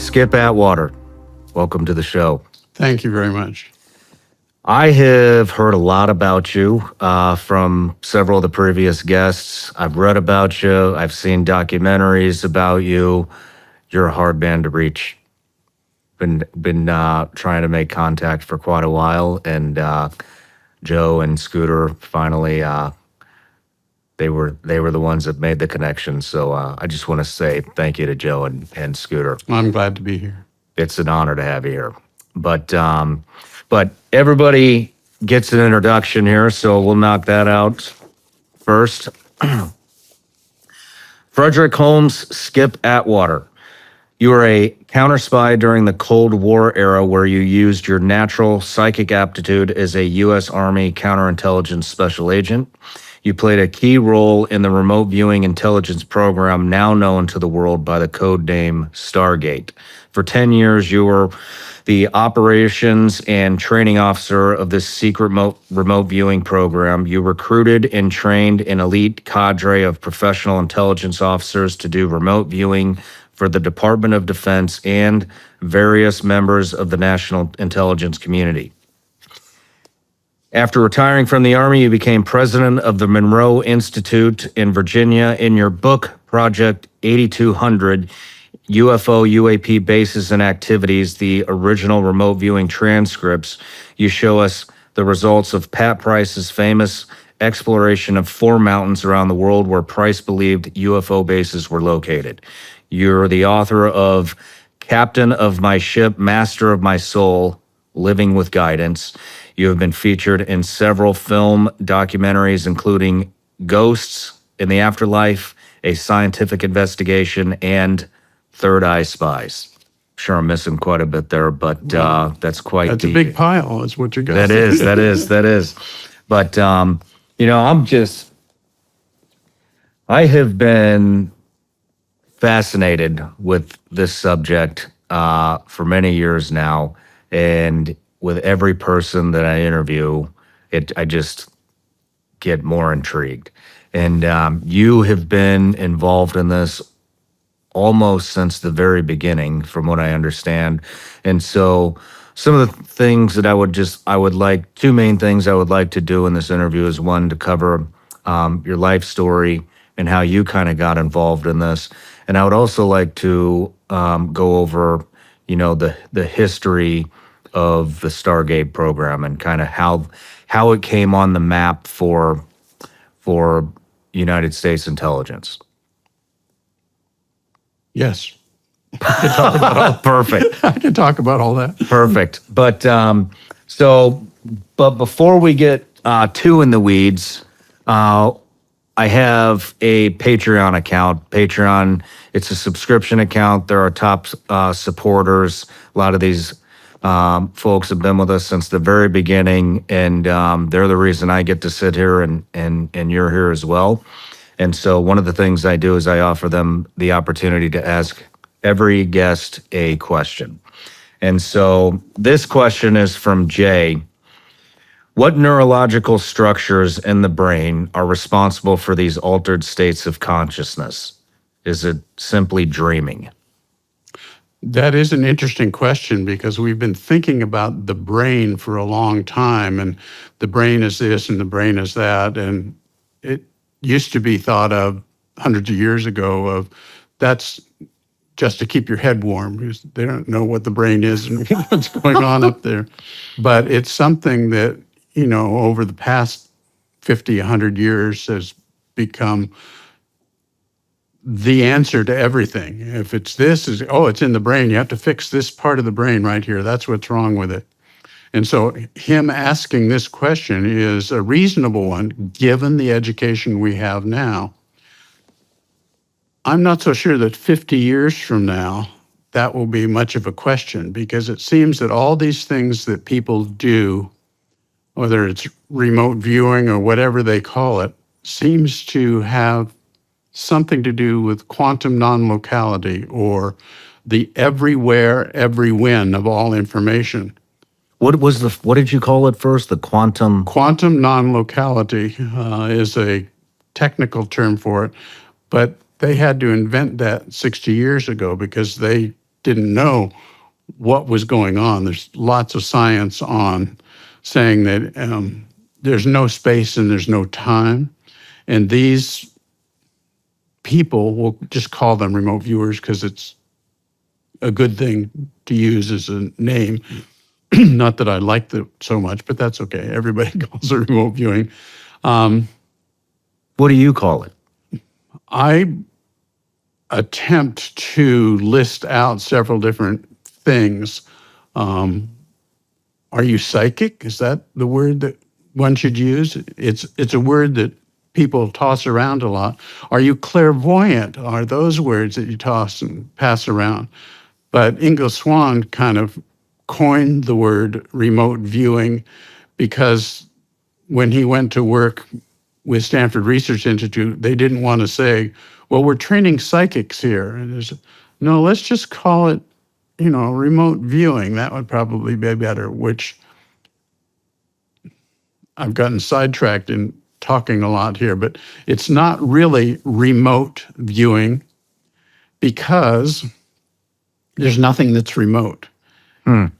Skip Atwater, welcome to the show. Thank you very much. I have heard a lot about you from several of the previous guests. I've read about you. I've seen documentaries about you. You're a hard man to reach. Been trying to make contact for quite a while, and Joe and Scooter finally they were the ones that made the connection. So I just want to say thank you to Joe and Scooter. I'm glad to be here. It's an honor to have you here. But everybody gets an introduction here, so we'll knock that out first. Frederick Holmes Skip Atwater. You were a counter spy during the Cold War era where you used your natural psychic aptitude as a U.S. Army counterintelligence special agent. You played a key role in the remote viewing intelligence program now known to the world by the code name Stargate. For 10 years, you were the operations and training officer of this secret remote viewing program. You recruited and trained an elite cadre of professional intelligence officers to do remote viewing for the Department of Defense and various members of the national intelligence community. After retiring from the Army, you became president of the Monroe Institute in Virginia. In your book, Project 8200, UFO UAP Bases and Activities, the original remote viewing transcripts, you show us the results of Pat Price's famous exploration of 4 mountains around the world where Price believed UFO bases were located. You're the author of Captain of My Ship, Master of My Soul, Living with Guidance. You have been featured in several film documentaries, including Ghosts in the Afterlife, A Scientific Investigation, and Third Eye Spies. Sure, I'm missing quite a bit there, but that's quite That's a big pile, is what you're going to say. That is. But, I have been fascinated with this subject for many years now, and with every person that I interview, I just get more intrigued. And you have been involved in this almost since the very beginning, from what I understand. And so some of the things that two main things I would like to do in this interview is, one, to cover your life story and how you kind of got involved in this. And I would also like to go over, the history of the Stargate program and kind of how it came on the map for United States intelligence. Yes. I can talk about all Perfect. I can talk about all that. Perfect. But before we get too in the weeds, I have a Patreon account. Patreon, it's a subscription account. There are top supporters. A lot of these folks have been with us since the very beginning, and they're the reason I get to sit here and you're here as well. And so one of the things I do is I offer them the opportunity to ask every guest a question. And so this question is from Jay. What neurological structures in the brain are responsible for these altered states of consciousness? Is it simply dreaming? That is an interesting question, because we've been thinking about the brain for a long time, and the brain is this and the brain is that. And it used to be thought of hundreds of years ago of that's just to keep your head warm, because they don't know what the brain is and what's going on up there. But it's something that, over the past 50, 100 years has become the answer to everything. If it's it's in the brain, you have to fix this part of the brain right here. That's what's wrong with it. And so him asking this question is a reasonable one, given the education we have now. I'm not so sure that 50 years from now, that will be much of a question, because it seems that all these things that people do, whether it's remote viewing or whatever they call it, seems to have something to do with quantum non-locality, or the everywhere, every when of all information. What did you call it first? The quantum? Quantum non-locality is a technical term for it, but they had to invent that 60 years ago because they didn't know what was going on. There's lots of science on saying that there's no space and there's no time. And these people, we'll just call them remote viewers because it's a good thing to use as a name. Not that I like it so much, but that's okay. Everybody calls it remote viewing. What do you call it? I attempt to list out several different things. Are you psychic? Is that the word that one should use? It's a word that people toss around a lot. Are you clairvoyant? Are those words that you toss and pass around? But Ingo Swann kind of coined the word remote viewing because when he went to work with Stanford Research Institute, they didn't want to say, well, we're training psychics here. And there's, no, let's just call it, remote viewing. That would probably be better, which I've gotten sidetracked in talking a lot here, but it's not really remote viewing because there's nothing that's remote.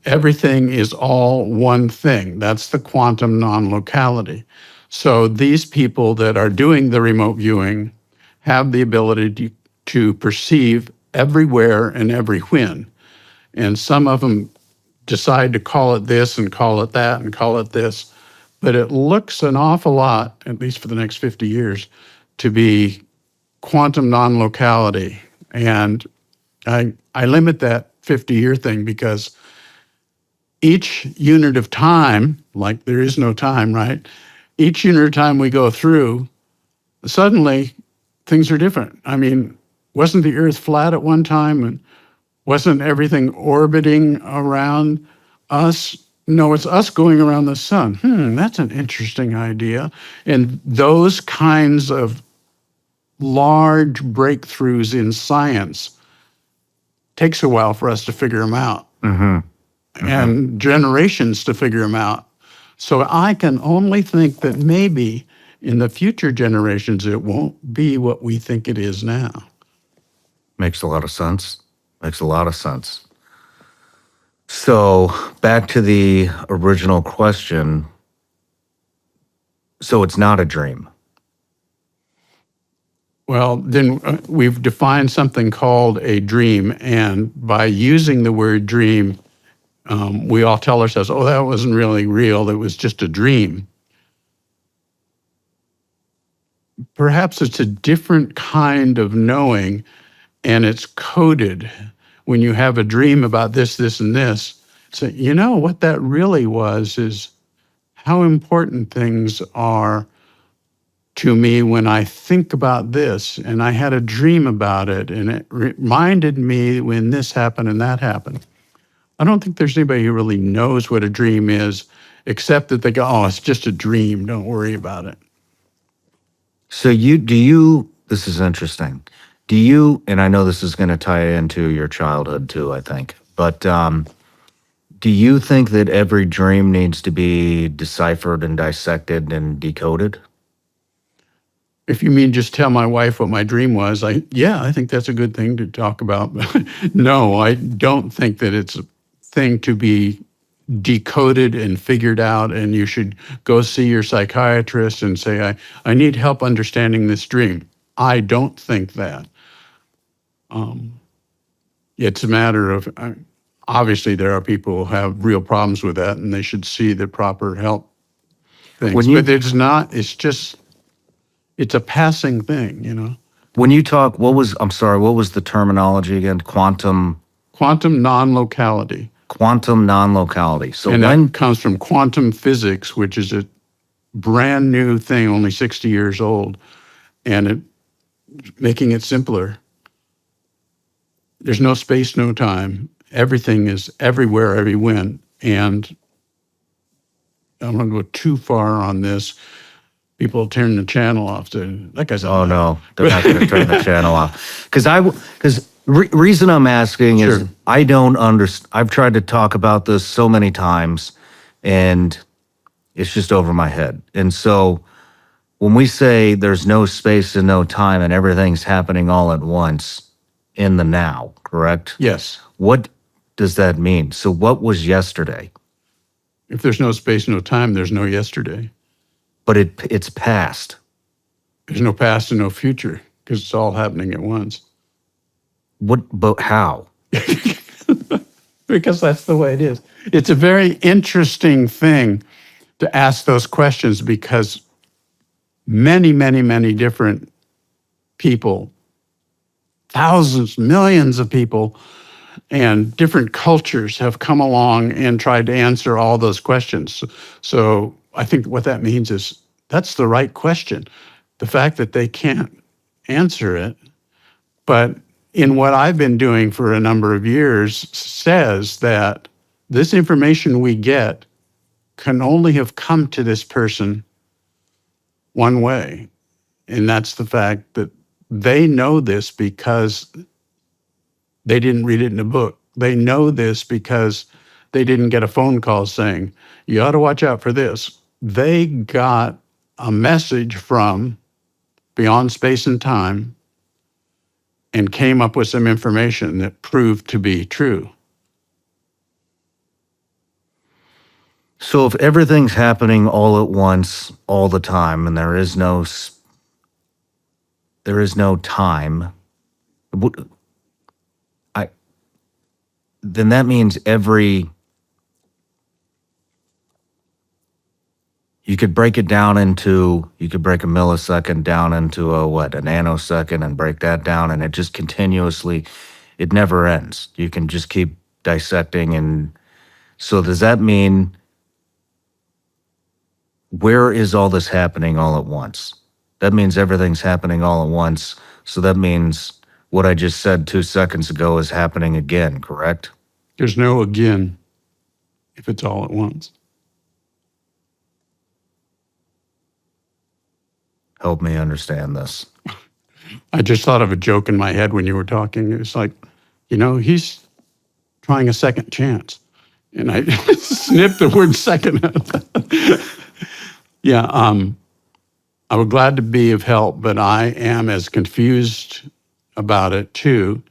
Everything is all one thing. That's the quantum non-locality. So these people that are doing the remote viewing have the ability to perceive everywhere and every when. And some of them decide to call it this and call it that and call it this. But it looks an awful lot, at least for the next 50 years, to be quantum non-locality. And I limit that 50-year thing because each unit of time, like there is no time, right? Each unit of time we go through, suddenly things are different. I mean, wasn't the Earth flat at one time? And wasn't everything orbiting around us? No, it's us going around the sun. That's an interesting idea. And those kinds of large breakthroughs in science takes a while for us to figure them out. And generations to figure them out. So I can only think that maybe in the future generations, it won't be what we think it is now. Makes a lot of sense. Makes a lot of sense. So back to the original question. So it's not a dream. Well, then we've defined something called a dream. And by using the word dream, we all tell ourselves, oh, that wasn't really real. It was just a dream. Perhaps it's a different kind of knowing, and it's coded. When you have a dream about this, this, and this, so what that really was is how important things are to me when I think about this, and I had a dream about it, and it reminded me when this happened and that happened. I don't think there's anybody who really knows what a dream is, except that they go, oh, it's just a dream. Don't worry about it. So this is interesting. And I know this is going to tie into your childhood too, I think, but do you think that every dream needs to be deciphered and dissected and decoded? If you mean just tell my wife what my dream was, I think that's a good thing to talk about. No, I don't think that it's a thing to be decoded and figured out, and you should go see your psychiatrist and say, I need help understanding this dream. I don't think that. It's a matter of, obviously there are people who have real problems with that, and they should see the proper help things. But it's not, it's a passing thing, When you talk, what was the terminology again? Quantum non-locality. Quantum non-locality. So that comes from quantum physics, which is a brand new thing, only 60 years old, and making it simpler. There's no space, no time. Everything is everywhere, every when. And I'm going to go too far on this. People turn the channel off. Like I said, oh no, they're not going to turn the channel off. Because reason I'm asking is I don't understand. I've tried to talk about this so many times, and it's just over my head. And so when we say there's no space and no time and everything's happening all at once, in the now, correct? Yes. What does that mean? So what was yesterday? If there's no space, no time, there's no yesterday. But it's past. There's no past and no future because it's all happening at once. But how? Because that's the way it is. It's a very interesting thing to ask those questions because many, many, many different people, thousands, millions of people, and different cultures have come along and tried to answer all those questions. So I think what that means is that's the right question. The fact that they can't answer it, but in what I've been doing for a number of years says that this information we get can only have come to this person one way. And that's the fact that they know this because they didn't read it in a book. They know this because they didn't get a phone call saying, you ought to watch out for this. They got a message from beyond space and time and came up with some information that proved to be true. So if everything's happening all at once, all the time, and there is no time, then that means you could break a millisecond down into a nanosecond and break that down, and it just continuously, it never ends. You can just keep dissecting. And so does that mean, where is all this happening all at once? That means everything's happening all at once. So that means what I just said 2 seconds ago is happening again, correct? There's no again if it's all at once. Help me understand this. I just thought of a joke in my head when you were talking. It's like, he's trying a second chance. And I snipped the word second out. Yeah, I was glad to be of help, but I am as confused about it too,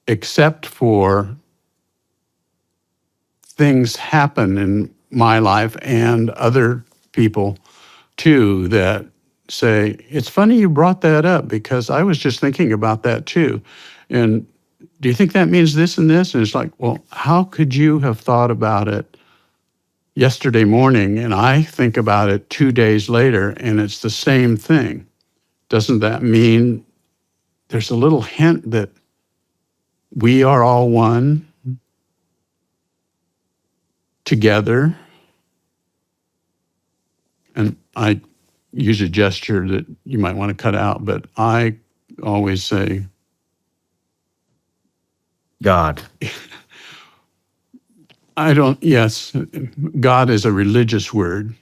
except for things happen in my life and other people too that say, it's funny you brought that up because I was just thinking about that too. And do you think that means this and this? And it's like, well, how could you have thought about it yesterday morning and I think about it 2 days later and it's the same thing? Doesn't that mean there's a little hint that we are all one together? And I use a gesture that you might want to cut out, but I always say, God. Yes, God is a religious word,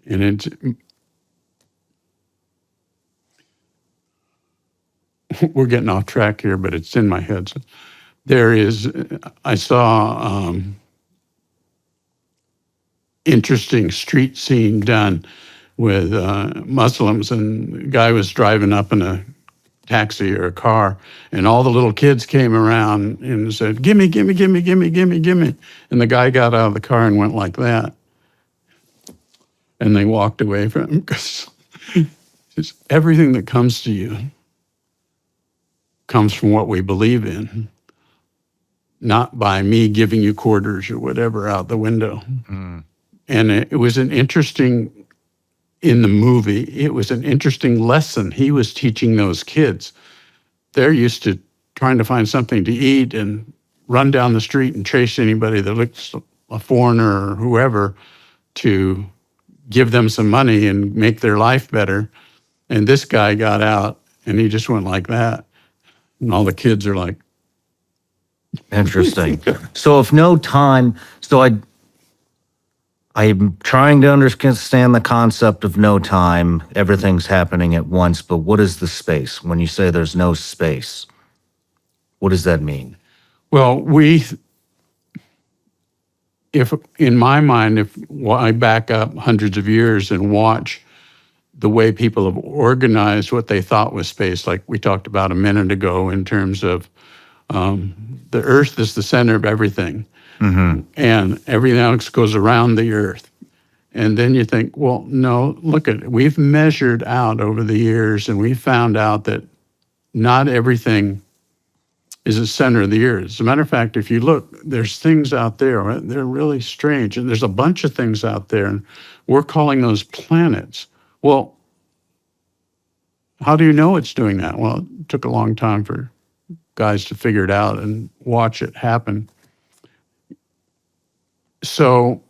and we're getting off track here, but it's in my head. So I saw interesting street scene done with Muslims, and the guy was driving up in a taxi or a car, and all the little kids came around and said, gimme, gimme, gimme, gimme, gimme, gimme. And the guy got out of the car and went like that. And they walked away from him because it's everything that comes to you comes from what we believe in, not by me giving you quarters or whatever out the window. Mm. And it was in the movie, it was an interesting lesson he was teaching those kids. They're used to trying to find something to eat and run down the street and chase anybody that looks a foreigner or whoever to give them some money and make their life better. And this guy got out and he just went like that. And all the kids are like. Interesting. So if no time, I'm trying to understand the concept of no time. Everything's happening at once, but what is the space? When you say there's no space, what does that mean? Well, if in my mind, if I back up hundreds of years and watch the way people have organized what they thought was space, like we talked about a minute ago, in terms of the Earth is the center of everything, and everything else goes around the Earth. And then you think, well, no, look at it. We've measured out over the years, and we found out that not everything is the center of the Earth. As a matter of fact, if you look, there's things out there, right? They're really strange. And there's a bunch of things out there, and we're calling those planets. Well, how do you know it's doing that? Well, it took a long time for guys to figure it out and watch it happen. So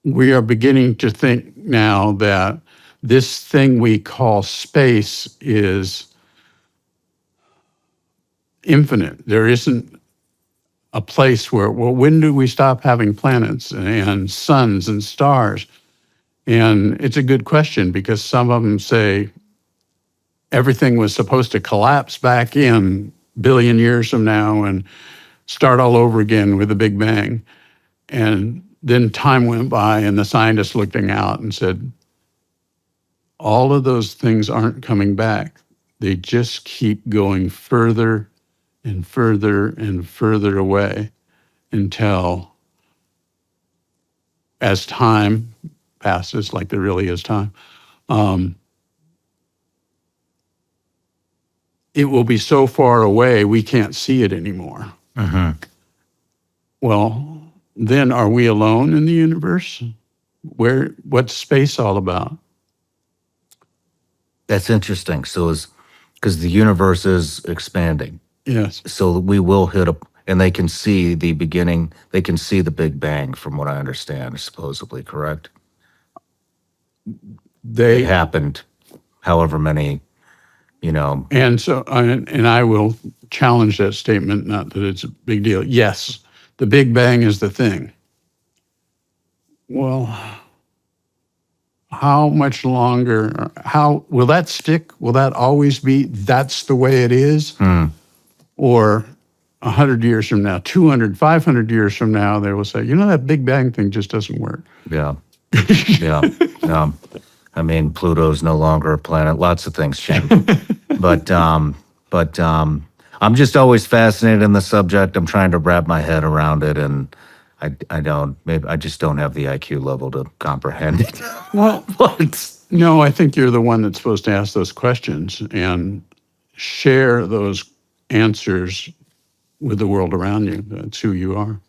we are beginning to think now that this thing we call space is infinite. There isn't a place where, well, when do we stop having planets and suns and stars? And it's a good question, because some of them say everything was supposed to collapse back in a billion years from now and start all over again with a Big Bang. And then time went by and the scientists looking out and said, all of those things aren't coming back. They just keep going further and further and further away until, as time passes, like there really is time, it will be so far away we can't see it anymore. Well, then are we alone in the universe? What's space all about? That's interesting. So because the universe is expanding. Yes. So we will hit and they can see the beginning, they can see the Big Bang, from what I understand, supposedly, correct? It happened however many, And so, and I will challenge that statement, not that it's a big deal. Yes, the Big Bang is the thing. Well, how much longer, how will that stick? Will that always be, that's the way it is? Or 100 years from now, 200, 500 years from now, they will say, that Big Bang thing just doesn't work. Yeah. Yeah. I mean, Pluto's no longer a planet. Lots of things change. But I'm just always fascinated in the subject. I'm trying to wrap my head around it, and I just don't have the IQ level to comprehend it. Well, no, I think you're the one that's supposed to ask those questions and share those answers with the world around you. That's who you are.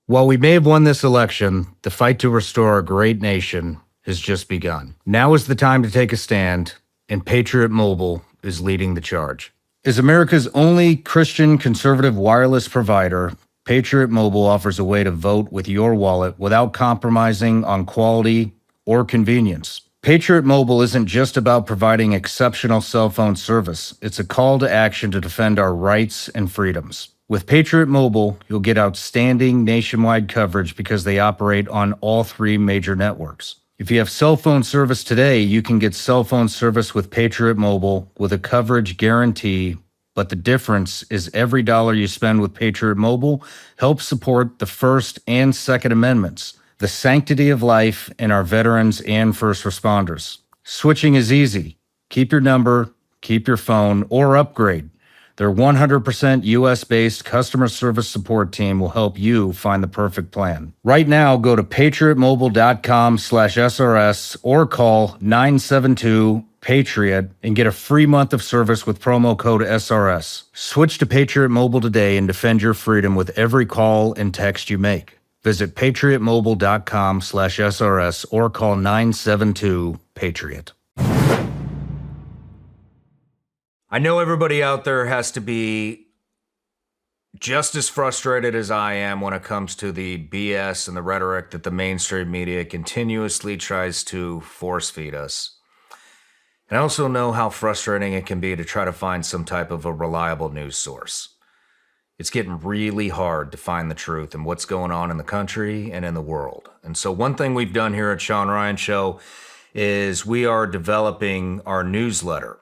While we may have won this election, the fight to restore a great nation has just begun. Now is the time to take a stand, and Patriot Mobile is leading the charge. As America's only Christian conservative wireless provider, Patriot Mobile offers a way to vote with your wallet without compromising on quality or convenience. Patriot Mobile isn't just about providing exceptional cell phone service. It's a call to action to defend our rights and freedoms. With Patriot Mobile, you'll get outstanding nationwide coverage because they operate on all 3 major networks. If you have cell phone service today, you can get cell phone service with Patriot Mobile with a coverage guarantee, but the difference is every dollar you spend with Patriot Mobile helps support the First and Second Amendments, the sanctity of life, and our veterans and first responders. Switching is easy. Keep your number, keep your phone, or upgrade. Their 100% US-based customer service support team will help you find the perfect plan. Right now, go to patriotmobile.com/SRS or call 972-PATRIOT and get a free month of service with promo code SRS. Switch to Patriot Mobile today and defend your freedom with every call and text you make. Visit patriotmobile.com/SRS or call 972-PATRIOT. I know everybody out there has to be just as frustrated as I am when it comes to the BS and the rhetoric that the mainstream media continuously tries to force feed us. And I also know how frustrating it can be to try to find some type of a reliable news source. It's getting really hard to find the truth and what's going on in the country and in the world. And so one thing we've done here at Shawn Ryan Show is we are developing our newsletter.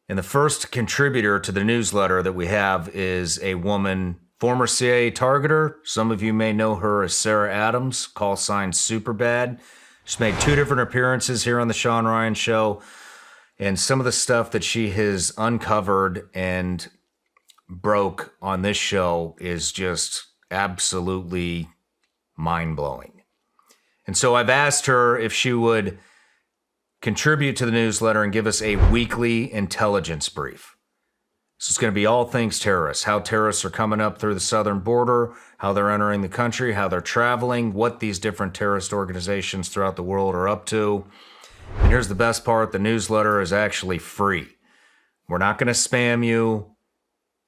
And the first contributor to the newsletter that we have is a woman Former CIA targeter. Some of you may know her as Sarah Adams, call sign Superbad. She's made 2 different appearances here on the Shawn Ryan Show. And some of the stuff that she has uncovered and broke on this show is just absolutely mind-blowing. And so I've asked her if she would contribute to the newsletter and give us a weekly intelligence brief. So it's going to be all things terrorists, how terrorists are coming up through the southern border, how they're entering the country, how they're traveling, what these different terrorist organizations throughout the world are up to. And here's the best part, the newsletter is actually free. We're not going to spam you.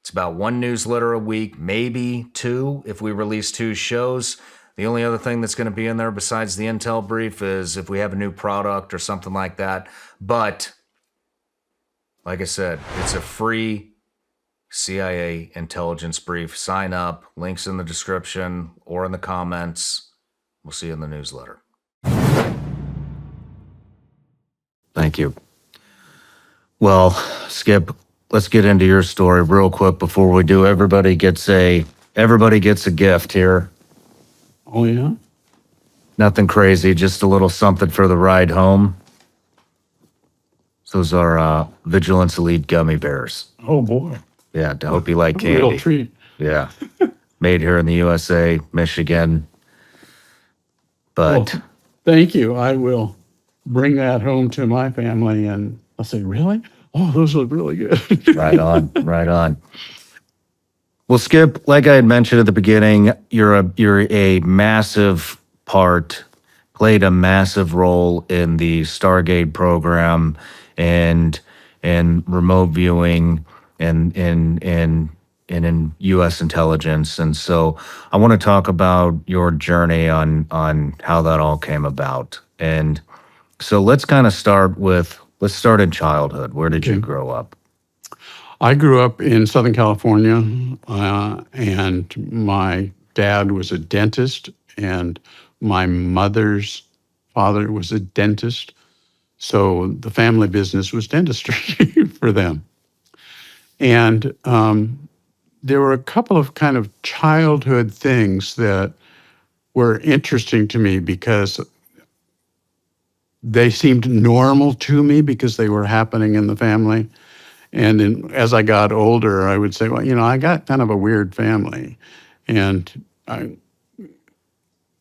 It's about 1 newsletter a week, maybe 2 if we release 2 shows. The only other thing that's going to be in there besides the intel brief is if we have a new product or something like that. But like I said, it's a free CIA intelligence brief. Sign up. Links in the description or in the comments. We'll see you in the newsletter. Thank you. Well, Skip, let's get into your story real quick before we do. Everybody gets a gift here. Oh, yeah? Nothing crazy, just a little something for the ride home. Those are Vigilance Elite gummy bears. Oh, boy. Yeah, I hope you like candy. Real treat. Yeah. Made here in the USA, Michigan. But well, thank you. I will bring that home to my family and I'll say, really? Oh, those look really good. Right on, right on. Well, Skip, like I had mentioned at the beginning, you're a massive part, played a massive role in the Stargate program and remote viewing and in U.S. intelligence. And so I want to talk about your journey on how that all came about. And so let's start in childhood. Where did you grow up? I grew up in Southern California, and my dad was a dentist, and my mother's father was a dentist. So the family business was dentistry for them. And there were a couple of kind of childhood things that were interesting to me because they seemed normal to me because they were happening in the family. And as I got older, I would say, well, I got kind of a weird family. And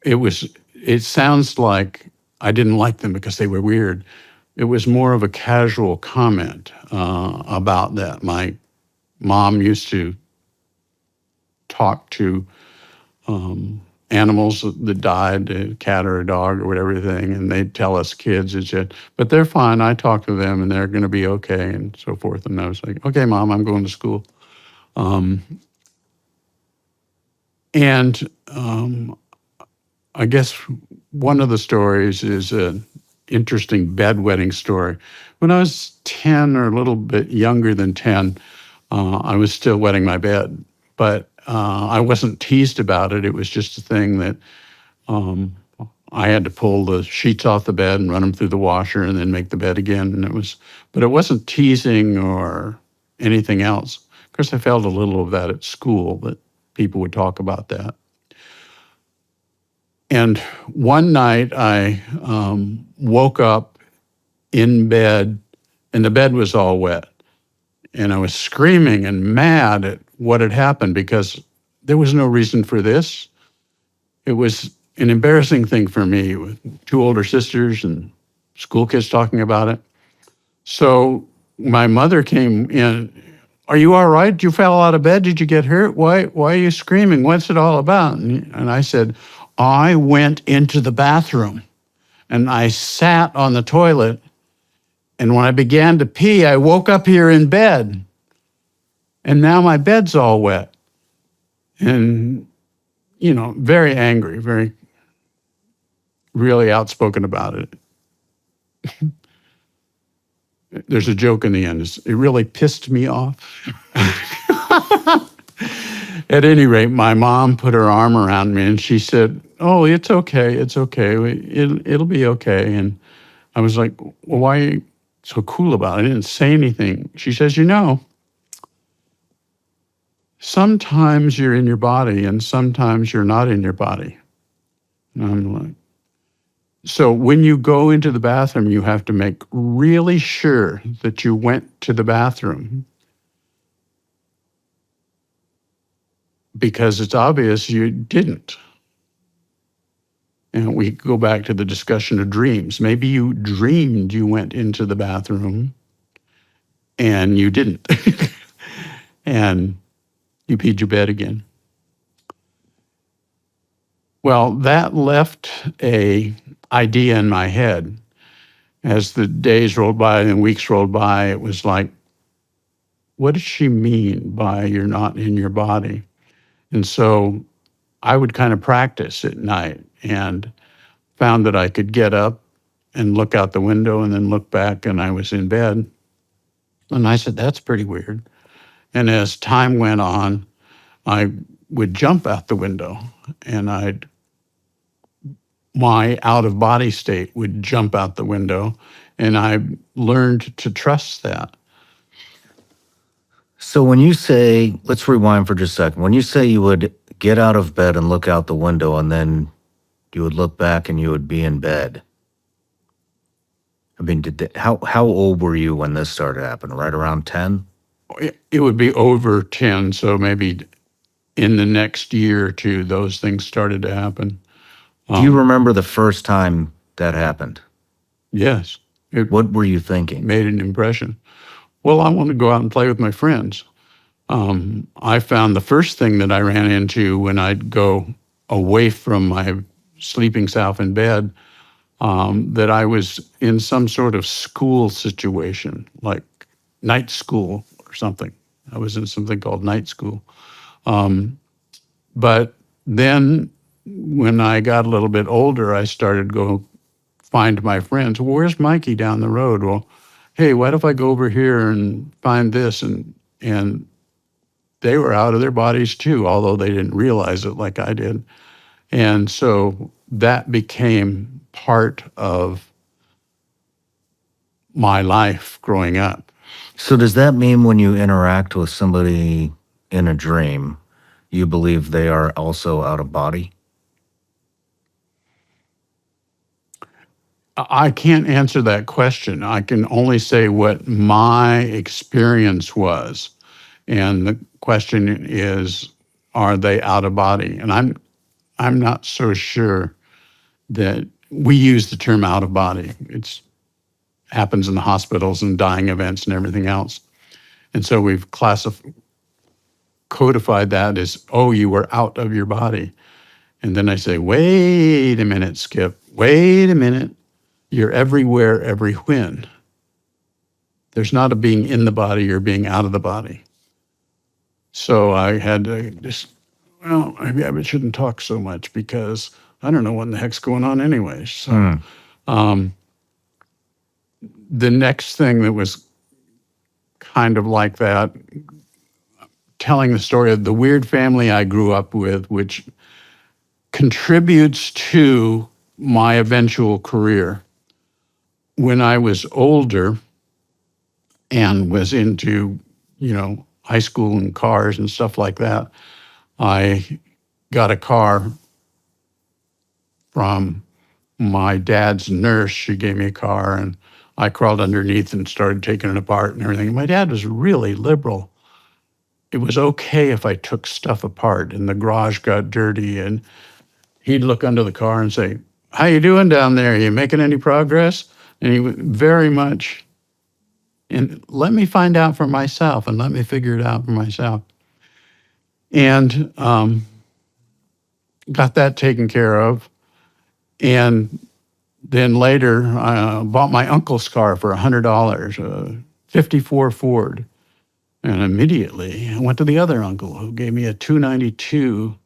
it sounds like I didn't like them because they were weird. It was more of a casual comment about that. My mom used to talk to animals that died, a cat or a dog or whatever thing, and they'd tell us kids, but they're fine. I talk to them and they're going to be okay and so forth. And I was like, okay, Mom, I'm going to school. I guess one of the stories is an interesting bedwetting story. When I was 10 or a little bit younger than 10, I was still wetting my bed, but I wasn't teased about it. It was just a thing that I had to pull the sheets off the bed and run them through the washer and then make the bed again. But it wasn't teasing or anything else. Of course, I felt a little of that at school, that people would talk about that. And one night I woke up in bed and the bed was all wet. And I was screaming and mad at what had happened because there was no reason for this. It was an embarrassing thing for me with 2 older sisters and school kids talking about it. So my mother came in. Are you all right? You fell out of bed? Did you get hurt? Why are you screaming? What's it all about? And I said, I went into the bathroom and I sat on the toilet. And when I began to pee, I woke up here in bed. And now my bed's all wet. And, very angry, really outspoken about it. There's a joke in the end. It really pissed me off. At any rate, my mom put her arm around me and she said, oh, it's okay. It's okay. It'll be okay. And I was like, well, why are you so cool about it? I didn't say anything. She says, Sometimes you're in your body and sometimes you're not in your body. And I'm like, so when you go into the bathroom, you have to make really sure that you went to the bathroom, because it's obvious you didn't. And we go back to the discussion of dreams. Maybe you dreamed you went into the bathroom and you didn't. And you peed your bed again. Well, that left a idea in my head. As the days rolled by and weeks rolled by, it was like, what does she mean by you're not in your body? And so I would kind of practice at night and found that I could get up and look out the window and then look back and I was in bed. And I said, that's pretty weird. And as time went on, I would jump out the window and my out of body state would jump out the window. And I learned to trust that. So when you say, let's rewind for just a second. When you say you would get out of bed and look out the window and then you would look back and you would be in bed. I mean, how old were you when this started happening? Right around 10? It would be over 10. So maybe in the next year or two, those things started to happen. Do you remember the first time that happened? Yes. What were you thinking? Made an impression. Well, I want to go out and play with my friends. I found the first thing that I ran into when I'd go away from my sleeping self in bed, that I was in some sort of school situation, like night school or something. I was in something called night school. But then when I got a little bit older, I started go find my friends. Well, where's Mikey down the road? Well, hey, what if I go over here and find this? And they were out of their bodies too, although they didn't realize it like I did. And so that became part of my life growing up. So does that mean when you interact with somebody in a dream, you believe they are also out of body? I can't answer that question. I can only say what my experience was. And the question is, are they out of body? And I'm not so sure that we use the term out of body. It's happens in the hospitals and dying events and everything else. And so we've codified that as, oh, you were out of your body. And then I say, wait a minute, Skip, wait a minute. You're everywhere, every when. There's not a being in the body or being out of the body. So I had to just, well, maybe I shouldn't talk so much because I don't know what the heck's going on anyway. So the next thing that was kind of like that, telling the story of the weird family I grew up with, which contributes to my eventual career. When I was older and was into, high school and cars and stuff like that, I got a car from my dad's nurse. She gave me a car and I crawled underneath and started taking it apart and everything. My dad was really liberal. It was okay if I took stuff apart and the garage got dirty, and he'd look under the car and say, how you doing down there? Are you making any progress? And he would very much, and let me find out for myself and let me figure it out for myself. And got that taken care of. And then later, I bought my uncle's car for $100, a 54 Ford. And immediately I went to the other uncle who gave me a 292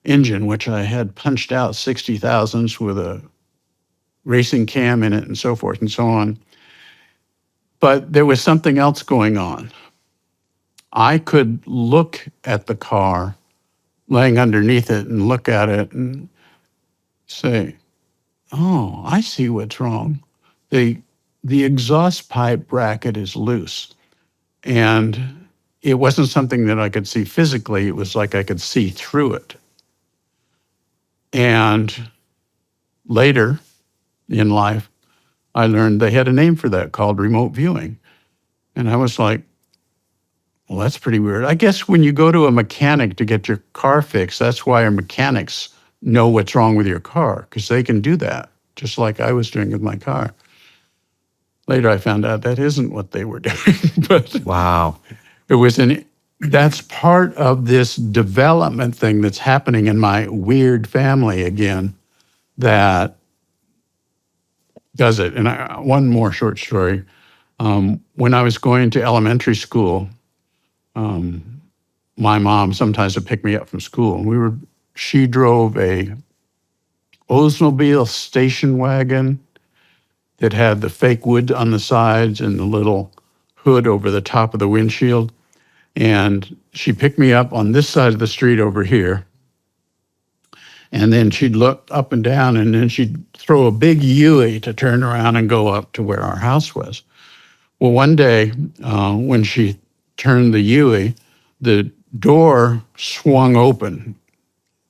engine, which I had punched out 60 thousandths with a racing cam in it and so forth and so on. But there was something else going on. I could look at the car laying underneath it and look at it and say, oh, I see what's wrong. The exhaust pipe bracket is loose. And it wasn't something that I could see physically. It was like I could see through it. And later in life, I learned they had a name for that called remote viewing. And I was like, well, that's pretty weird. I guess when you go to a mechanic to get your car fixed, that's why our mechanics know what's wrong with your car, because they can do that, just like I was doing with my car. Later, I found out that isn't what they were doing. But Wow. that's part of this development thing that's happening in my weird family again that does it. And one more short story. When I was going to elementary school, my mom sometimes would pick me up from school. And she drove a Oldsmobile station wagon that had the fake wood on the sides and the little hood over the top of the windshield. And she picked me up on this side of the street over here. And then she'd look up and down, and then she'd throw a big U-ey to turn around and go up to where our house was. Well, one day when she turned the U-ey, the door swung open,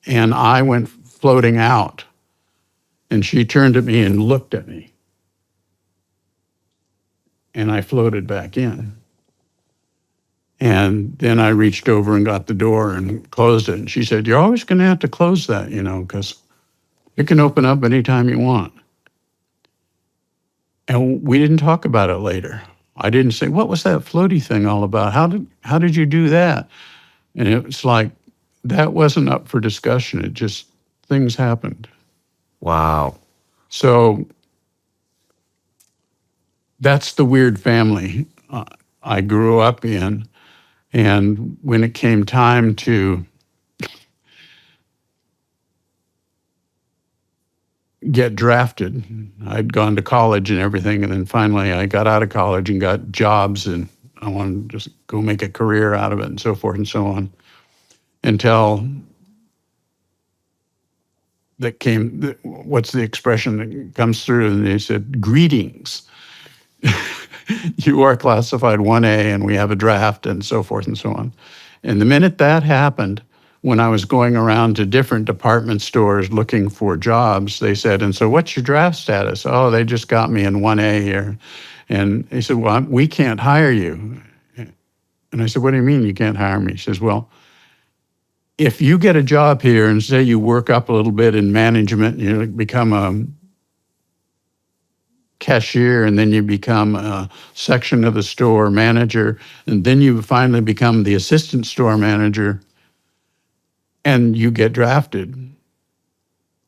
and I went floating out. And she turned at me and looked at me. And I floated back in. And then I reached over and got the door and closed it. And she said, you're always going to have to close that, because it can open up anytime you want. And we didn't talk about it later. I didn't say, what was that floaty thing all about? How did you do that? And it was like, that wasn't up for discussion. It just, things happened. Wow. So that's the weird family I grew up in. And when it came time to get drafted, I'd gone to college and everything. And then finally I got out of college and got jobs, and I wanted to just go make a career out of it and so forth and so on. Until what's the expression that comes through? And they said, greetings. You are classified 1A and we have a draft and so forth and so on. And the minute that happened, when I was going around to different department stores looking for jobs, they said, and so what's your draft status? Oh, they just got me in 1A here. And they said, well, we can't hire you. And I said, what do you mean you can't hire me? He says, well, if you get a job here and say you work up a little bit in management, you become a cashier, and then you become a section of the store manager, and then you finally become the assistant store manager, and you get drafted,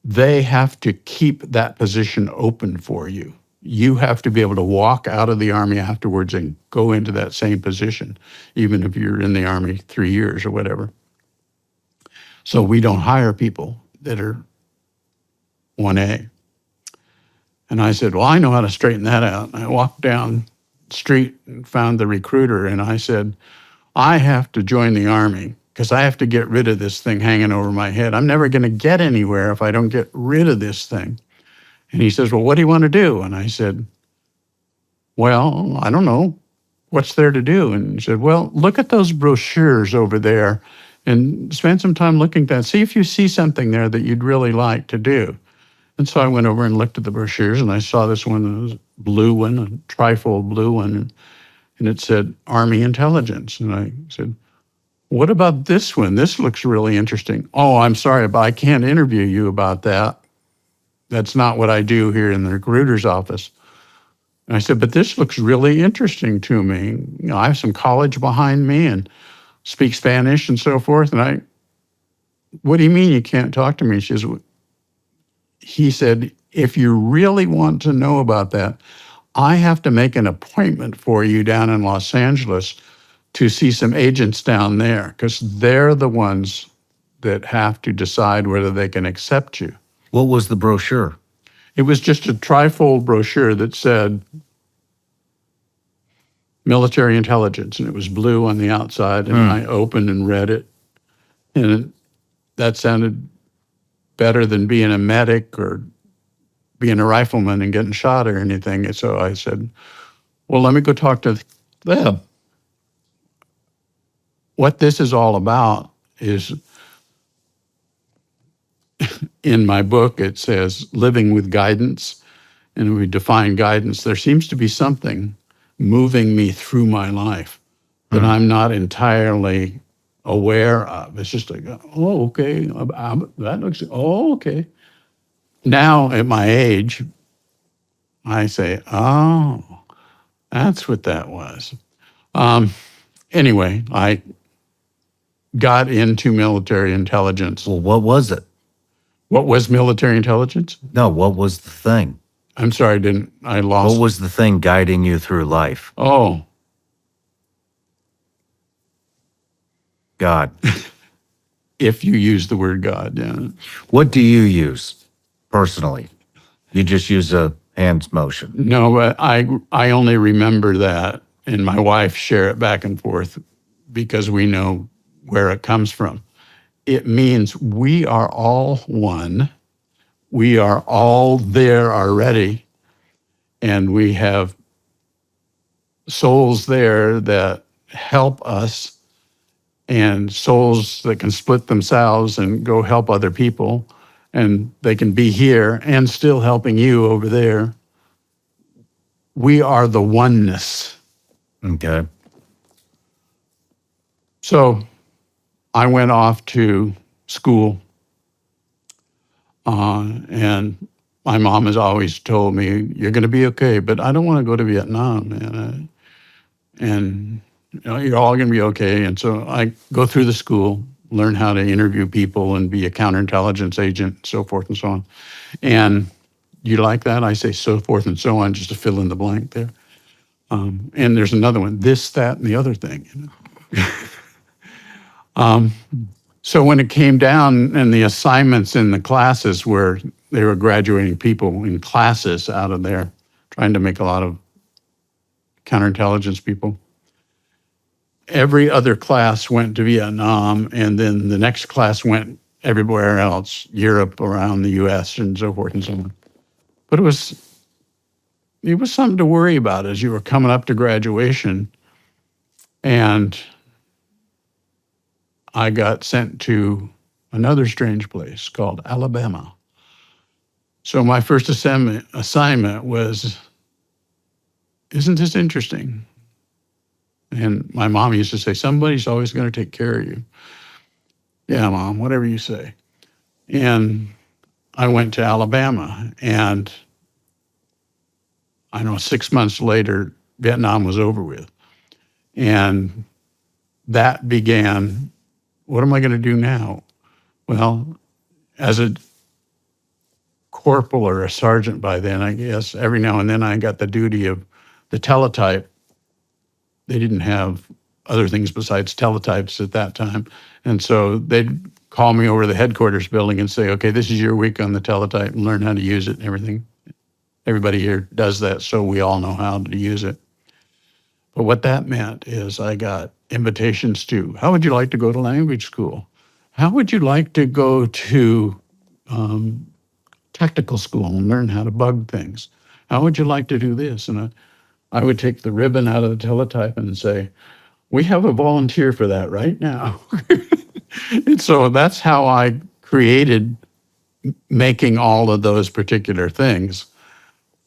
they have to keep that position open for you. You have to be able to walk out of the Army afterwards and go into that same position, even if you're in the Army 3 years or whatever. So we don't hire people that are 1A. And I said, well, I know how to straighten that out. And I walked down the street and found the recruiter, and I said, I have to join the Army because I have to get rid of this thing hanging over my head. I'm never going to get anywhere if I don't get rid of this thing. And he says, well, what do you want to do? And I said, well, I don't know. What's there to do? And he said, well, look at those brochures over there and spend some time looking at that. See if you see something there that you'd really like to do. And so I went over and looked at the brochures, and I saw this one, that was a blue one, a trifold blue one, and it said Army Intelligence. And I said, what about this one? This looks really interesting. Oh, I'm sorry, but I can't interview you about that. That's not what I do here in the recruiter's office. And I said, but this looks really interesting to me. I have some college behind me and speak Spanish and so forth. And what do you mean you can't talk to me? He said, if you really want to know about that, I have to make an appointment for you down in Los Angeles to see some agents down there, because they're the ones that have to decide whether they can accept you. What was the brochure? It was just a trifold brochure that said military intelligence, and it was blue on the outside, and I opened and read it, and that sounded better than being a medic or being a rifleman and getting shot or anything. And so I said, well, let me go talk to them. what this is all about is, in my book, it says living with guidance, and we define guidance. There seems to be something moving me through my life that I'm not entirely aware of. It's just like, oh, okay, that looks, oh, okay. Now at my age, I say, oh, that's what that was. Anyway, I got into military intelligence. Well, what was it? What was military intelligence? No, what was the thing? I'm sorry, I lost. What was the thing guiding you through life? Oh, God. if you use the word God, yeah. What do you use personally? You just use a hands motion. No, but I only remember that, and my wife share it back and forth because we know where it comes from. It means we are all one. We are all there already, and we have souls there that help us, and souls that can split themselves and go help other people, and they can be here and still helping you over there. We are the oneness. Okay. So I went off to school, and my mom has always told me, you're going to be okay, but I don't want to go to Vietnam, man. And you're all going to be okay. And so I go through the school, learn how to interview people and be a counterintelligence agent, so forth and so on. And you like that? I say so forth and so on, just to fill in the blank there. And there's another one, this, that, and the other thing. So when it came down and the assignments in the classes where they were graduating people in classes out of there, trying to make a lot of counterintelligence people, every other class went to Vietnam, and then the next class went everywhere else, Europe, around the US, and so forth and so on. But it was something to worry about as you were coming up to graduation. And I got sent to another strange place called Alabama. So my first assignment was, isn't this interesting? And my mom used to say, somebody's always going to take care of you. Yeah, Mom, whatever you say. And I went to Alabama, and I know 6 months later, Vietnam was over with. And that began, what am I going to do now? Well, as a corporal or a sergeant by then, I guess, every now and then I got the duty of the teletype. They didn't have other things besides teletypes at that time. And so they'd call me over to the headquarters building and say, okay, this is your week on the teletype, and learn how to use it and everything. Everybody here does that, so we all know how to use it. But what that meant is I got invitations to, how would you like to go to language school? How would you like to go to technical school and learn how to bug things? How would you like to do this? And I would take the ribbon out of the teletype and say, we have a volunteer for that right now. And so that's how I created making all of those particular things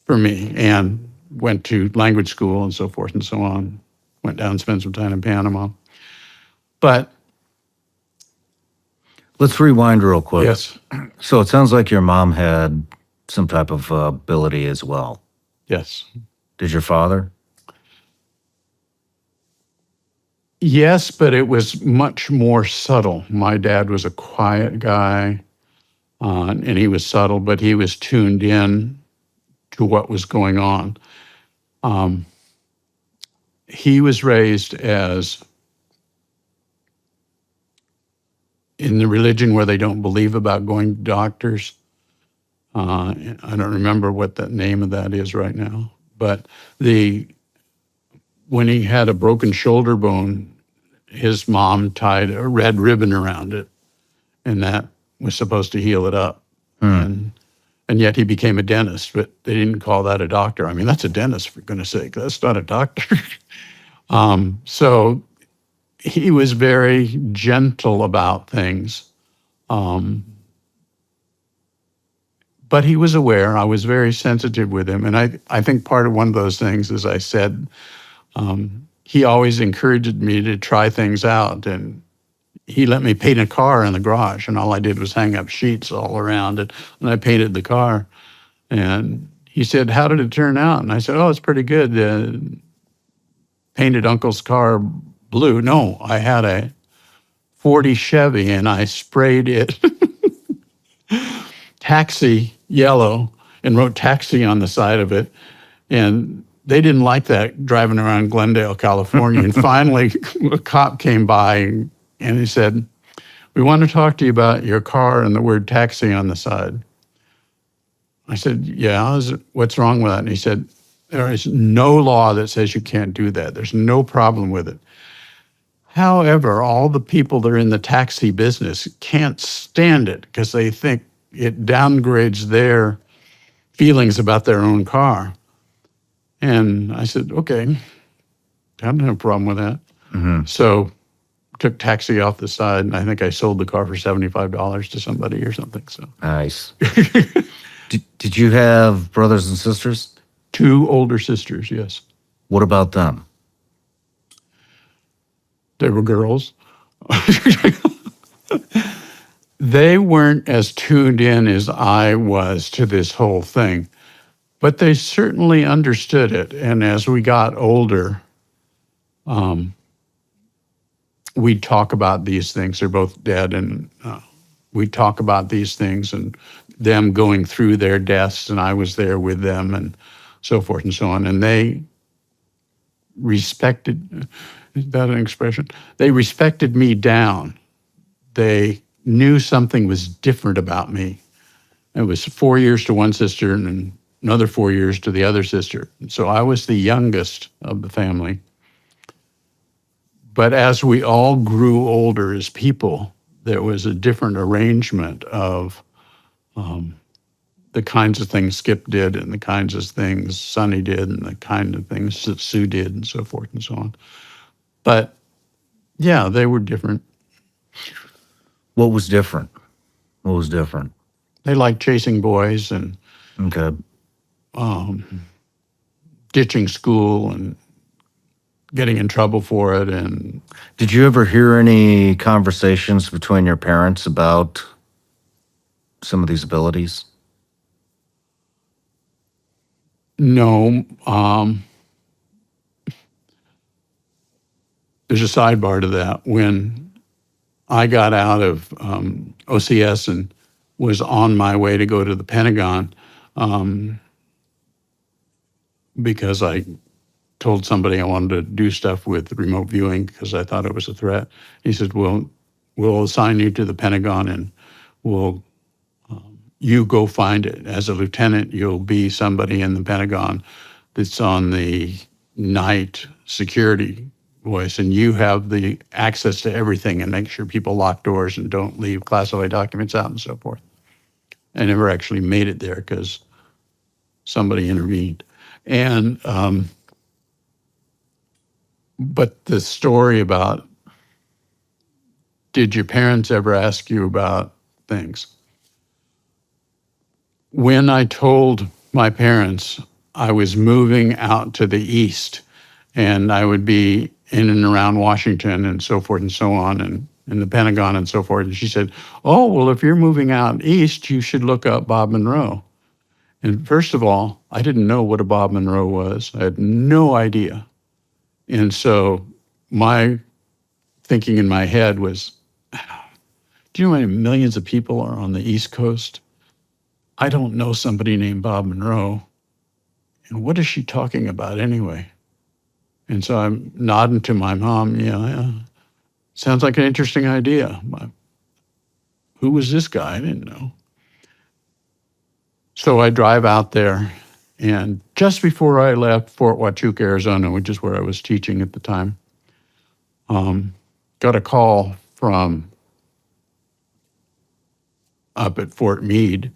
for me, and went to language school and so forth and so on. Went down and spent some time in Panama. But let's rewind real quick. yes, So it sounds like your mom had some type of ability as well. yes. Did your father? Yes, but it was much more subtle. My dad was a quiet guy, and he was subtle, but he was tuned in to what was going on. He was raised as in the religion where they don't believe about going to doctors. I don't remember what the name of that is right now, but when he had a broken shoulder bone, his mom tied a red ribbon around it, and that was supposed to heal it up. And yet he became a dentist, but they didn't call that a doctor. I mean, that's a dentist, for goodness sake. That's not a doctor. So he was very gentle about things. But he was aware. I was very sensitive with him. And I think part of one of those things, as I said, he always encouraged me to try things out. And he let me paint a car in the garage. And all I did was hang up sheets all around it. And I painted the car. And he said, "How did it turn out?" And I said, "Oh, it's pretty good. Painted Uncle's car blue." No, I had a 40 Chevy and I sprayed it taxi yellow and wrote taxi on the side of it. And they didn't like that driving around Glendale, California. And finally, a cop came by and he said, "We want to talk to you about your car and the word taxi on the side." I said, "Yeah, what's wrong with that?" And he said, "There is no law that says you can't do that. There's no problem with it. However, all the people that are in the taxi business can't stand it because they think it downgrades their feelings about their own car." And I said, "Okay, I don't have a problem with that." So took taxi off the side, and I think I sold the car for $75 to somebody or something. So Nice. Did you have brothers and sisters? 2 older sisters, yes. What about them? They were girls. They weren't as tuned in as I was to this whole thing, but they certainly understood it. And as we got older, we'd talk about these things. They're both dead, and we'd talk about these things and them going through their deaths, and I was there with them and so forth and so on. And they respected, is that an expression? They respected me down. They knew something was different about me. It was 4 years to one sister and another 4 years to the other sister. So I was the youngest of the family. But as we all grew older as people, there was a different arrangement of the kinds of things Skip did and the kinds of things Sonny did and the kind of things that Sue did and so forth and so on. But yeah, they were different. What was different? What was different? They liked chasing boys and Okay. ditching school and getting in trouble for it. And Did you ever hear any conversations between your parents about some of these abilities? no, there's a sidebar to that. When I got out of OCS and was on my way to go to the Pentagon, because I told somebody I wanted to do stuff with remote viewing because I thought it was a threat. He said, "Well, we'll assign you to the Pentagon and we'll you go find it. As a lieutenant, you'll be somebody in the Pentagon that's on the night security voice, and you have the access to everything and make sure people lock doors and don't leave classified documents out and so forth." I never actually made it there because somebody intervened. And but the story about, did your parents ever ask you about things? When I told my parents I was moving out to the east and I would be in and around Washington and so forth and so on, and in the Pentagon and so forth, and she said, "Oh, well, if you're moving out east, you should look up Bob Monroe." And first of all, I didn't know what a Bob Monroe was. I had no idea. And so my thinking in my head was, do you know how many millions of people are on the East Coast? I don't know somebody named Bob Monroe. And what is she talking about anyway? And so I'm nodding to my mom, yeah, sounds like an interesting idea. Who was this guy? I didn't know. So I drive out there, and just before I left Fort Huachuca, Arizona, which is where I was teaching at the time, got a call from up at Fort Meade,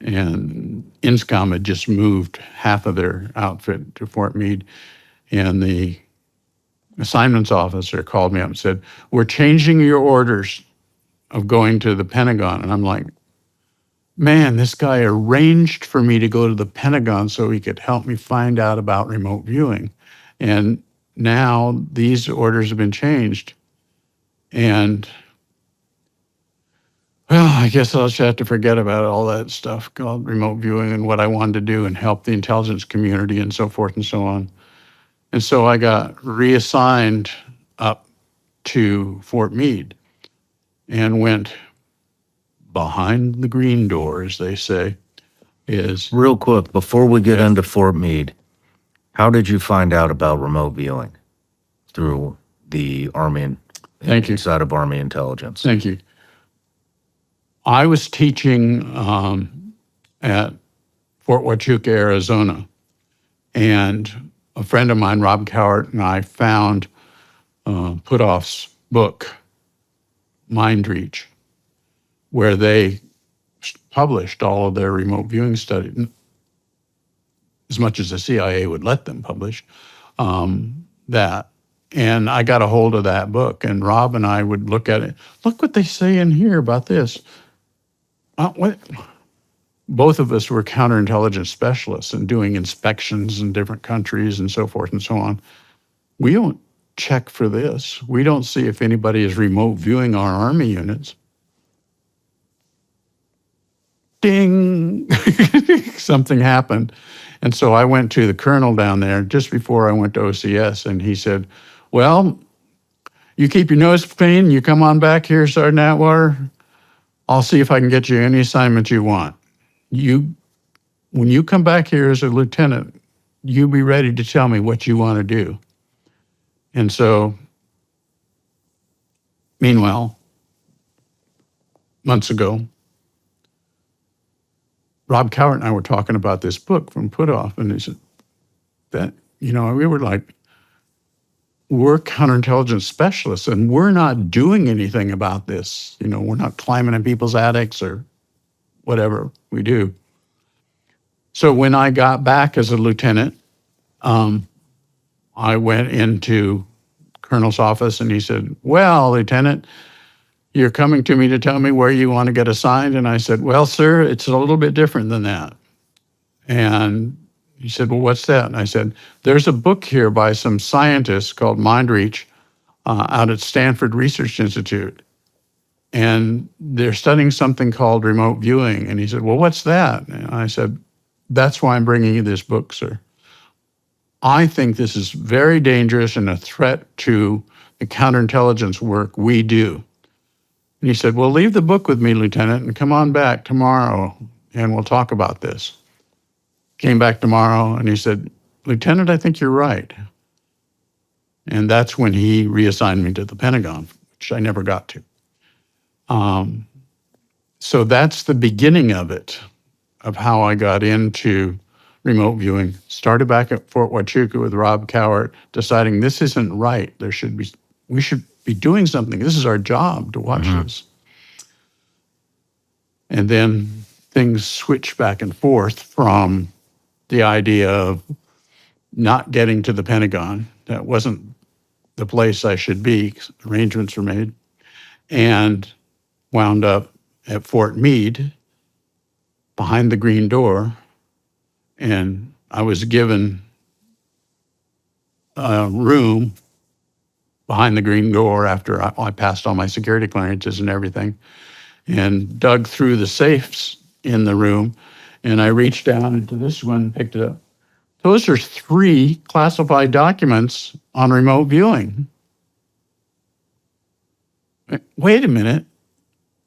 and INSCOM had just moved half of their outfit to Fort Meade, and the assignments officer called me up and said, "We're changing your orders of going to the Pentagon." And I'm like, man, this guy arranged for me to go to the Pentagon so he could help me find out about remote viewing. And now these orders have been changed. And well, I guess I'll just have to forget about all that stuff called remote viewing and what I wanted to do and help the intelligence community and so forth and so on. And so I got reassigned up to Fort Meade and went behind the green door, as they say, is... Real quick, before we get Yeah. into Fort Meade, how did you find out about remote viewing? Through the Army, Thank you. inside of Army intelligence. Thank you. I was teaching at Fort Huachuca, Arizona, and a friend of mine, Rob Cowart, and I found Putoff's book, Mind Reach, where they published all of their remote viewing studies, as much as the CIA would let them publish that. And I got a hold of that book, and Rob and I would look at it. Look what they say in here about this. Both of us were counterintelligence specialists and doing inspections in different countries and so forth and so on. We don't check for this. We don't see if anybody is remote viewing our Army units. Ding! Something happened. And so I went to the colonel down there just before I went to OCS, and he said, well, you keep your nose clean, you come on back here, Sergeant Atwater, I'll see if I can get you any assignment you want. When you come back here as a lieutenant, you be ready to tell me what you want to do. And so, meanwhile, months ago, Rob Cowart and I were talking about this book from Putoff, and he said that, we were like, we're counterintelligence specialists, and we're not doing anything about this. We're not climbing in people's attics or whatever we do. So when I got back as a lieutenant, I went into Colonel's office, and he said, well, Lieutenant, you're coming to me to tell me where you want to get assigned? And I said, well, sir, it's a little bit different than that. And he said, well, what's that? And I said, there's a book here by some scientists called Mind Reach out at Stanford Research Institute. And they're studying something called remote viewing. And he said, well, what's that? And I said, that's why I'm bringing you this book, sir. I think this is very dangerous and a threat to the counterintelligence work we do. And he said, well, leave the book with me, Lieutenant, and come on back tomorrow, and we'll talk about this. Came back tomorrow, and he said, Lieutenant, I think you're right. And that's when he reassigned me to the Pentagon, which I never got to. So that's the beginning of it, of how I got into remote viewing. Started back at Fort Huachuca with Rob Cowart, deciding this isn't right. We should be doing something. This is our job to watch this. And then things switch back and forth from the idea of not getting to the Pentagon. That wasn't the place I should be. Arrangements were made. And wound up at Fort Meade behind the green door. And I was given a room behind the green door after I passed all my security clearances and everything, and dug through the safes in the room. And I reached down into this one, picked it up. Those are 3 classified documents on remote viewing. Wait a minute.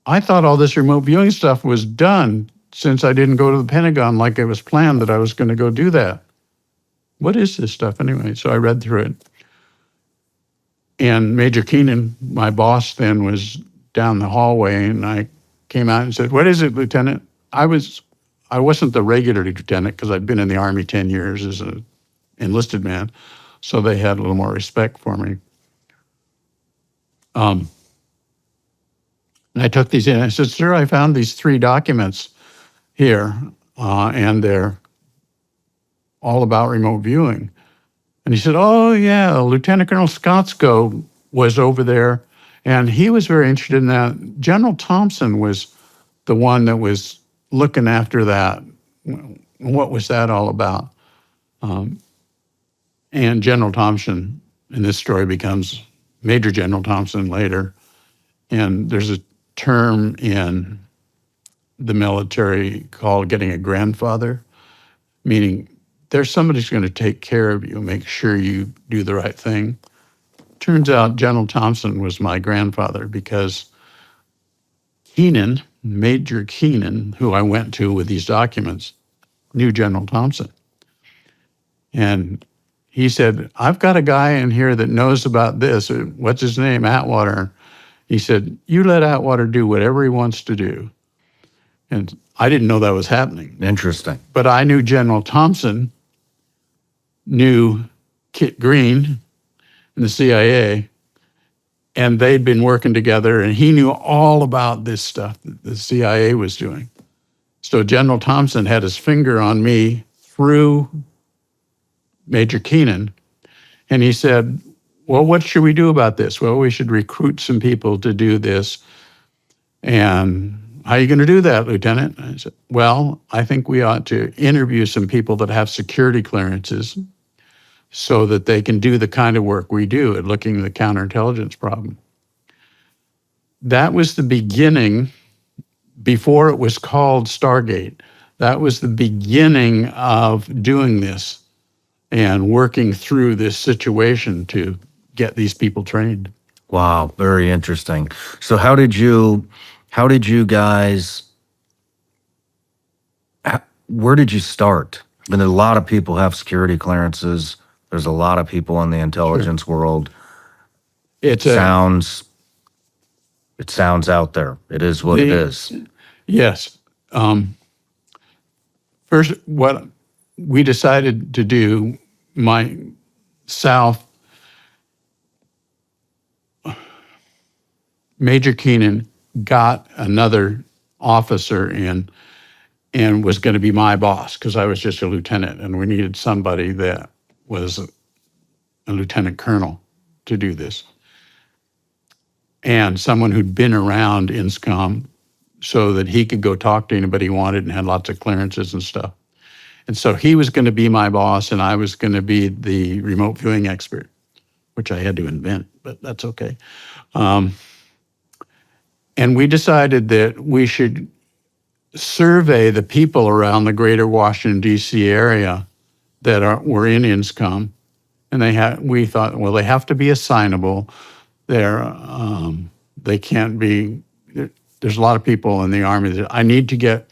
I thought all this remote viewing stuff was done since I didn't go to the Pentagon like it was planned that I was going to go do that. What is this stuff anyway? So I read through it. And Major Keenan, my boss then, was down the hallway, and I came out and said, what is it, Lieutenant? I wasn't the regular lieutenant because I'd been in the Army 10 years as an enlisted man, so they had a little more respect for me. And I took these in. I said, sir, I found these 3 documents here, and they're all about remote viewing. And he said, oh, yeah, Lieutenant Colonel Scottsko was over there, and he was very interested in that. General Thompson was the one that was looking after that. What was that all about? And General Thompson in this story becomes Major General Thompson later. And there's a term in the military called getting a grandfather, meaning there's somebody who's going to take care of you, make sure you do the right thing. Turns out General Thompson was my grandfather because Keenan, Major Keenan, who I went to with these documents, knew General Thompson. And he said, I've got a guy in here that knows about this. What's his name? Atwater. He said, you let Atwater do whatever he wants to do. And I didn't know that was happening. Interesting. But I knew General Thompson knew Kit Green in the CIA, and they'd been working together, and he knew all about this stuff that the CIA was doing. So General Thompson had his finger on me through Major Keenan, and he said, well, what should we do about this? Well, we should recruit some people to do this. And how are you going to do that, Lieutenant? I said, well, I think we ought to interview some people that have security clearances so that they can do the kind of work we do at looking at the counterintelligence problem. That was the beginning, before it was called Stargate. That was the beginning of doing this and working through this situation to get these people trained. Wow, very interesting. So how did you guys, where did you start? I mean, a lot of people have security clearances. There's a lot of people in the intelligence world. It sounds out there. It is what it is. Yes. First, what we decided to do, Major Keenan got another officer in and was going to be my boss because I was just a lieutenant, and we needed somebody that was a lieutenant colonel to do this. And someone who'd been around INSCOM so that he could go talk to anybody he wanted and had lots of clearances and stuff. And so he was going to be my boss, and I was going to be the remote viewing expert, which I had to invent, but that's okay. And we decided that we should survey the people around the greater Washington, D.C. area that were in INSCOM. And we thought, well, they have to be assignable. They can't be, there's a lot of people in the Army that I need to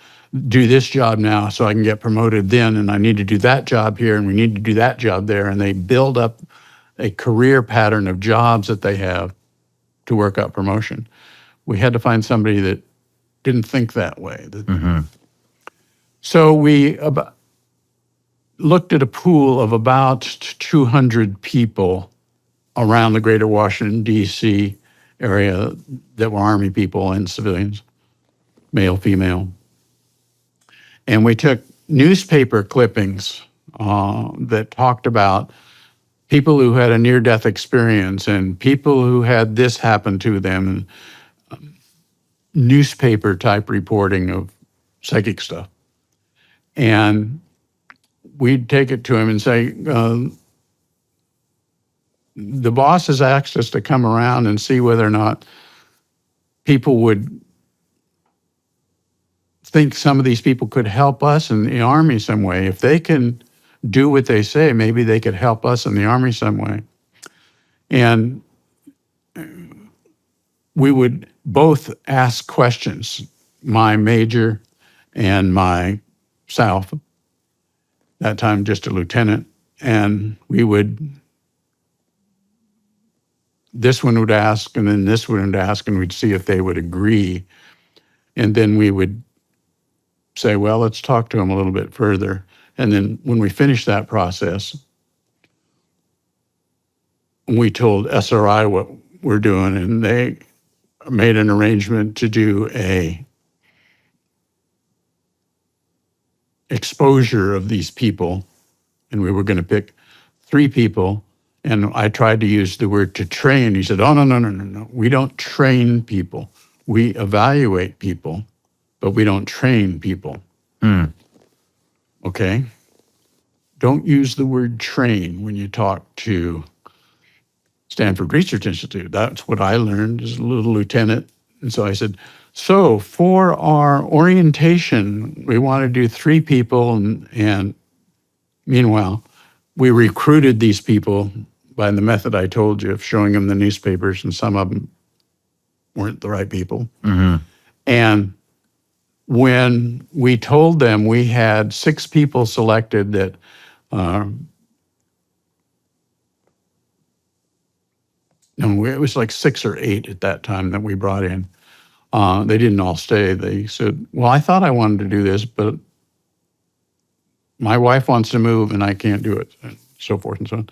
do this job now so I can get promoted then, and I need to do that job here, and we need to do that job there. And they build up a career pattern of jobs that they have to work up promotion. We had to find somebody that didn't think that way. So we looked at a pool of about 200 people around the greater Washington, D.C. area that were Army people and civilians, male, female. And we took newspaper clippings that talked about people who had a near-death experience and people who had this happen to them, newspaper-type reporting of psychic stuff. And we'd take it to him and say, the boss has asked us to come around and see whether or not people would think some of these people could help us in the Army some way. If they can do what they say, maybe they could help us in the Army some way. And we would both ask questions, my major and myself, that time just a lieutenant, and this one would ask, and then this one would ask, and we'd see if they would agree. And then we would say, well, let's talk to them a little bit further. And then when we finished that process, we told SRI what we're doing, and they made an arrangement to do a exposure of these people, and we were going to pick 3 people. And I tried to use the word to train. He said, oh, no, no, no, no, no. We don't train people. We evaluate people, but we don't train people. Okay? Don't use the word train when you talk to Stanford Research Institute. That's what I learned as a little lieutenant. And so I said, so for our orientation, we want to do 3 people. And meanwhile, we recruited these people by the method I told you of showing them the newspapers, and some of them weren't the right people. And when we told them we had 6 people selected that no, it was like 6 or 8 at that time that we brought in. They didn't all stay. They said, well, I thought I wanted to do this, but my wife wants to move and I can't do it, and so forth and so on.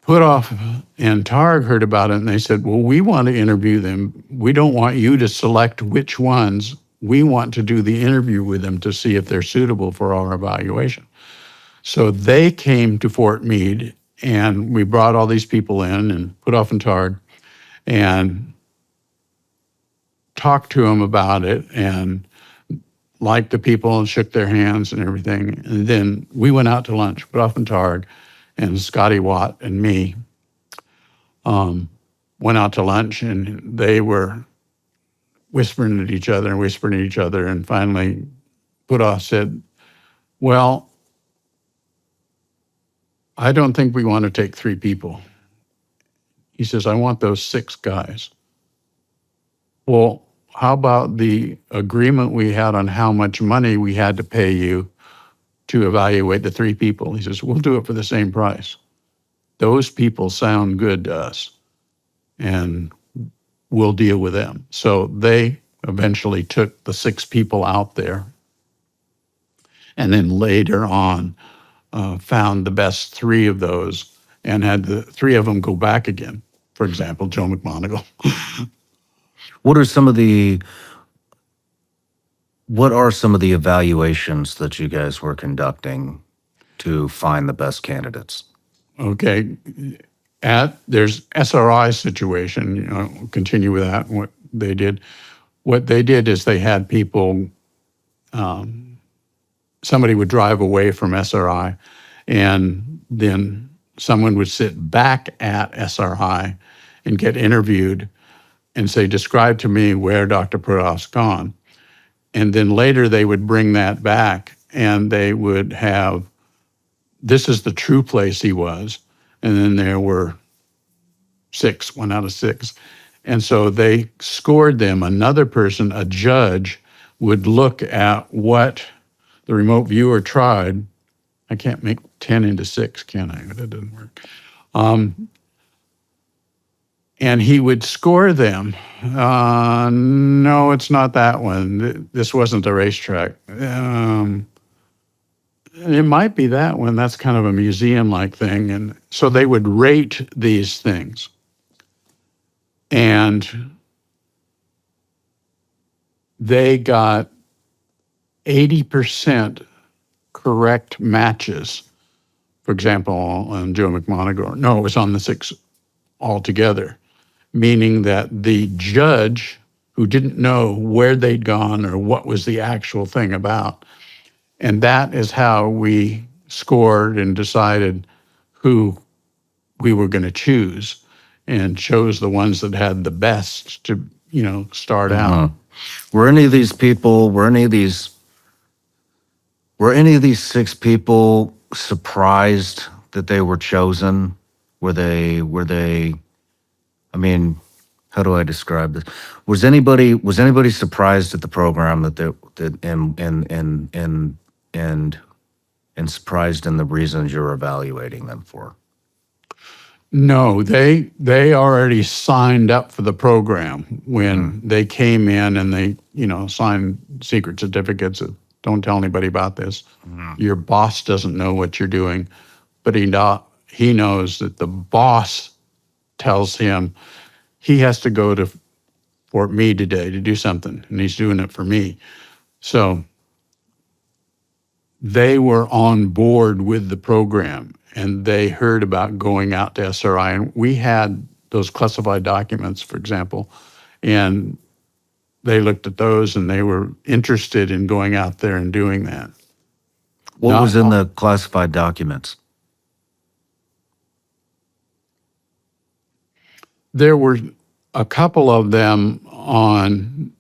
Put-Off and Targ heard about it, and they said, well, we want to interview them. We don't want you to select which ones. We want to do the interview with them to see if they're suitable for our evaluation. So they came to Fort Meade, and we brought all these people in, and Put-Off and Targ, and talked to them about it, and liked the people and shook their hands and everything. And then we went out to lunch, Put-Off and Targ, and Scotty Watt and me went out to lunch, and they were whispering at each other. And finally, Put-Off said, well, I don't think we want to take 3 people. He says, I want those 6 guys. Well, how about the agreement we had on how much money we had to pay you to evaluate the 3 people? He says, we'll do it for the same price. Those people sound good to us, and we'll deal with them. So they eventually took the 6 people out there, and then later on found the best 3 of those and had the 3 of them go back again. For example, Joe McMoneagle. What are some of the evaluations that you guys were conducting to find the best candidates? Okay. There's SRI situation, continue with that, what they did. What they did is they had people, somebody would drive away from SRI, and then someone would sit back at SRI and get interviewed and say, describe to me where Dr. Put-Off's gone. And then later they would bring that back, and they would have, this is the true place he was. And then there were 6, 1 out of 6. And so they scored them. Another person, a judge, would look at what the remote viewer tried. I can't make 10 into 6, can I? That doesn't work. And he would score them. No, it's not that one. This wasn't a racetrack. It might be that one. That's kind of a museum-like thing. And so they would rate these things. And they got 80% correct matches. For example, on Joe McMoneagle. No, it was on the 6 altogether, meaning that the judge, who didn't know where they'd gone or what was the actual thing about, and that is how we scored and decided who we were going to choose, and chose the ones that had the best to, start out. Were any of these 6 people surprised that they were chosen? Were they, I mean, how do I describe this? Was anybody surprised at the program and surprised in the reasons you're evaluating them for? No, they already signed up for the program when they came in, and they, signed secret certificates of, don't tell anybody about this. Your boss doesn't know what you're doing, but he knows that the boss tells him he has to go to Fort Meade today to do something, and he's doing it for me. So they were on board with the program, and they heard about going out to SRI. And we had those classified documents, for example, and they looked at those and they were interested in going out there and doing that. What was in the classified documents? There were a couple of them on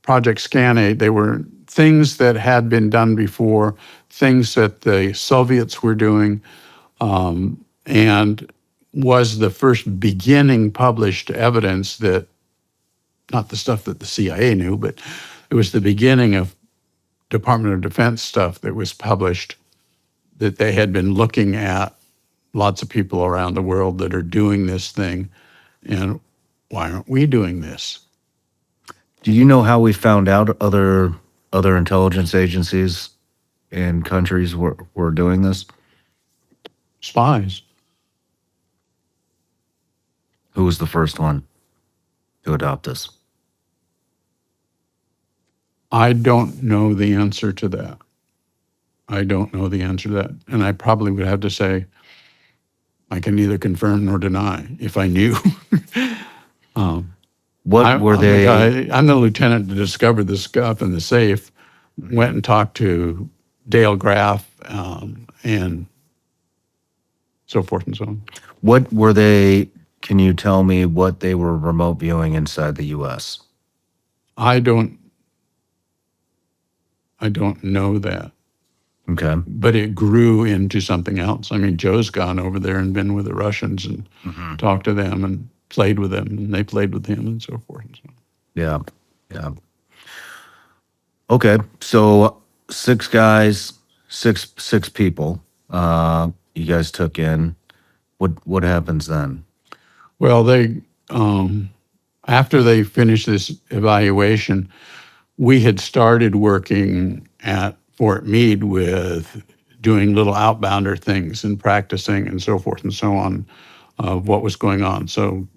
Project Scan-8. They were things that had been done before, things that the Soviets were doing, and was the first beginning published evidence that, not the stuff that the CIA knew, but it was the beginning of Department of Defense stuff that was published, that they had been looking at lots of people around the world that are doing this thing, and why aren't we doing this? Do you know how we found out other intelligence agencies and countries were doing this? Spies. Who was the first one to adopt this? I don't know the answer to that. I don't know the answer to that. And I probably would have to say, I can neither confirm nor deny if I knew. What were they? I'm the lieutenant that discovered the stuff in the safe, went and talked to Dale Graff and so forth and so on. What were they? Can you tell me what they were remote viewing inside the U.S.? I don't know that. Okay. But it grew into something else. I mean, Joe's gone over there and been with the Russians and talked to them and played with them, and they played with him and so forth and so on. Yeah. Yeah. Okay. So 6 guys, six people, you guys took in. What happens then? Well, they, after they finished this evaluation, we had started working at Fort Meade with doing little outbounder things and practicing and so forth and so on of what was going on. So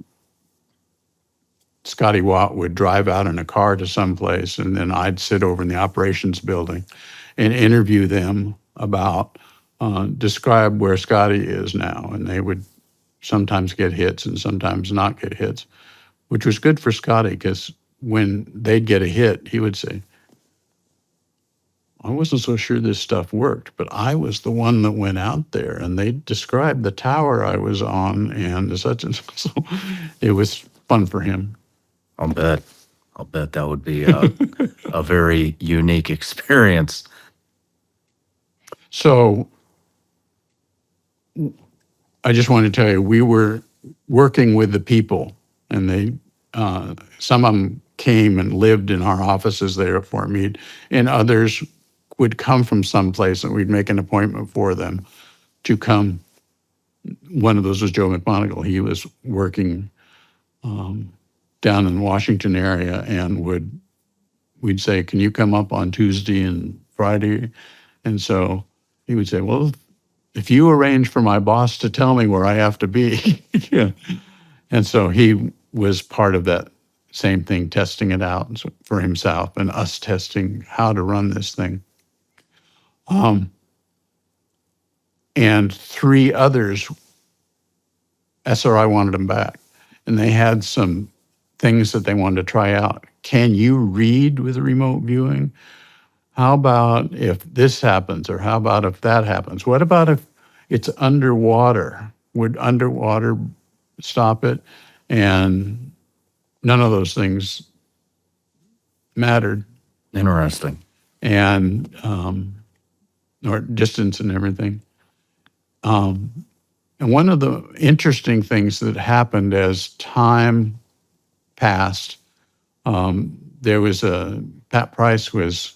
Scotty Watt would drive out in a car to someplace, and then I'd sit over in the operations building and interview them about, describe where Scotty is now. And they would sometimes get hits and sometimes not get hits, which was good for Scotty, because when they'd get a hit, he would say, I wasn't so sure this stuff worked, but I was the one that went out there, and they described the tower I was on and such and so. So it was fun for him. I'll bet that would be a very unique experience. So I just want to tell you, we were working with the people, and they, some of them came and lived in our offices there at Fort Meade, and others would come from someplace, and we'd make an appointment for them to come. One of those was Joe McMonagle. He was working down in the Washington area, and we'd say, can you come up on Tuesday and Friday? And so he would say, well, if you arrange for my boss to tell me where I have to be. Yeah. And so he was part of that same thing, testing it out for himself and us testing how to run this thing. And 3 others, SRI wanted them back, and they had some things that they wanted to try out. Can you read with remote viewing? How about if this happens, or how about if that happens? What about if it's underwater? Would underwater stop it? And none of those things mattered. Interesting. And or distance and everything. And one of the interesting things that happened as time passed, there was Pat Price was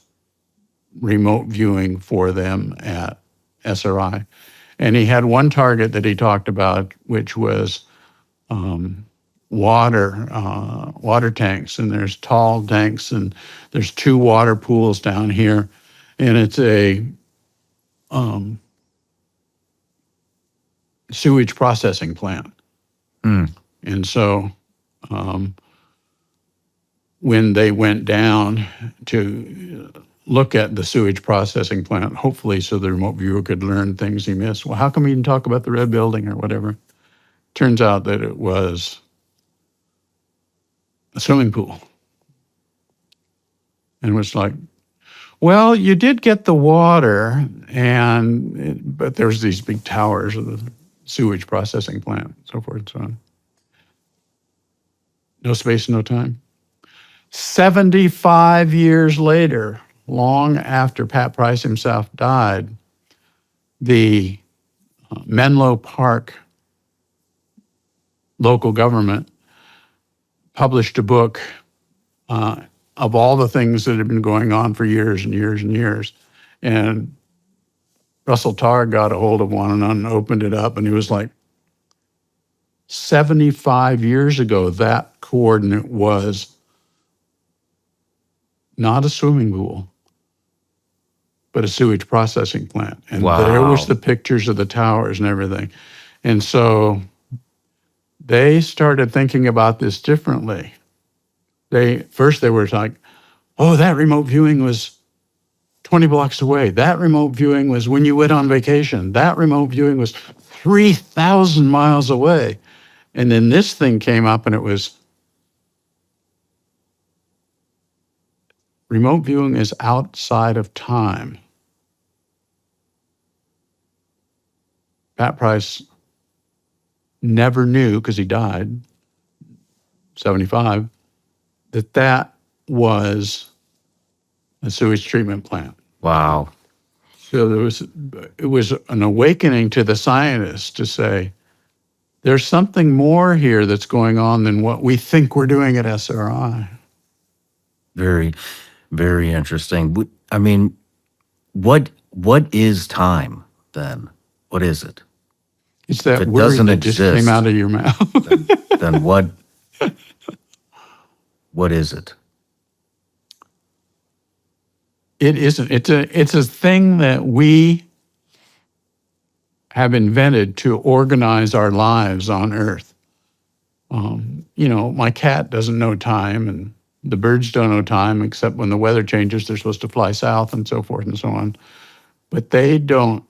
remote viewing for them at SRI. And he had one target that he talked about, which was water tanks. And there's tall tanks, and there's 2 water pools down here. And it's a sewage processing plant. And so when they went down to look at the sewage processing plant, hopefully so the remote viewer could learn things he missed. Well, how come he didn't talk about the red building or whatever? Turns out that it was a swimming pool. And it was like, well, you did get the water, but there's these big towers of the sewage processing plant, so forth and so on. No space, no time. 75 years later, long after Pat Price himself died, the Menlo Park local government published a book of all the things that had been going on for years and years and years. And Russell Tarr got a hold of one and opened it up, and he was like, 75 years ago, that coordinate was not a swimming pool, but a sewage processing plant. And there was the pictures of the towers and everything. And so they started thinking about this differently. First they were like, oh, that remote viewing was 20 blocks away. That remote viewing was when you went on vacation. That remote viewing was 3,000 miles away. And then this thing came up, and it was, remote viewing is outside of time. Pat Price never knew, because he died, 75, that was a sewage treatment plant. Wow. So it was an awakening to the scientists to say, there's something more here that's going on than what we think we're doing at SRI. Very, very interesting. I mean, what is time then? What is it? It's that word that just came out of your mouth. then what is it? It isn't. It's a thing that we have invented to organize our lives on Earth. My cat doesn't know time, and the birds don't know time, except when the weather changes, they're supposed to fly south and so forth and so on. But they don't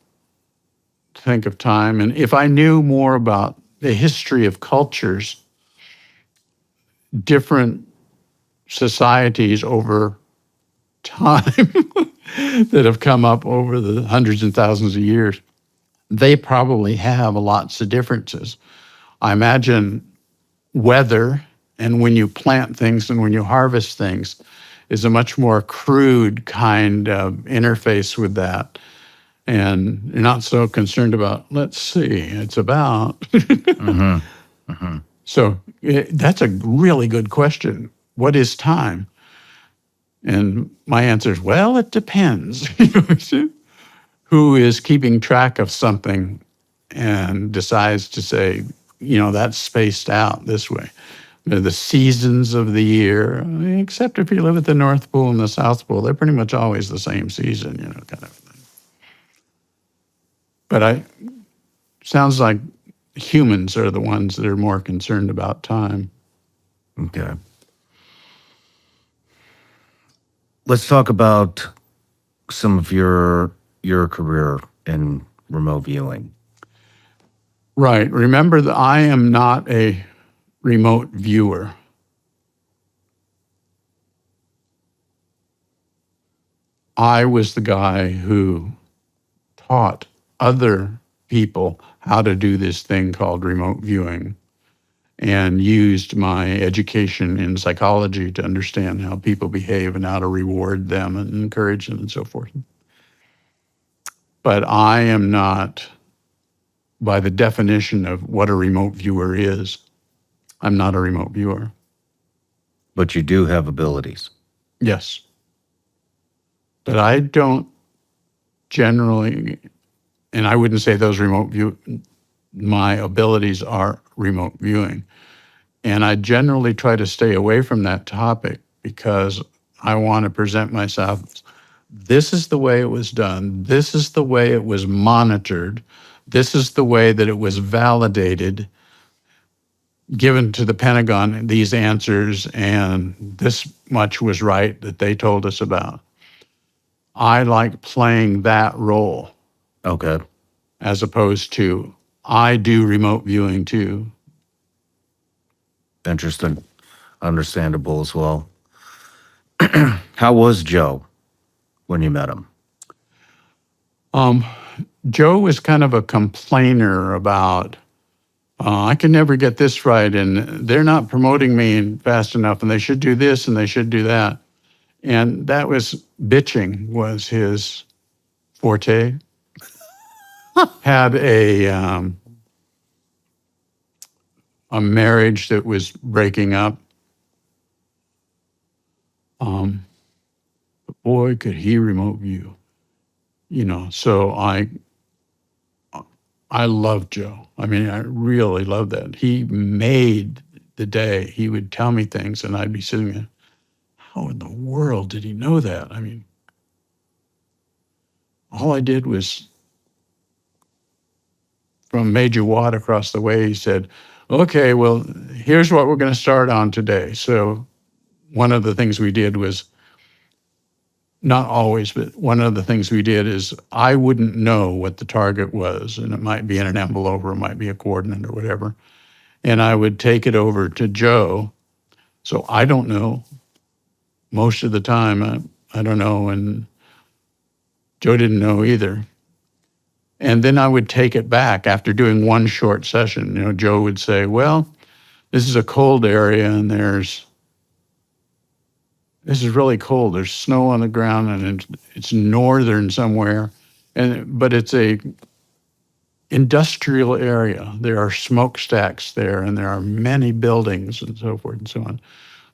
think of time. And if I knew more about the history of cultures, different societies over time that have come up over the hundreds and thousands of years, they probably have lots of differences. I imagine weather and when you plant things and when you harvest things is a much more crude kind of interface with that. And you're not so concerned about, let's see, it's about. Mm-hmm. Mm-hmm. So that's a really good question. What is time? And my answer is, well, it depends. Who is keeping track of something and decides to say, that's spaced out this way. The seasons of the year, except if you live at the North Pole and the South Pole, they're pretty much always the same season, kind of thing. But sounds like humans are the ones that are more concerned about time. Okay. Let's talk about some of your career in remote viewing. Right. Remember that I am not a remote viewer. I was the guy who taught other people how to do this thing called remote viewing, and used my education in psychology to understand how people behave and how to reward them and encourage them and so forth. But I am not, by the definition of what a remote viewer is, I'm not a remote viewer. But you do have abilities. Yes. But I don't generally, and I wouldn't say my abilities are remote viewing. And I generally try to stay away from that topic because I want to present myself, this is the way it was done, this is the way it was monitored, this is the way that it was validated, given to the Pentagon these answers, and this much was right that they told us about. I like playing that role Okay. as opposed to I do remote viewing too. Interesting. Understandable as well. How was Joe when you met him? Joe was kind of a complainer about, I can never get this right, and they're not promoting me fast enough, and they should do this and they should do that. And that was bitching was his forte. Had a marriage that was breaking up. But boy, could he remote view. So I love Joe. I mean, I really love that. He made the day. He would tell me things, and I'd be sitting there, how in the world did he know that? I mean, all I did was from Major Watt across the way, he said, okay, well, here's what we're going to start on today. So one of the things we did was, not always, but one of the things we did is I wouldn't know what the target was, and it might be in an envelope or it might be a coordinate or whatever. And I would take it over to Joe. So I don't know. Most of the time, I don't know, and Joe didn't know either. And then I would take it back after doing one short session. Joe would say, well, this is a cold area and this is really cold. There's snow on the ground and it's northern somewhere, but it's a industrial area. There are smokestacks there and there are many buildings and so forth and so on.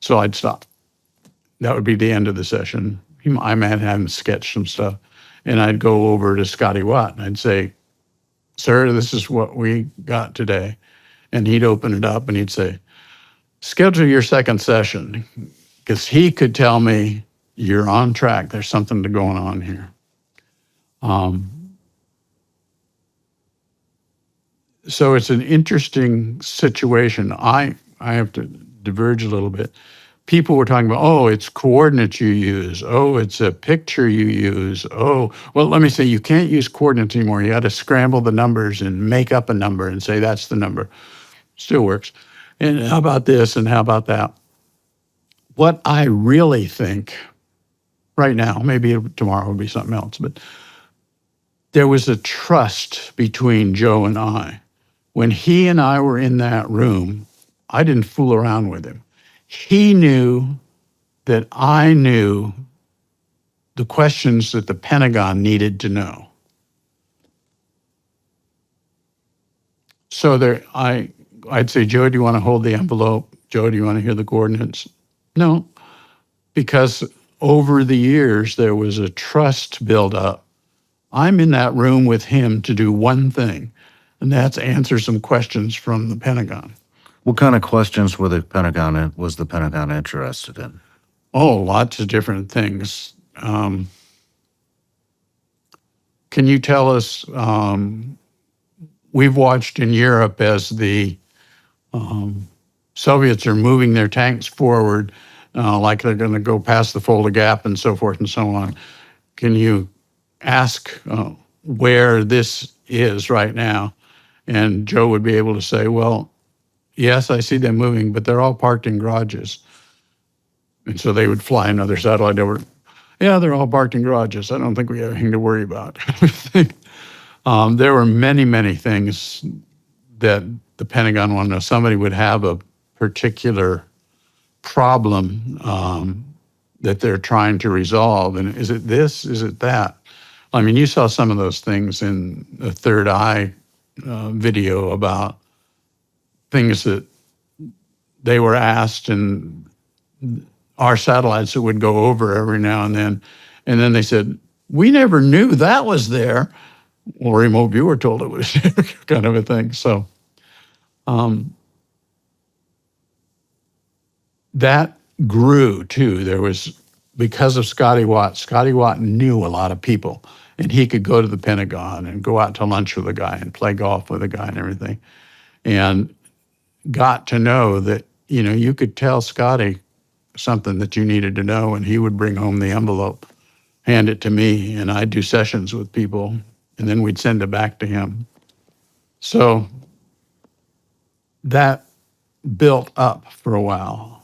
So I'd stop. That would be the end of the session. I might have him sketch some stuff. And I'd go over to Scotty Watt and I'd say, sir, this is what we got today. And he'd open it up and he'd say, schedule your second session. Because he could tell me, you're on track. There's something going on here. So it's an interesting situation. I have to diverge a little bit. People were talking about, oh, it's coordinates you use. Oh, it's a picture you use. Oh, well, let me say, you can't use coordinates anymore. You got to scramble the numbers and make up a number and say that's the number. Still works. And how about this and how about that? What I really think right now, maybe tomorrow will be something else, but there was a trust between Joe and I. When he and I were in that room, I didn't fool around with him. He knew that I knew the questions that the Pentagon needed to know. So I'd say, Joe, do you want to hold the envelope? Joe, do you want to hear the coordinates? No, because over the years, there was a trust built up. I'm in that room with him to do one thing, and that's answer some questions from the Pentagon. What kind of questions was the Pentagon interested in? Oh, lots of different things. Can you tell us, we've watched in Europe as the Soviets are moving their tanks forward, like they're going to go past the Fulda Gap and so forth and so on. Can you ask where this is right now? And Joe would be able to say, well, yes, I see them moving, but they're all parked in garages. And so they would fly another satellite over. Yeah, they're all parked in garages. I don't think we have anything to worry about. There were many, many things that the Pentagon wanted to know. Somebody would have a particular problem that they're trying to resolve. And is it this? Is it that? I mean, you saw some of those things in the Third Eye video about things that they were asked and our satellites that would go over every now and then. And then they said, we never knew that was there. Well, remote viewer told it was kind of a thing. So that grew too. There was, because of Scotty Watt knew a lot of people, and he could go to the Pentagon and go out to lunch with a guy and play golf with a guy and everything, and got to know that, you could tell Scotty something that you needed to know, and he would bring home the envelope. hand it to me, and I'd do sessions with people, and then we'd send it back to him. So that built up for a while.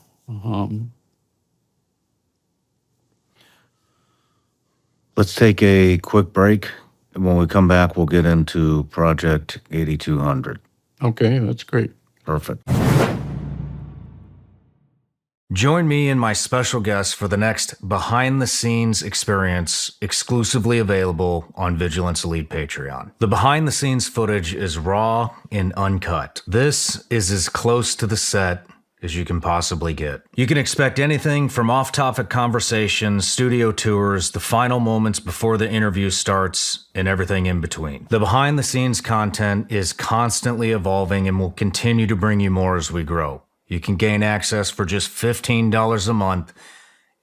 Let's take a quick break. And when we come back, we'll get into Project 8200. Okay, that's great. Perfect. Join me and my special guest for the next behind-the-scenes experience exclusively available on Vigilance Elite Patreon. The behind-the-scenes footage is raw and uncut. This is as close to the set as you can possibly get. You can expect anything from off-topic conversations, studio tours, the final moments before the interview starts, and everything in between. The behind-the-scenes content is constantly evolving and will continue to bring you more as we grow. You can gain access for just $15 a month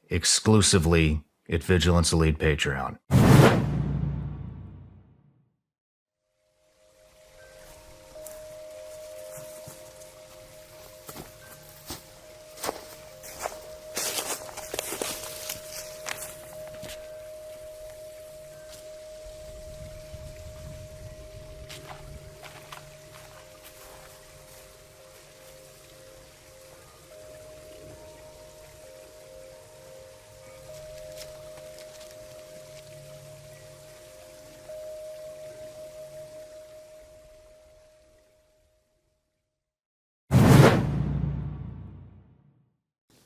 exclusively at Vigilance Elite Patreon.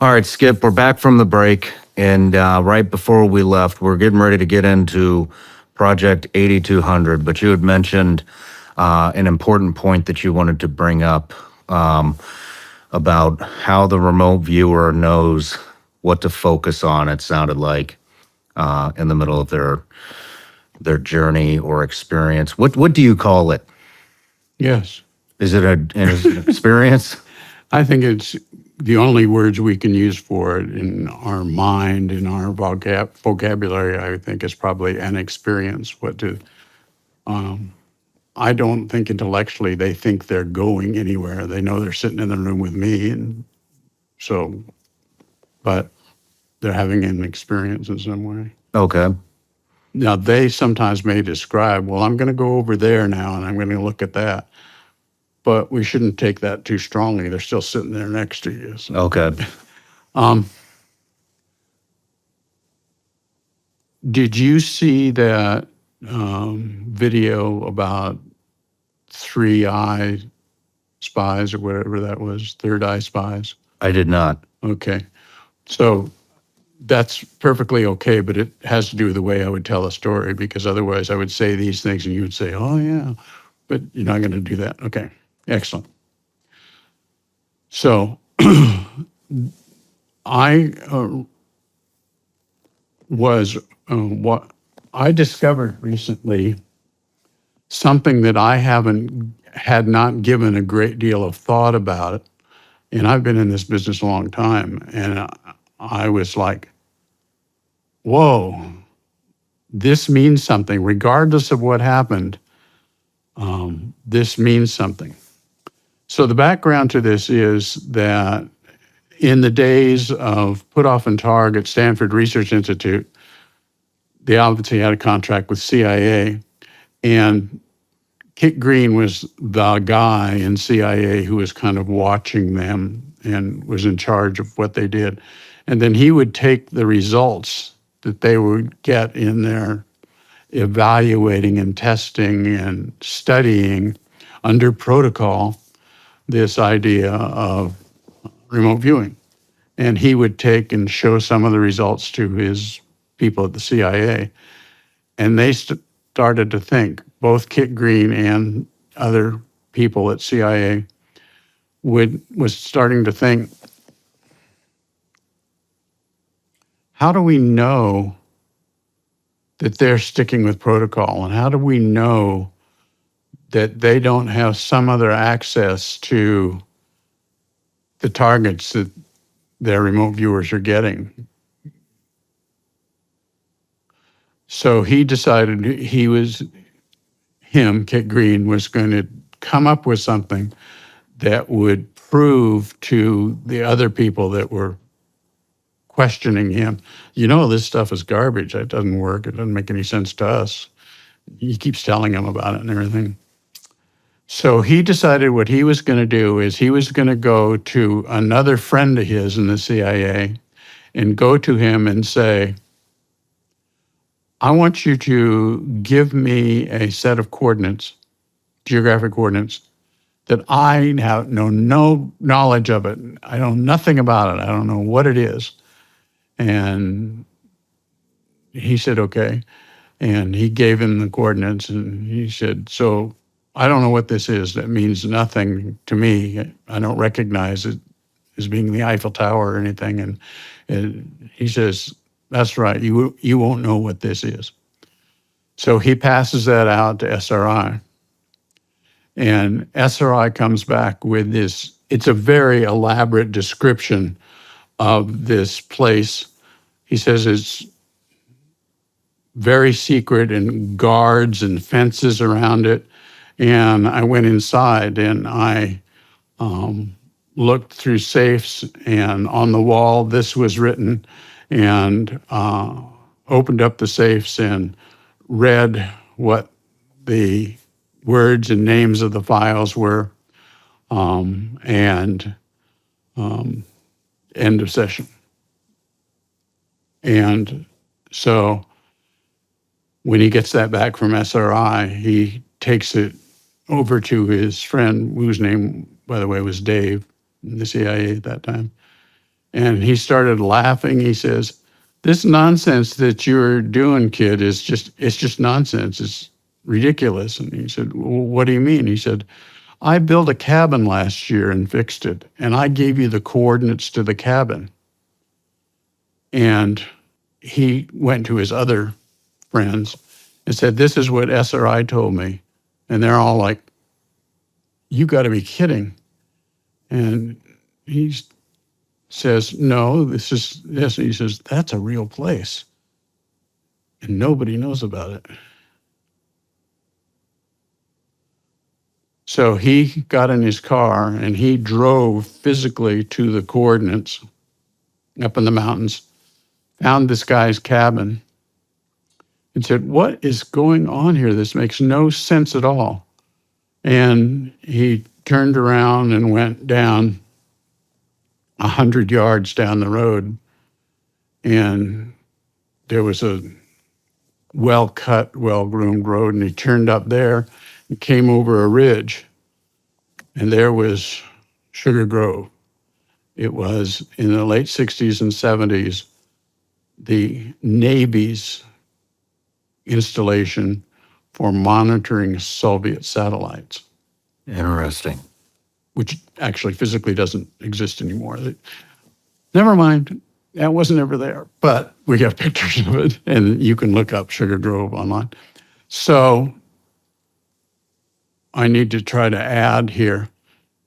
All right, Skip, we're back from the break. And right before we left, we're getting ready to get into Project 8200. But you had mentioned an important point that you wanted to bring up about how the remote viewer knows what to focus on, it sounded like, in the middle of their journey or experience. What do you call it? Yes. Is it an experience? I think it's the only words we can use for it in our mind, in our vocabulary, I think is probably an experience. I don't think intellectually they think they're going anywhere. They know they're sitting in the room with me, and so, but they're having an experience in some way. Okay. Now, they sometimes may describe, well, I'm going to go over there now, and I'm going to look at that. But we shouldn't take that too strongly. They're still sitting there next to you. So. Okay. Did you see that video about 3-eye spies or whatever that was, third eye spies? I did not. Okay. So that's perfectly okay, but it has to do with the way I would tell a story, because otherwise I would say these things and you would say, oh, yeah, but you're not going to do that. Okay. Excellent. So I what I discovered recently something that I had not given a great deal of thought about it, and I've been in this business a long time, and I was like, whoa, this means something, regardless of what happened. This means something. So the background to this is that in the days of Puthoff and Targ at Stanford Research Institute, they obviously had a contract with CIA, and Kit Green was the guy in CIA who was kind of watching them and was in charge of what they did. And then he would take the results that they would get in their evaluating and testing and studying under protocol this idea of remote viewing. And he would take and show some of the results to his people at the CIA. And they started to think, both Kit Green and other people at CIA was starting to think, how do we know that they're sticking with protocol? And how do we know that they don't have some other access to the targets that their remote viewers are getting? So he decided Kit Green, was going to come up with something that would prove to the other people that were questioning him. You know, this stuff is garbage. It doesn't work. It doesn't make any sense to us. He keeps telling him about it and everything. So he decided what he was going to do is he was going to go to another friend of his in the CIA and go to him and say, I want you to give me a set of coordinates, geographic coordinates, that I know no knowledge of it. I know nothing about it. I don't know what it is. And he said, okay. And he gave him the coordinates, and he said, so I don't know what this is. That means nothing to me. I don't recognize it as being the Eiffel Tower or anything. And he says, that's right. You won't know what this is. So he passes that out to SRI. And SRI comes back with this. It's a very elaborate description of this place. He says it's very secret and guards and fences around it. And I went inside and I looked through safes, and on the wall this was written, and opened up the safes and read what the words and names of the files were, and end of session. And so when he gets that back from SRI, he takes it over to his friend, whose name, by the way, was Dave, in the CIA at that time. And he started laughing. He says, this nonsense that you're doing, kid, it's just nonsense. It's ridiculous. And he said, well, what do you mean? He said, I built a cabin last year and fixed it, and I gave you the coordinates to the cabin. And he went to his other friends and said, this is what SRI told me. And they're all like, you got to be kidding. And he says, no, this is this. And he says, that's a real place. And nobody knows about it. So he got in his car and he drove physically to the coordinates up in the mountains, found this guy's cabin, and said, what is going on here? This makes no sense at all. And he turned around and went down 100 yards down the road, and there was a well-cut, well-groomed road, and he turned up there and came over a ridge, and there was Sugar Grove. It was, in the late 60s and 70s, the Navy's installation for monitoring Soviet satellites. Interesting. Which actually physically doesn't exist anymore. Never mind, that wasn't ever there, but we have pictures of it, and you can look up Sugar Grove online. So I need to try to add here.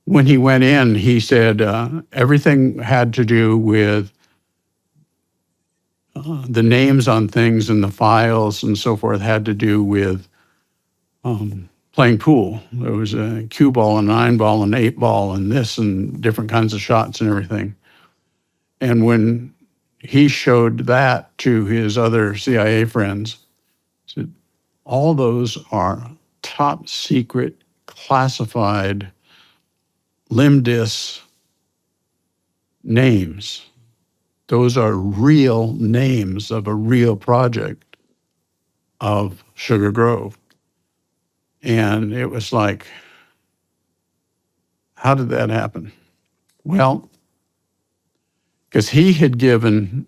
When he went in, he said everything had to do with the names on things and the files and so forth had to do with playing pool. There was a cue ball and 9-ball and 8-ball and this and different kinds of shots and everything. And when he showed that to his other CIA friends, he said, all those are top secret, classified, LIMDIS names. Those are real names of a real project of Sugar Grove. And it was like, how did that happen? Well, because he had given,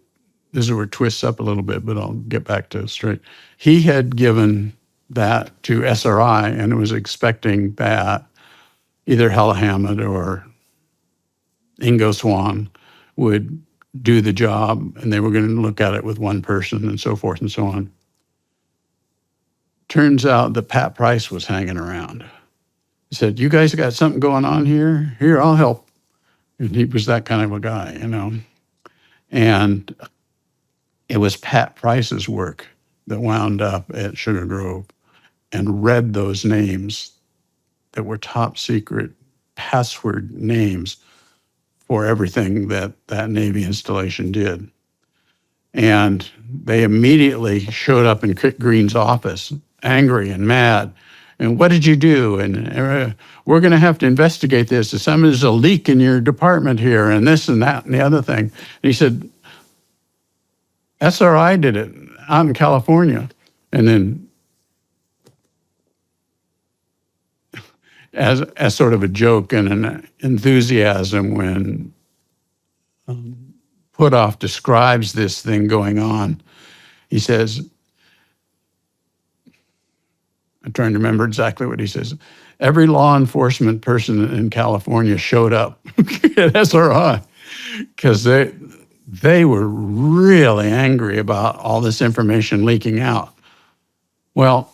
this is where it twists up a little bit, but I'll get back to it straight. He had given that to SRI and was expecting that either Hella Hammond or Ingo Swann would do the job, and they were going to look at it with one person and so forth and so on. Turns out that Pat Price was hanging around. He said, you guys got something going on here? Here, I'll help. And he was that kind of a guy, you know. And it was Pat Price's work that wound up at Sugar Grove and read those names that were top secret password names for everything that that Navy installation did. And they immediately showed up in Kit Green's office, angry and mad. And what did you do? And we're going to have to investigate this. There's a leak in your department here, and this and that and the other thing. And he said, SRI did it out in California. And then as sort of a joke and an enthusiasm when Puthoff describes this thing going on, he says, I'm trying to remember exactly what he says. Every law enforcement person in California showed up at SRI because they were really angry about all this information leaking out. Well,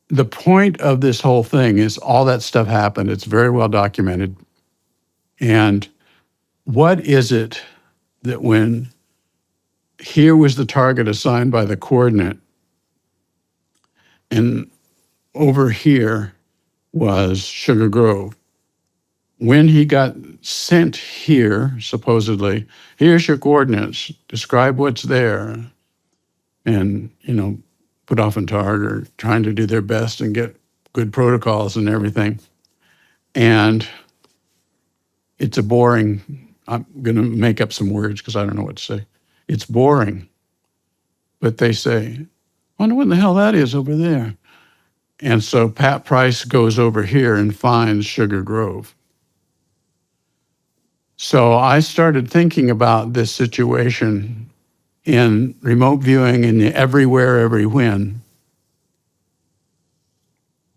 the point of this whole thing is all that stuff happened. It's very well documented. And what is it that when here was the target assigned by the coordinate, and over here was Sugar Grove. When he got sent here, supposedly, here's your coordinates, describe what's there. And, Puthoff and Tard are trying to do their best and get good protocols and everything. And it's a boring, I'm going to make up some words because I don't know what to say. It's boring. But they say, I wonder what the hell that is over there. And so Pat Price goes over here and finds Sugar Grove. So I started thinking about this situation in remote viewing and everywhere, every when.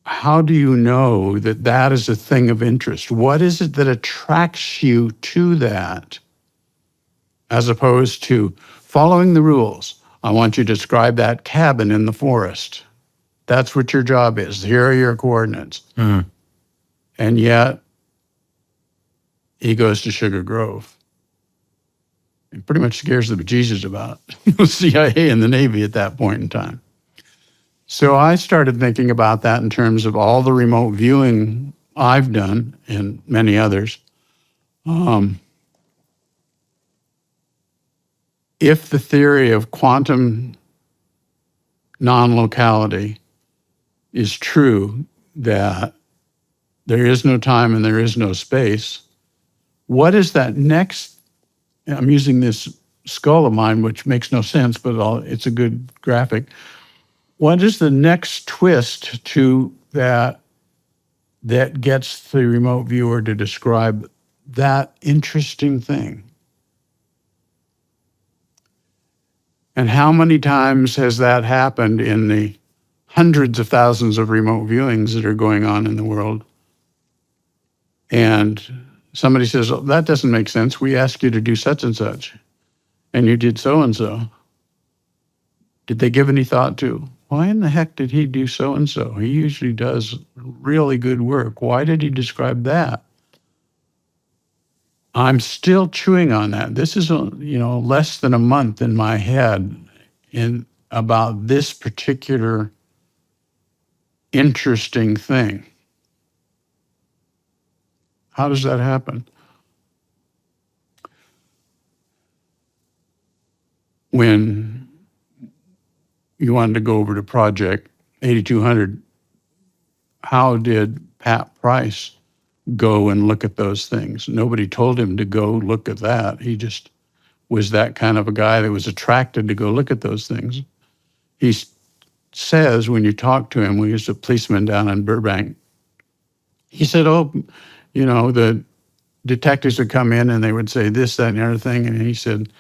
How do you know that that is a thing of interest? What is it that attracts you to that as opposed to following the rules? I want you to describe that cabin in the forest. That's what your job is. Here are your coordinates. Mm-hmm. And yet, he goes to Sugar Grove. It pretty much scares the bejesus about the CIA and the Navy at that point in time. So I started thinking about that in terms of all the remote viewing I've done and many others. If the theory of quantum non-locality is true, that there is no time and there is no space, what is that next? I'm using this skull of mine, which makes no sense, but it's a good graphic. What is the next twist to that gets the remote viewer to describe that interesting thing? And how many times has that happened in the hundreds of thousands of remote viewings that are going on in the world? And somebody says, oh, that doesn't make sense. We asked you to do such and such, and you did so and so. Did they give any thought to, why in the heck did he do so and so? He usually does really good work. Why did he describe that? I'm still chewing on that. This is, less than a month in my head about this particular interesting thing. How does that happen? When you wanted to go over to Project 8200, how did Pat Price go and look at those things? Nobody told him to go look at that. He just was that kind of a guy that was attracted to go look at those things. He says when you talk to him, we used a policeman down in Burbank, he said, the detectives would come in and they would say this, that, and the other thing. And he said,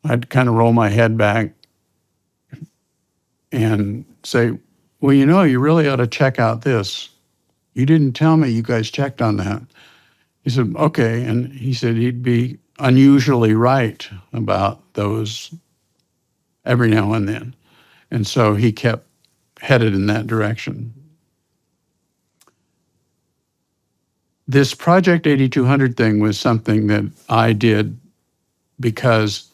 I'd kind of roll my head back and say, well, you really ought to check out this. You didn't tell me you guys checked on that. He said, okay. And he said he'd be unusually right about those every now and then. And so he kept headed in that direction. This Project 8200 thing was something that I did because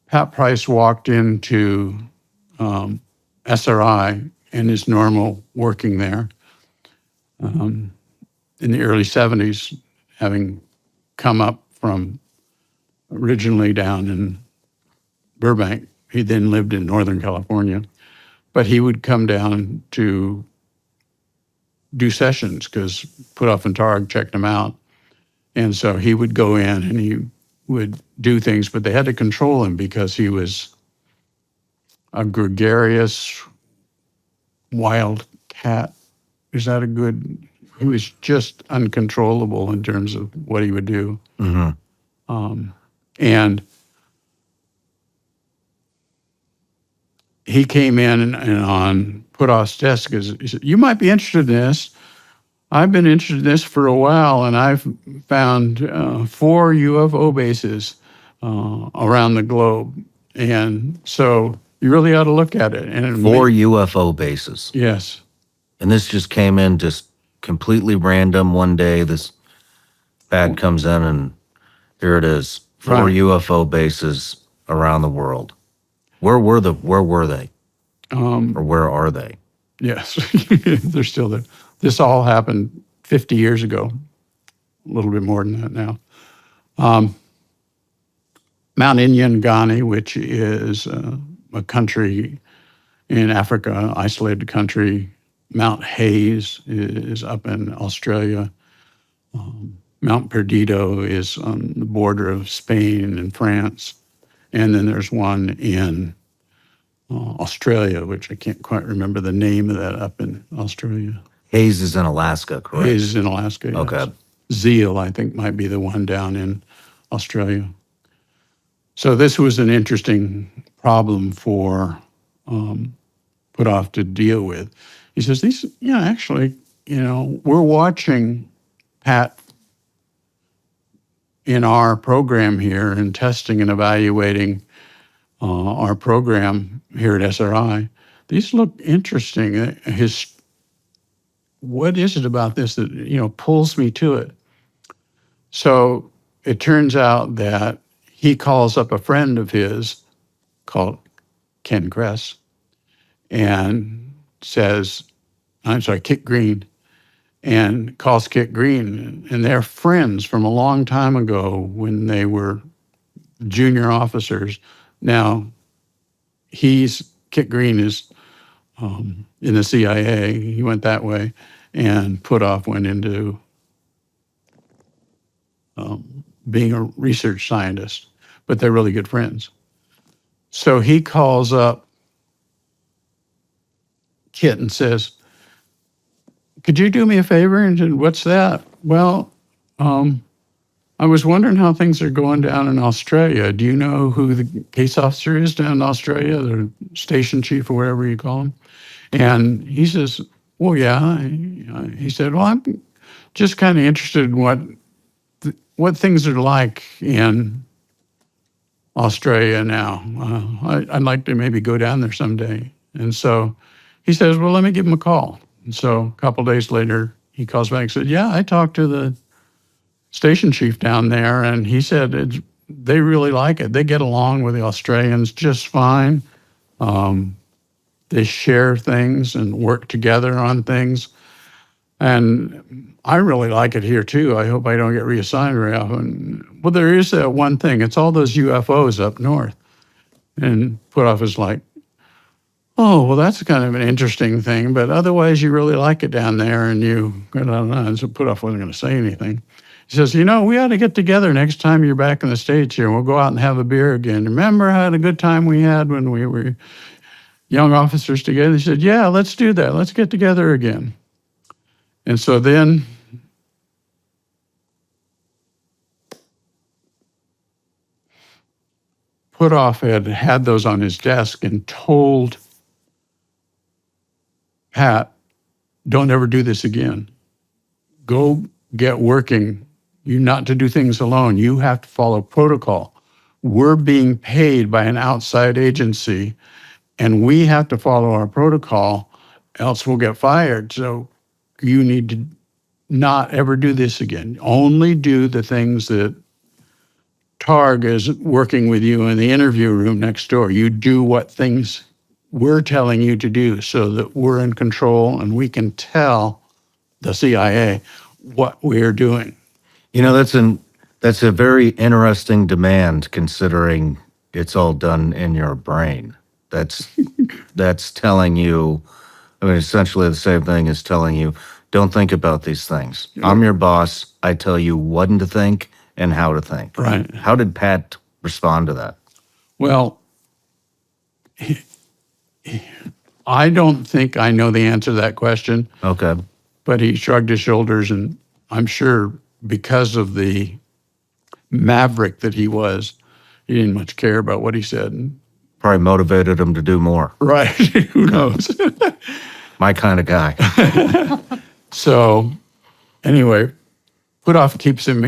Pat Price walked into SRI in his normal working there in the early 70s, having come up from originally down in Burbank. He then lived in Northern California. But he would come down to do sessions because Puthoff and Targ checked him out. And so he would go in and he would do things, but they had to control him because he was a gregarious, wild cat. Is that a good? He was just uncontrollable in terms of what he would do. And he came in and on Puthoff's desk, he said, "You might be interested in this. I've been interested in this for a while, and I've found 4 UFO bases around the globe. And so you really ought to look at it." And 4 UFO bases. Yes. And this just came in just completely random one day. This pad comes in and here it is. 4 Right. UFO bases around the world. Where were they? Or where are they? Yes, they're still there. This all happened 50 years ago, a little bit more than that now. Mount Inyangani, which is a country in Africa, isolated country. Mount Hayes is up in Australia. Mount Perdido is on the border of Spain and France. And then there's one in Australia, which I can't quite remember the name of that up in Australia. Hayes is in Alaska, correct? Hayes is in Alaska. Yes. Okay. Zeal, I think, might be the one down in Australia. So this was an interesting problem for Puthoff to deal with. He says, we're watching Pat in our program here and testing and evaluating our program here at SRI. These look interesting. What is it about this that, pulls me to it? So it turns out that he calls up a friend of his called Ken Kress and says, Kit Green, and calls Kit Green. And they're friends from a long time ago when they were junior officers. Now, Kit Green is in the CIA. He went that way, and Puthoff went into being a research scientist, but they're really good friends. So he calls up Kit and says, "Could you do me a favor?" And said, "What's that?" "Well, I was wondering how things are going down in Australia. Do you know who the case officer is down in Australia, the station chief or whatever you call him?" And he says, "Well, yeah." He said, "Well, I'm just kind of interested in what things are like in Australia now. I'd like to maybe go down there someday." And so he says, "Well, let me give him a call." And so a couple of days later, he calls back and said, "Yeah, I talked to the station chief down there, and he said they really like it. They get along with the Australians just fine. They share things and work together on things. And I really like it here too. I hope I don't get reassigned very often." "Well, there is that one thing. It's all those UFOs up north." And Puthoff is like, "Oh, well, that's kind of an interesting thing, but otherwise you really like it down there." And so Puthoff wasn't going to say anything. He says, "We ought to get together next time you're back in the States here. We'll go out and have a beer again. Remember how a good time we had when we were young officers together?" He said, "Yeah, let's do that. Let's get together again." And so then Puthoff had those on his desk and told Pat, "Don't ever do this again. Go get working. You're not to do things alone. You have to follow protocol. We're being paid by an outside agency, and we have to follow our protocol, else we'll get fired. So you need to not ever do this again. Only do the things that Targ is working with you in the interview room next door. You do what things we're telling you to do so that we're in control and we can tell the CIA what we're doing." That's a very interesting demand considering it's all done in your brain. That's telling you, I mean, essentially the same thing as telling you, don't think about these things. I'm your boss. I tell you when to think and how to think. Right. How did Pat respond to that? Well, I don't think I know the answer to that question, Okay. but he shrugged his shoulders, and I'm sure because of the maverick that he was, he didn't much care about what he said. Probably motivated him to do more. Right. Who knows? My kind of guy. So anyway, Putoff keeps it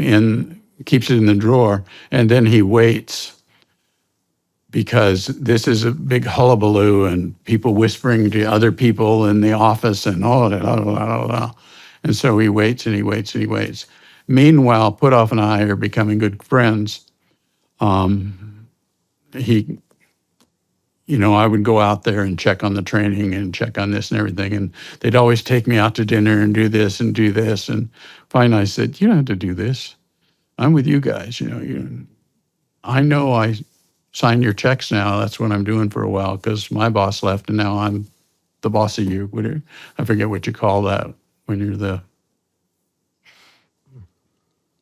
in the drawer, and then he waits because this is a big hullabaloo and people whispering to other people in the office and all that. And so he waits and he waits and he waits. Meanwhile, Putoff and I are becoming good friends. I would go out there and check on the training and check on this and everything. And they'd always take me out to dinner and do this and do this. And finally I said, you don't have to do this. I'm with you guys. I know I sign your checks now. That's what I'm doing for a while because my boss left and now I'm the boss of you. I forget what you call that when you're the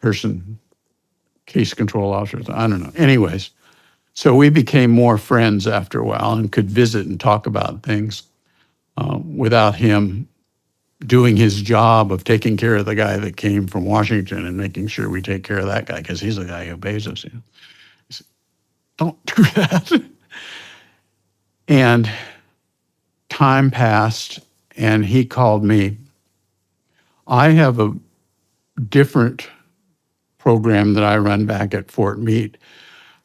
person, case control officer. I don't know. Anyways, so we became more friends after a while and could visit and talk about things without him doing his job of taking care of the guy that came from Washington and making sure we take care of that guy because he's the guy who pays us. He said, don't do that. And time passed and he called me. I have a different program that I run back at Fort Meade,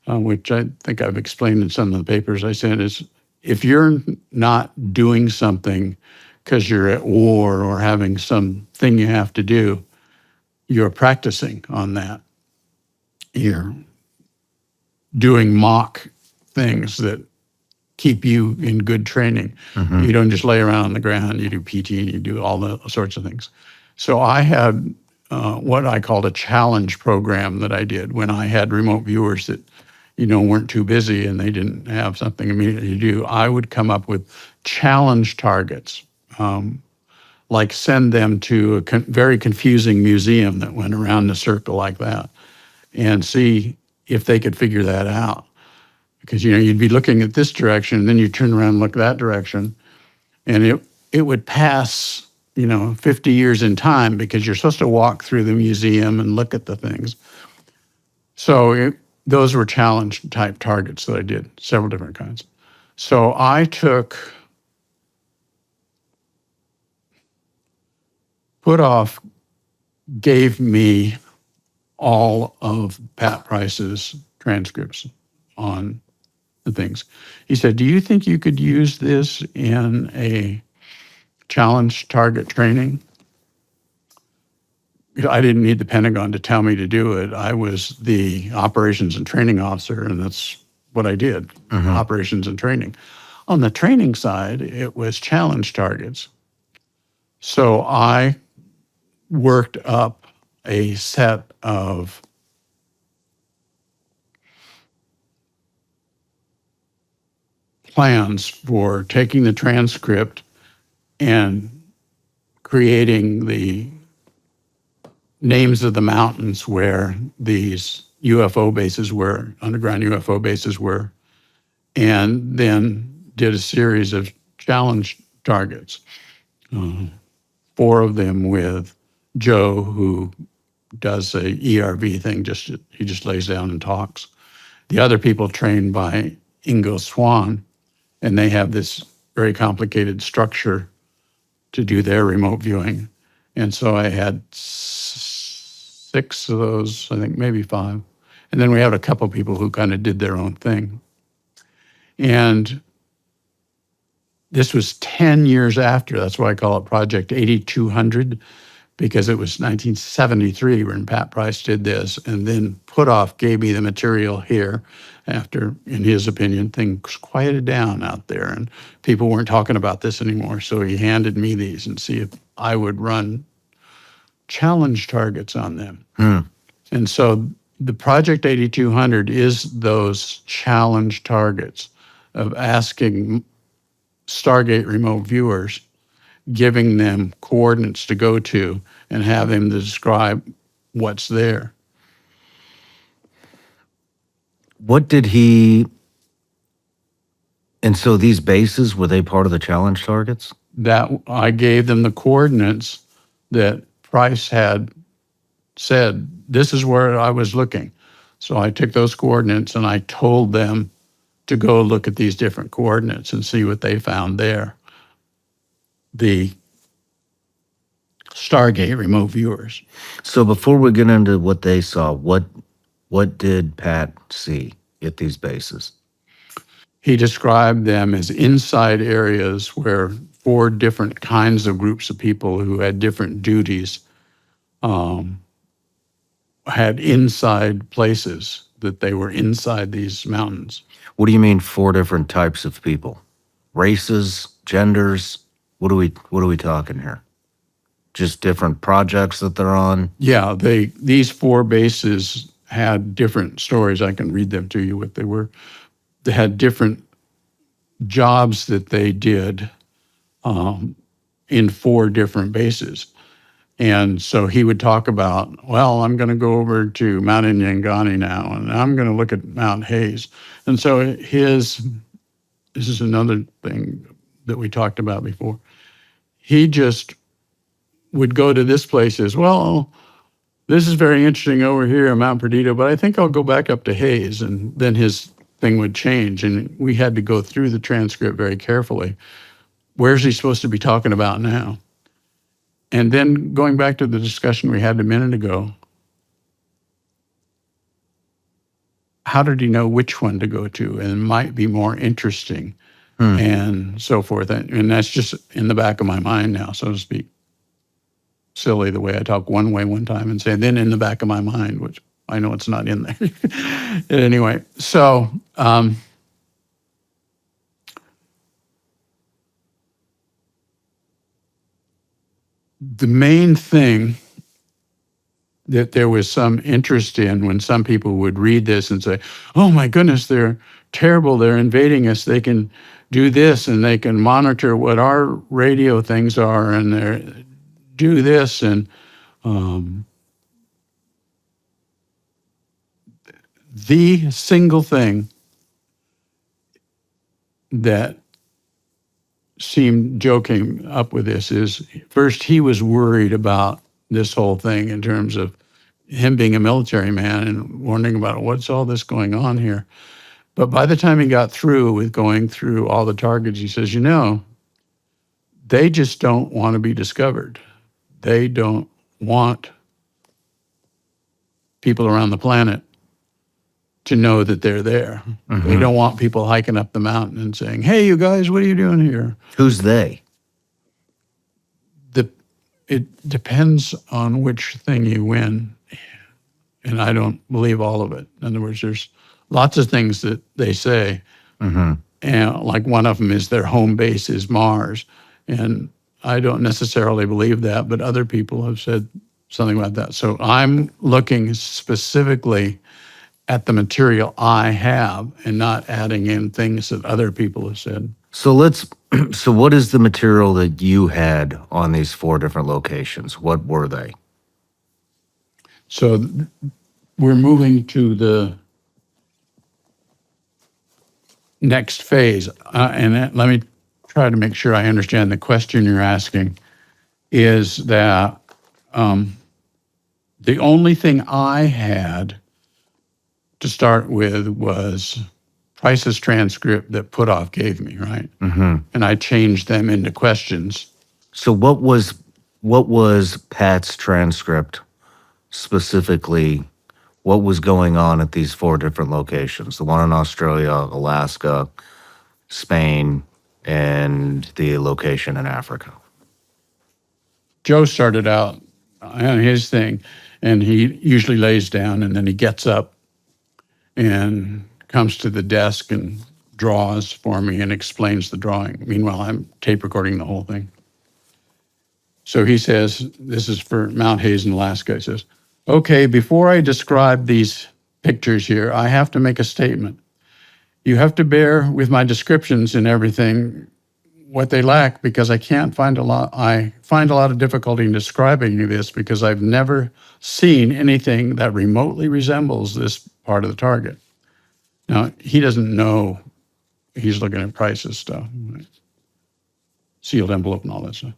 which I think I've explained in some of the papers I sent, is if you're not doing something because you're at war or having something you have to do, you're practicing on that. You're doing mock things that keep you in good training. You don't just lay around on the ground, you do PT and you do all the sorts of things. So I had what I called a challenge program that I did when I had remote viewers that weren't too busy and they didn't have something immediately to do. I would come up with challenge targets, like send them to a very confusing museum that went around the circle like that and see if they could figure that out. Because, you'd be looking at this direction and then you turn around and look that direction and it would pass, 50 years in time because you're supposed to walk through the museum and look at the things. So those were challenge type targets that I did, several different kinds. So I Putoff gave me all of Pat Price's transcripts on the things. He said, do you think you could use this in a challenge target training? I didn't need the Pentagon to tell me to do it. I was the operations and training officer, and that's what I did, operations and training. On the training side, it was challenge targets. So I worked up a set of plans for taking the transcript and creating the names of the mountains where these UFO bases were, underground UFO bases were, and then did a series of challenge targets. 4 of them with Joe, who does a ERV thing, he just lays down and talks. The other people trained by Ingo Swan, and they have this very complicated structure to do their remote viewing. And so I had 6 of those, I think maybe 5. And then we had a couple people who kind of did their own thing. And this was 10 years after. That's why I call it Project 8200, because it was 1973 when Pat Price did this. And then Putoff gave me the material here after, in his opinion, things quieted down out there and people weren't talking about this anymore. So he handed me these and see if I would run challenge targets on them. And so the Project 8200 is those challenge targets of asking Stargate remote viewers, giving them coordinates to go to and have them to describe what's there. What did he? And so these bases, were they part of the challenge targets? That I gave them the coordinates that Price had said, this is where I was looking. So I took those coordinates and I told them to go look at these different coordinates and see what they found there. The Stargate remote viewers. So before we get into what they saw, what did Pat see at these bases? He described them as inside areas where 4 different kinds of groups of people who had different duties had inside places, that they were inside these mountains. What do you mean 4 different types of people? Races, genders? What are we talking here? Just different projects that they're on? Yeah, these 4 bases had different stories. I can read them to you what they were. They had different jobs that they did in 4 different bases. And so he would talk about, well, I'm going to go over to Mount Inyangani now, and I'm going to look at Mount Hayes. And so this is another thing that we talked about before. He just would go to this place as, well, this is very interesting over here at Mount Perdido, but I think I'll go back up to Hayes. And then his thing would change. And we had to go through the transcript very carefully. Where's he supposed to be talking about now? And then going back to the discussion we had a minute ago, how did he know which one to go to and might be more interesting and so forth? And that's just in the back of my mind now, so to speak. Silly the way I talk one way one time and say, then in the back of my mind, which I know it's not in there. Anyway, so the main thing that there was some interest in when some people would read this and say, oh my goodness, they're terrible, they're invading us, they can do this and they can monitor what our radio things are and they do this. And the single thing that seemed joking up with this is, first, he was worried about this whole thing in terms of him being a military man and wondering about what's all this going on here. But by the time he got through with going through all the targets, he says, they just don't want to be discovered. They don't want people around the planet to know that they're there. Mm-hmm. They don't want people hiking up the mountain and saying, hey, you guys, what are you doing here? Who's they? It depends on which thing you win. And I don't believe all of it. In other words, there's lots of things that they say. Mm-hmm. And like one of them is their home base is Mars. And I don't necessarily believe that, but other people have said something about that. So I'm looking specifically at the material I have and not adding in things that other people have said. So what is the material that you had on these 4 different locations? What were they? So we're moving to the next phase. And let me try to make sure I understand the question you're asking is that the only thing I had to start with was Price's transcript that Puthoff gave me, right? Mm-hmm. And I changed them into questions. So what was Pat's transcript specifically? What was going on at these 4 different locations? The one in Australia, Alaska, Spain, and the location in Africa. Joe started out on his thing, and he usually lays down, and then he gets up and comes to the desk and draws for me and explains the drawing. Meanwhile, I'm tape recording the whole thing. So he says, this is for Mount Hayes in Alaska. He says, okay, before I describe these pictures here, I have to make a statement. You have to bear with my descriptions and everything, what they lack, because I find a lot of difficulty in describing this because I've never seen anything that remotely resembles this part of the target. Now, he doesn't know he's looking at Price's stuff, right? Sealed envelope and all that stuff.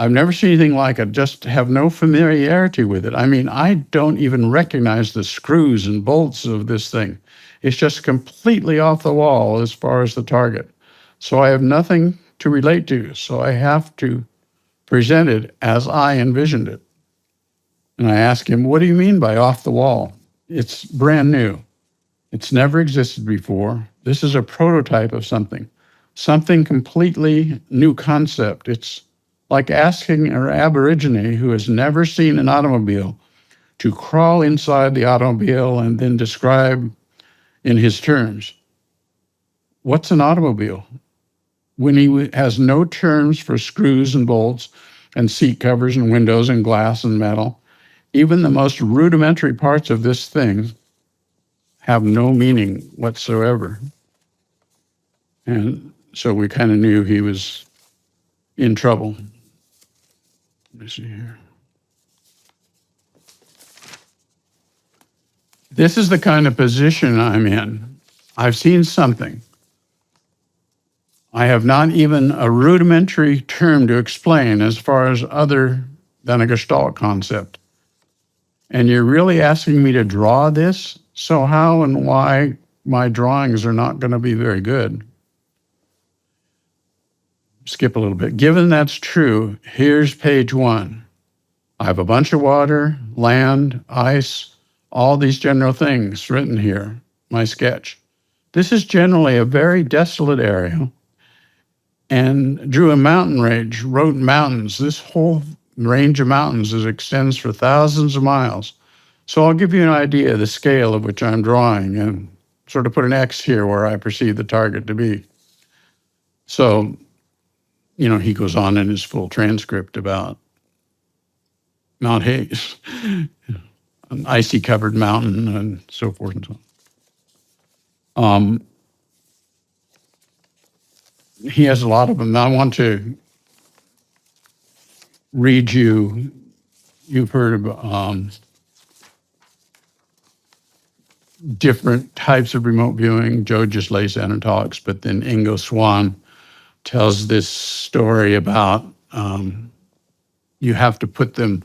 I've never seen anything like it, just have no familiarity with it. I mean, I don't even recognize the screws and bolts of this thing. It's just completely off the wall as far as the target. So I have nothing to relate to. So I have to present it as I envisioned it. And I ask him, what do you mean by off the wall? It's brand new. It's never existed before. This is a prototype of something completely new concept. It's like asking an Aborigine who has never seen an automobile to crawl inside the automobile and then describe in his terms, what's an automobile? When he has no terms for screws and bolts and seat covers and windows and glass and metal, even the most rudimentary parts of this thing have no meaning whatsoever. And so we kind of knew he was in trouble. Let me see here. This is the kind of position I'm in. I've seen something. I have not even a rudimentary term to explain as far as other than a Gestalt concept. And you're really asking me to draw this? So how and why my drawings are not going to be very good? Skip a little bit. Given that's true, here's page 1. I have a bunch of water, land, ice, all these general things written here, my sketch. This is generally a very desolate area, and drew a mountain range, wrote mountains. This whole range of mountains extends for thousands of miles. So I'll give you an idea of the scale of which I'm drawing and sort of put an X here where I perceive the target to be. So, he goes on in his full transcript about Mount Hayes, an icy covered mountain and so forth and so on. He has a lot of them. I want to read you, you've heard of different types of remote viewing. Joe just lays down and talks, but then Ingo Swann tells this story about you have to put them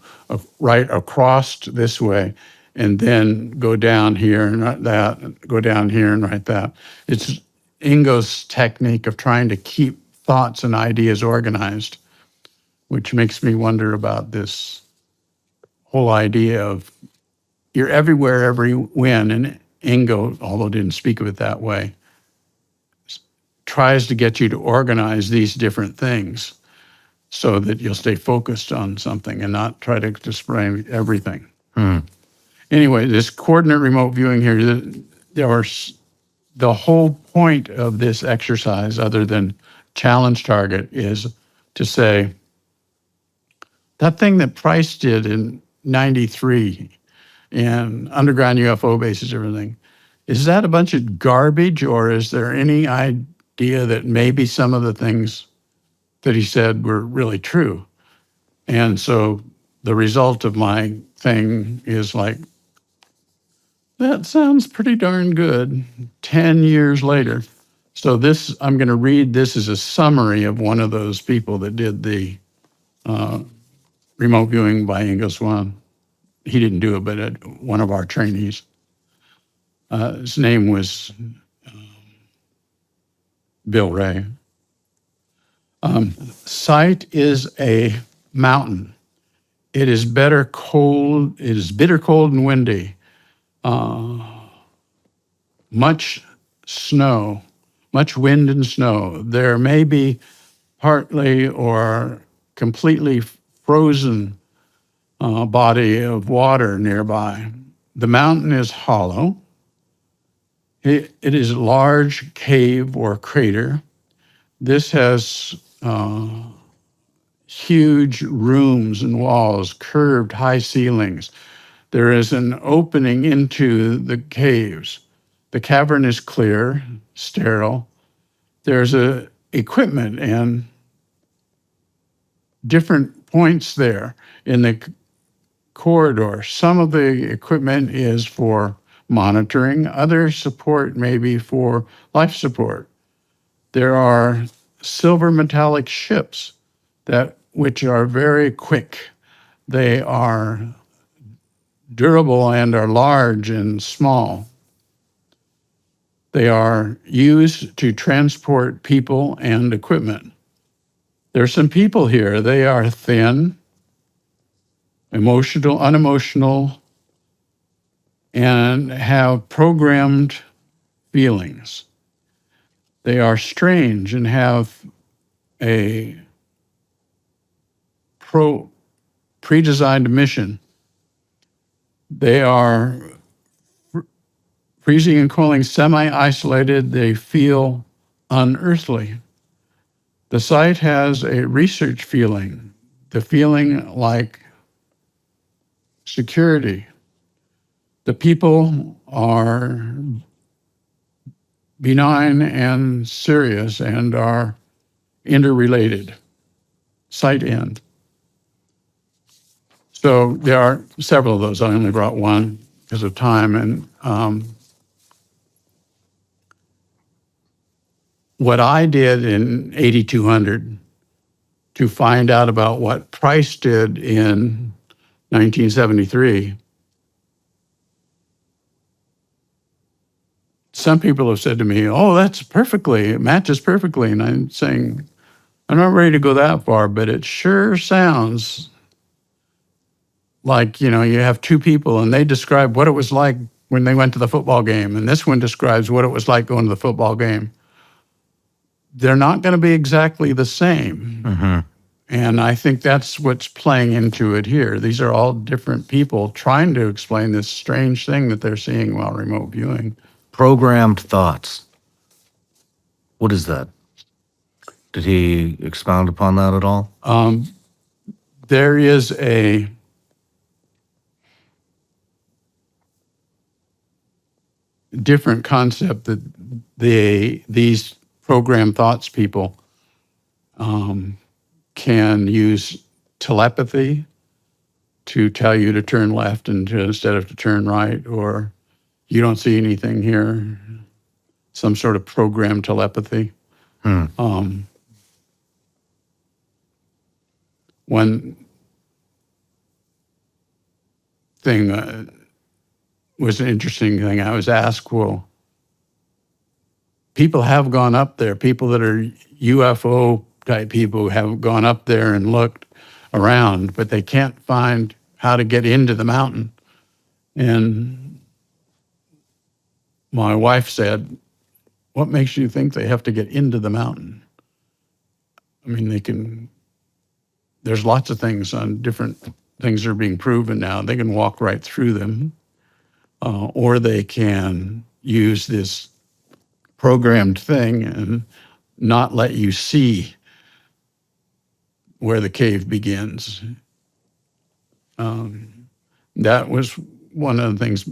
right across this way and then go down here and write that, go down here and write that. It's Ingo's technique of trying to keep thoughts and ideas organized, which makes me wonder about this whole idea of you're everywhere, every when, and Ingo, although didn't speak of it that way, tries to get you to organize these different things so that you'll stay focused on something and not try to display everything. Anyway, this coordinate remote viewing here, the whole point of this exercise, other than challenge target, is to say, that thing that Price did in 93 and underground UFO bases, everything, is that a bunch of garbage, or is there any idea that maybe some of the things that he said were really true? And so the result of my thing is like, that sounds pretty darn good 10 years later. So this, I'm going to read this as a summary of one of those people that did the remote viewing by Ingo Swann. He didn't do it, but one of our trainees. His name was Bill Ray. Sight is a mountain. It is bitter cold and windy. Much snow, much wind and snow. There may be partly or completely frozen body of water nearby. The mountain is hollow. It is a large cave or crater. This has huge rooms and walls, curved high ceilings. There is an opening into the caves. The cavern is clear, sterile. There's equipment and different points there in the corridor. Some of the equipment is for monitoring, other support maybe for life support. There are silver metallic ships which are very quick. They are durable and are large and small. They are used to transport people and equipment. There are some people here. They are thin, emotional, unemotional, and have programmed feelings. They are strange and have a pre-designed mission. They are freezing and cooling, semi-isolated. They feel unearthly. The site has a research feeling, the feeling like security. The people are benign and serious and are interrelated. Site end. So there are several of those. I only brought one because of time. And what I did in 8200 to find out about what Price did in 1973, some people have said to me, oh, it matches perfectly. And I'm saying, I'm not ready to go that far, but it sure sounds like, you have two people and they describe what it was like when they went to the football game. And this one describes what it was like going to the football game. They're not going to be exactly the same. Mm-hmm. And I think that's what's playing into it here. These are all different people trying to explain this strange thing that they're seeing while remote viewing. Programmed thoughts. What is that? Did he expound upon that at all? There is a different concept that these programmed thoughts people can use telepathy to tell you to turn left instead of to turn right, or you don't see anything here, some sort of programmed telepathy. One thing was an interesting thing. I was asked, well, people have gone up there, people that are UFO type people have gone up there and looked around, but they can't find how to get into the mountain. And my wife said, what makes you think they have to get into the mountain? I mean, there's lots of things on different things that are being proven now. They can walk right through them, or they can use this programmed thing and not let you see where the cave begins. That was one of the things,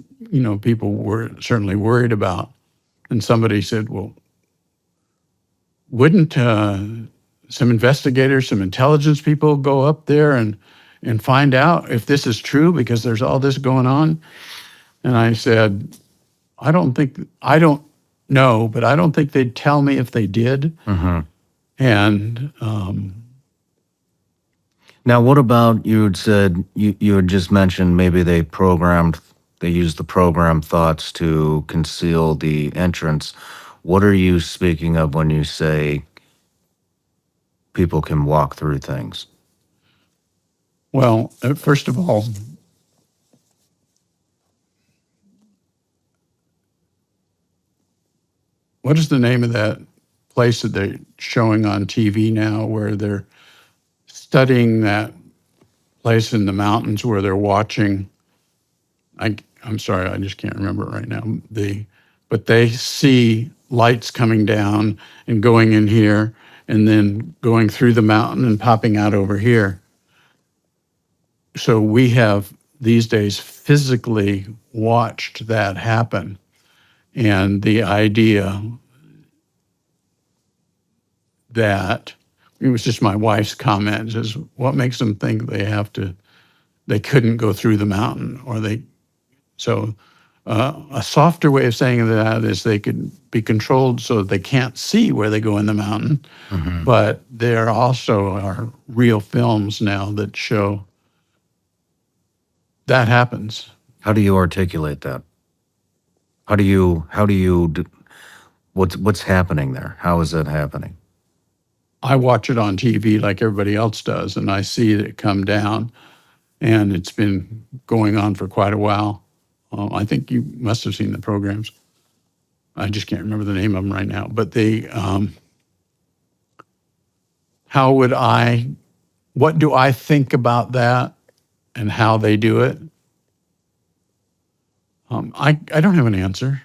people were certainly worried about. And somebody said, well, wouldn't some investigators, some intelligence people go up there and find out if this is true because there's all this going on? And I said, I don't know, but I don't think they'd tell me if they did. Mm-hmm. And now, what about, you had said, you had just mentioned maybe they used the programmed thoughts to conceal the entrance. What are you speaking of when you say people can walk through things? Well, first of all, what is the name of that place that they're showing on TV now where they're studying that place in the mountains where they're watching? I'm sorry, I just can't remember it right now. But they see lights coming down and going in here and then going through the mountain and popping out over here. So we have these days physically watched that happen. And the idea that, it was just my wife's comment, is what makes them think they couldn't go through the mountain, so a softer way of saying that is they could be controlled so that they can't see where they go in the mountain. Mm-hmm. But there also are real films now that show that happens. How do you articulate that? What's happening there? How is that happening? I watch it on TV like everybody else does, and I see it come down, and it's been going on for quite a while. I think you must have seen the programs. I just can't remember the name of them right now. But what do I think about that and how they do it? I don't have an answer.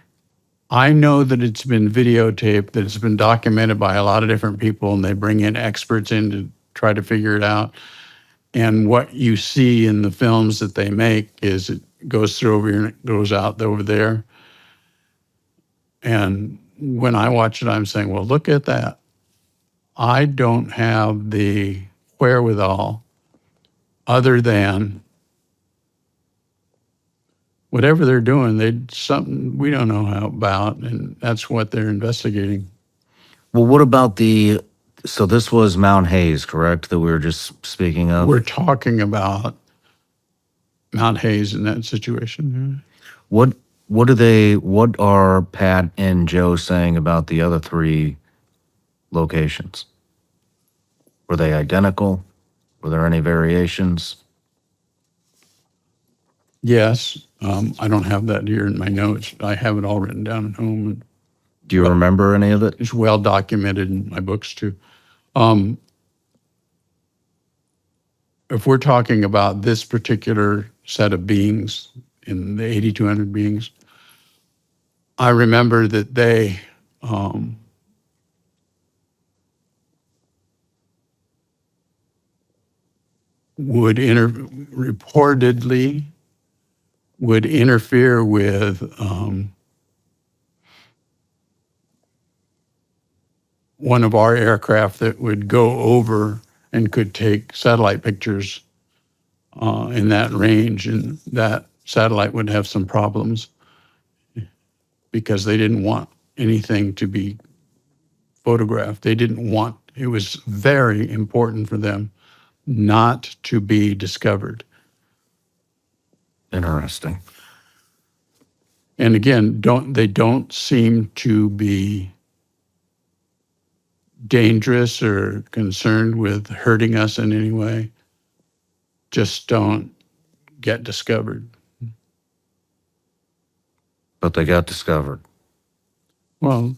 I know that it's been videotaped, that it's been documented by a lot of different people, and they bring in experts in to try to figure it out. And what you see in the films that they make is it goes through over here and it goes out over there. And when I watch it, I'm saying, well, look at that. I don't have the wherewithal other than whatever they're doing, something we don't know about, and that's what they're investigating. Well, what about so this was Mount Hayes, correct, that we were just speaking of? We're talking about Mount Hayes in that situation. What are Pat and Joe saying about the other 3 locations? Were they identical? Were there any variations? Yes. I don't have that here in my notes. I have it all written down at home. Do you remember any of it? It's well documented in my books too. If we're talking about this particular set of beings, in the 8,200 beings, I remember that they reportedly would interfere with one of our aircraft that would go over and could take satellite pictures in that range, and that satellite would have some problems because they didn't want anything to be photographed. It was very important for them not to be discovered. Interesting. And again, they don't seem to be dangerous or concerned with hurting us in any way. Just don't get discovered. But they got discovered. Well,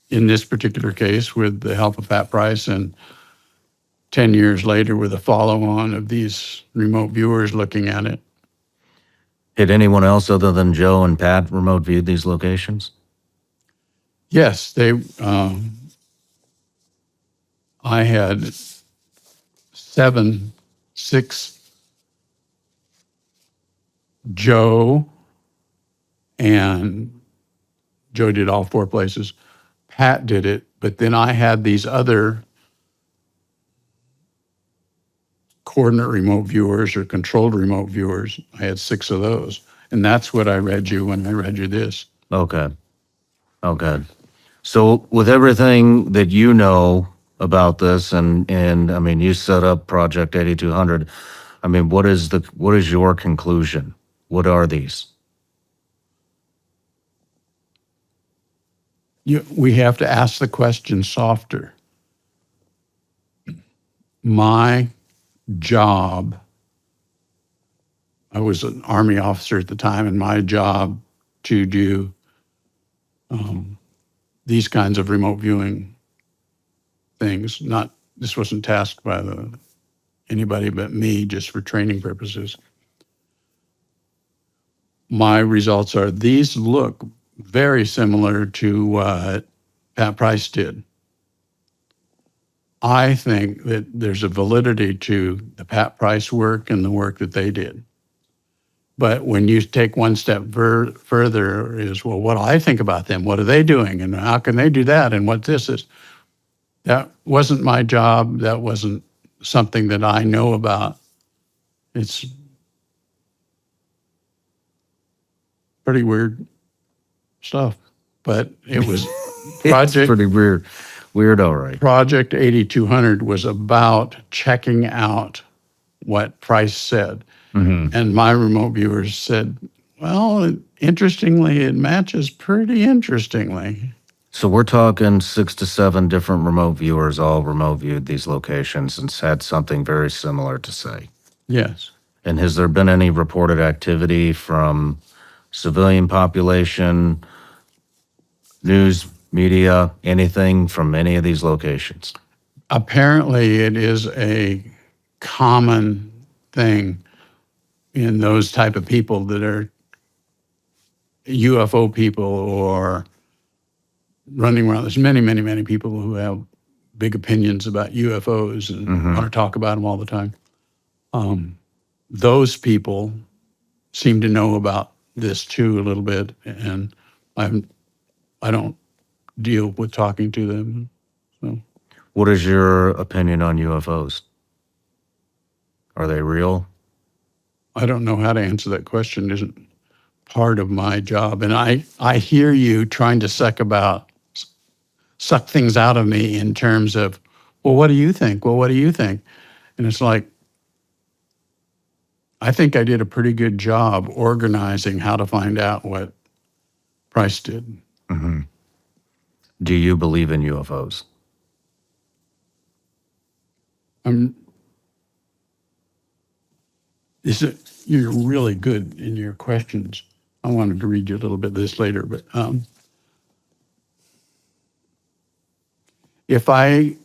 in this particular case, with the help of Pat Price, and 10 years later with a follow-on of these remote viewers looking at it. Had anyone else other than Joe and Pat remote viewed these locations? Yes, I had 6, Joe did all 4 places. Pat did it, but then I had these other coordinate remote viewers or controlled remote viewers. I had 6 of those. And that's what I read you when I read you this. Okay. So with everything that you know about this, and I mean, you set up Project 8200, I mean, what is your conclusion? What are these? We have to ask the question softer. My job, I was an Army officer at the time, and my job to do these kinds of remote viewing things, this wasn't tasked by anybody but me, just for training purposes. My results are, these look very similar to what Pat Price did. I think that there's a validity to the Pat Price work and the work that they did. But when you take one step further is, well, what do I think about them? What are they doing? And how can they do that? And what this is? That wasn't my job. That wasn't something that I know about. It's pretty weird stuff. But it was It's pretty weird. Weird, all right. Project 8200 was about checking out what Price said. And my remote viewers said, well, interestingly, it matches pretty interestingly. So we're talking 6 to 7 different remote viewers all remote viewed these locations and had something very similar to say. Yes. And has there been any reported activity from civilian population, news, media, anything from any of these locations? Apparently, it is a common thing in those type of people that are UFO people or running around. There's many, many, many people who have big opinions about UFOs and want to talk about them all the time. Those people seem to know about this too a little bit, and I don't deal with talking to them. So, What is your opinion on UFOs? Are they real? I don't know how to answer that question. It isn't part of my job. And I hear you trying to suck things out of me in terms of, well, what do you think? Well, what do you think? And it's like, I think I did a pretty good job organizing how to find out what Price did. Do you believe in UFOs? You're really good in your questions. I wanted to read you a little bit of this later, but if I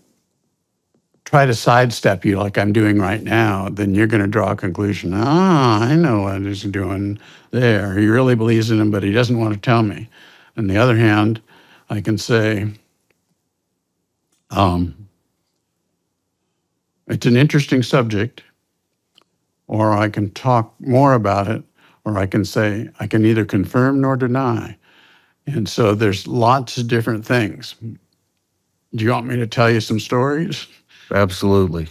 try to sidestep you like I'm doing right now, then you're going to draw a conclusion. I know what he's doing there. He really believes in him, but he doesn't want to tell me. On the other hand, I can say, it's an interesting subject, or I can talk more about it, or I can say, I can neither confirm nor deny. And so there's lots of different things. Do you want me to tell you some stories? Absolutely.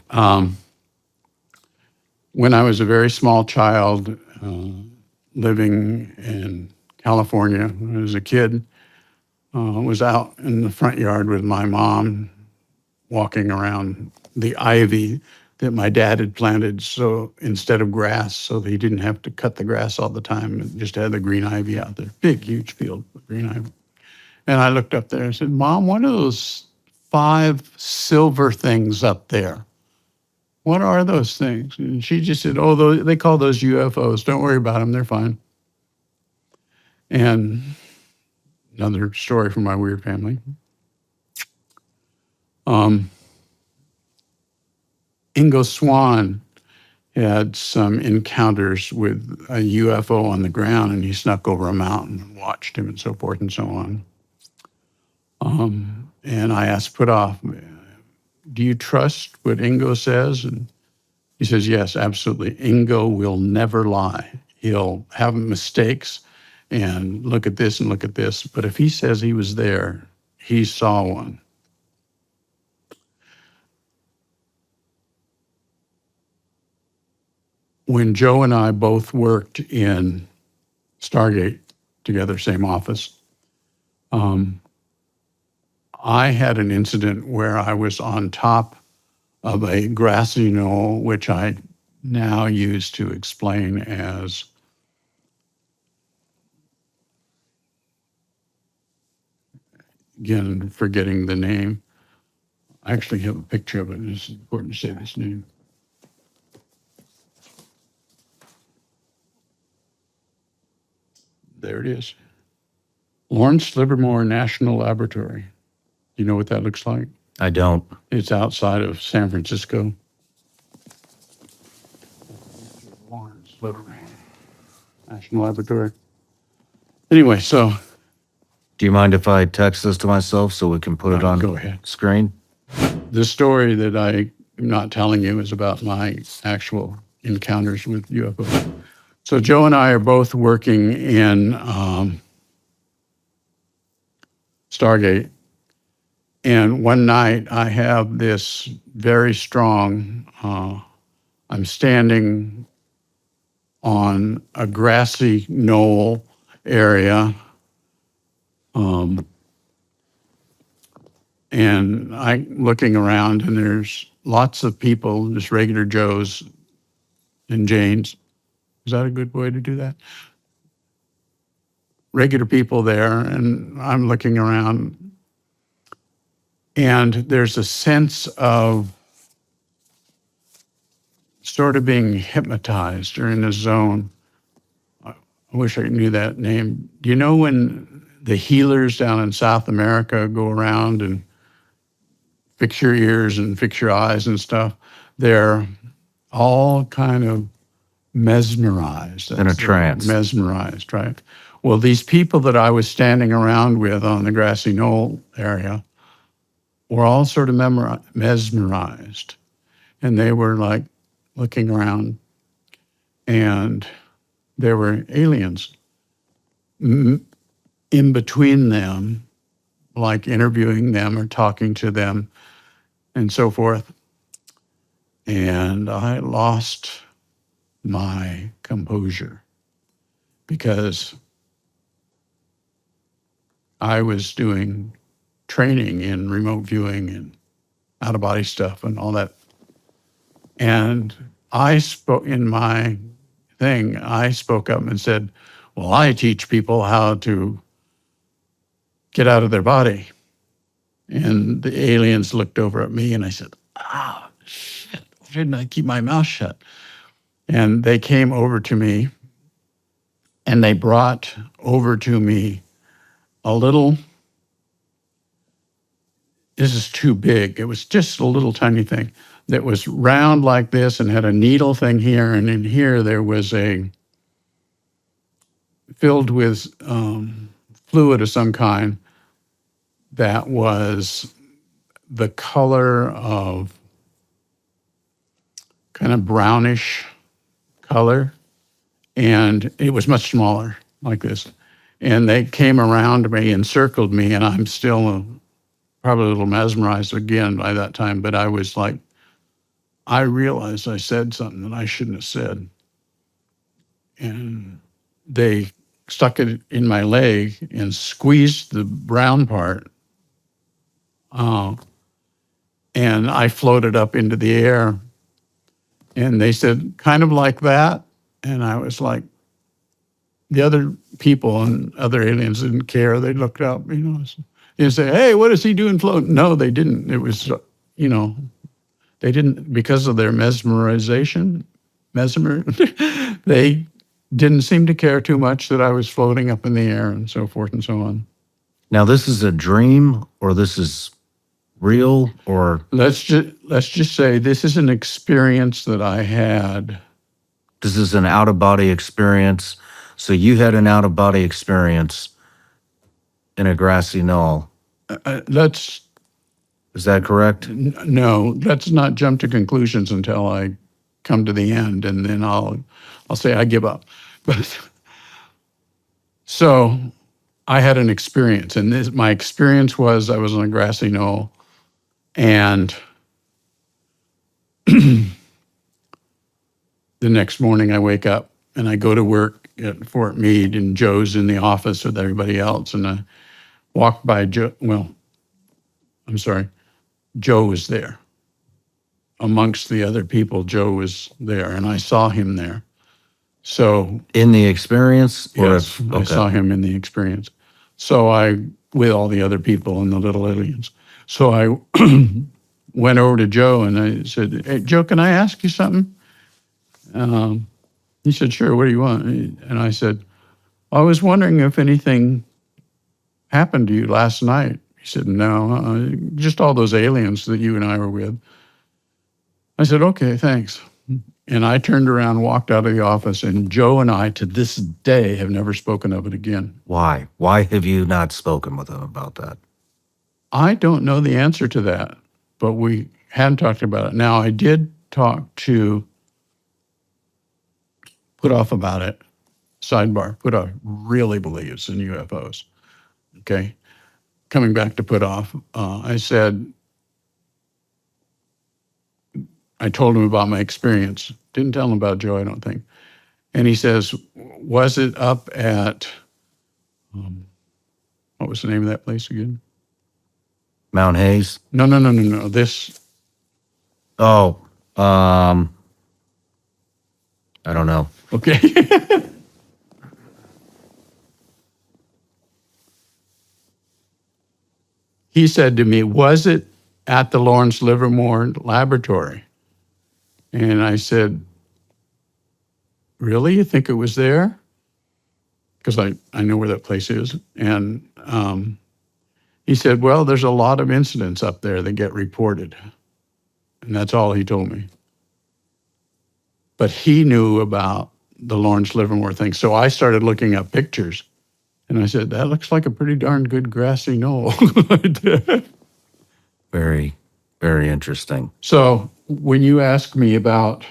When I was a very small child, living in California, when I was a kid, was out in the front yard with my mom, walking around the ivy that my dad had planted, so instead of grass, so that he didn't have to cut the grass all the time, and just had the green ivy out there. Big, huge field of green ivy. And I looked up there and said, Mom, what are those 5 silver things up there? What are those things? And she just said, they call those UFOs. Don't worry about them. They're fine. And another story from my weird family. Ingo Swann had some encounters with a UFO on the ground, and he snuck over a mountain and watched him and so forth and so on. And I asked Puthoff, do you trust what Ingo says? And he says, yes, absolutely. Ingo will never lie. He'll have mistakes and look at this and look at this. But if he says he was there, he saw one. When Joe and I both worked in Stargate together, same office, I had an incident where I was on top of a grassy knoll, which I now use to explain as again, forgetting the name. I actually have a picture of it. It's important to say this name. There it is. Lawrence Livermore National Laboratory. You know what that looks like? I don't. It's outside of San Francisco. Lawrence Livermore National Laboratory. Anyway, so. Do you mind if I text this to myself so we can put it on Go ahead. screen? The story that I am not telling you is about my actual encounters with UFOs. So Joe and I are both working in Stargate. And one night I have this very strong, I'm standing on a grassy knoll area. And I'm looking around, and there's lots of people, just regular Joes and Janes. Is that a good way to do that? Regular people there, and I'm looking around, and there's a sense of sort of being hypnotized or in a zone. I wish I knew that name. Do you know when the healers down in South America go around and fix your ears and fix your eyes and stuff? They're all kind of mesmerized. In a trance. Mesmerized, right? Well, these people that I was standing around with on the grassy knoll area were all sort of mesmerized. And they were like looking around, and there were aliens in between them, like interviewing them or talking to them and so forth. And I lost my composure because I was doing training in remote viewing and out-of-body stuff and all that. And I spoke in my thing, I spoke up and said, well, I teach people how to get out of their body. And the aliens looked over at me, and I said, shit, why didn't I keep my mouth shut? And they came over to me, and they brought over to me a little, this is too big. It was just a little tiny thing that was round like this and had a needle thing here. And in here, there was filled with fluid of some kind that was the color of kind of brownish color. And it was much smaller, like this. And they came around me and circled me, and I'm still probably a little mesmerized again by that time, but I was like, I realized I said something that I shouldn't have said. And they stuck it in my leg and squeezed the brown part. And I floated up into the air. And they said, kind of like that. And I was like, the other people and other aliens didn't care. They looked up, and say, hey, what is he doing floating? No, they didn't. It was, they didn't, because of their mesmerization, they didn't seem to care too much that I was floating up in the air and so forth and so on. Now, this is a dream, or this is real, or let's just say this is an experience that I had. this is an out-of-body experience. So you had an out-of-body experience in a grassy knoll. Is that correct? No, let's not jump to conclusions until I come to the end, and then I'll say I give up. But so I had an experience, and my experience was I was on a grassy knoll, and the next morning I wake up and I go to work at Fort Meade, and Joe's in the office with everybody else, and I walked by Joe. Well, I'm sorry, Joe was there. Amongst the other people, Joe was there, and I saw him there. So in the experience? Yes, I saw him in the experience. So with all the other people and the little aliens. So I went over to Joe and I said, hey, Joe, can I ask you something? He said, sure, what do you want? And I said, I was wondering if anything happened to you last night. He said, no, just all those aliens that you and I were with. I said, okay, thanks. And I turned around and walked out of the office, and Joe and I, to this day, have never spoken of it again. Why? Why have you not spoken with him about that? I don't know the answer to that, but we hadn't talked about it. Now, I did talk to put off about it. Sidebar, put off really believes in UFOs. Okay. Coming back to put off, I told him about my experience. Didn't tell him about Joe, I don't think. And he says, was it up at, what was the name of that place again? Mount Hayes. No. This. Oh, I don't know. Okay. He said to me, was it at the Lawrence Livermore Laboratory? And I said, really? You think it was there? Because I know where that place is. And he said, well, there's a lot of incidents up there that get reported. And that's all he told me. But he knew about the Lawrence Livermore thing. So I started looking up pictures. And I said, that looks like a pretty darn good grassy knoll. Very, very interesting. So when you asked me about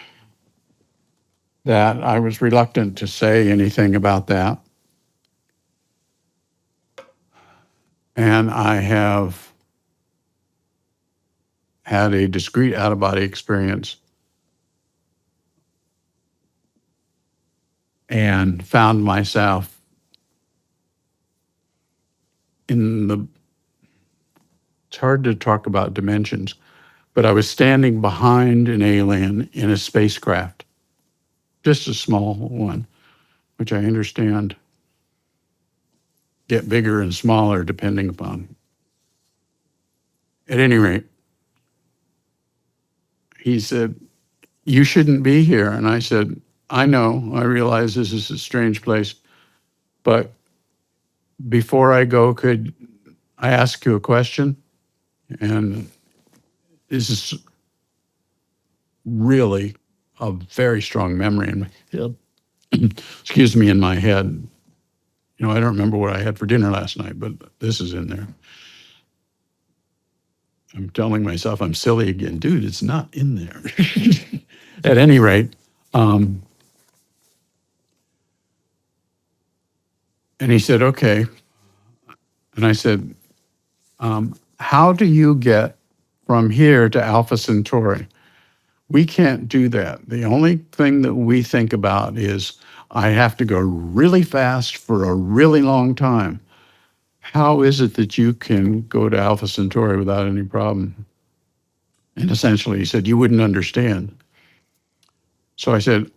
that, I was reluctant to say anything about that. And I have had a discrete out-of-body experience and found myself it's hard to talk about dimensions, but I was standing behind an alien in a spacecraft, just a small one, which I understand get bigger and smaller depending upon. At any rate, he said, you shouldn't be here. And I said, I know, I realize this is a strange place, but before I go, could I ask you a question? And this is really a very strong memory in my head. Excuse me, in my head. You know, I don't remember what I had for dinner last night, but this is in there. I'm telling myself I'm silly again. Dude, it's not in there. At any rate, and he said, okay. And I said, how do you get from here to Alpha Centauri? We can't do that. The only thing that we think about is I have to go really fast for a really long time. How is it that you can go to Alpha Centauri without any problem? And essentially he said, you wouldn't understand. So I said,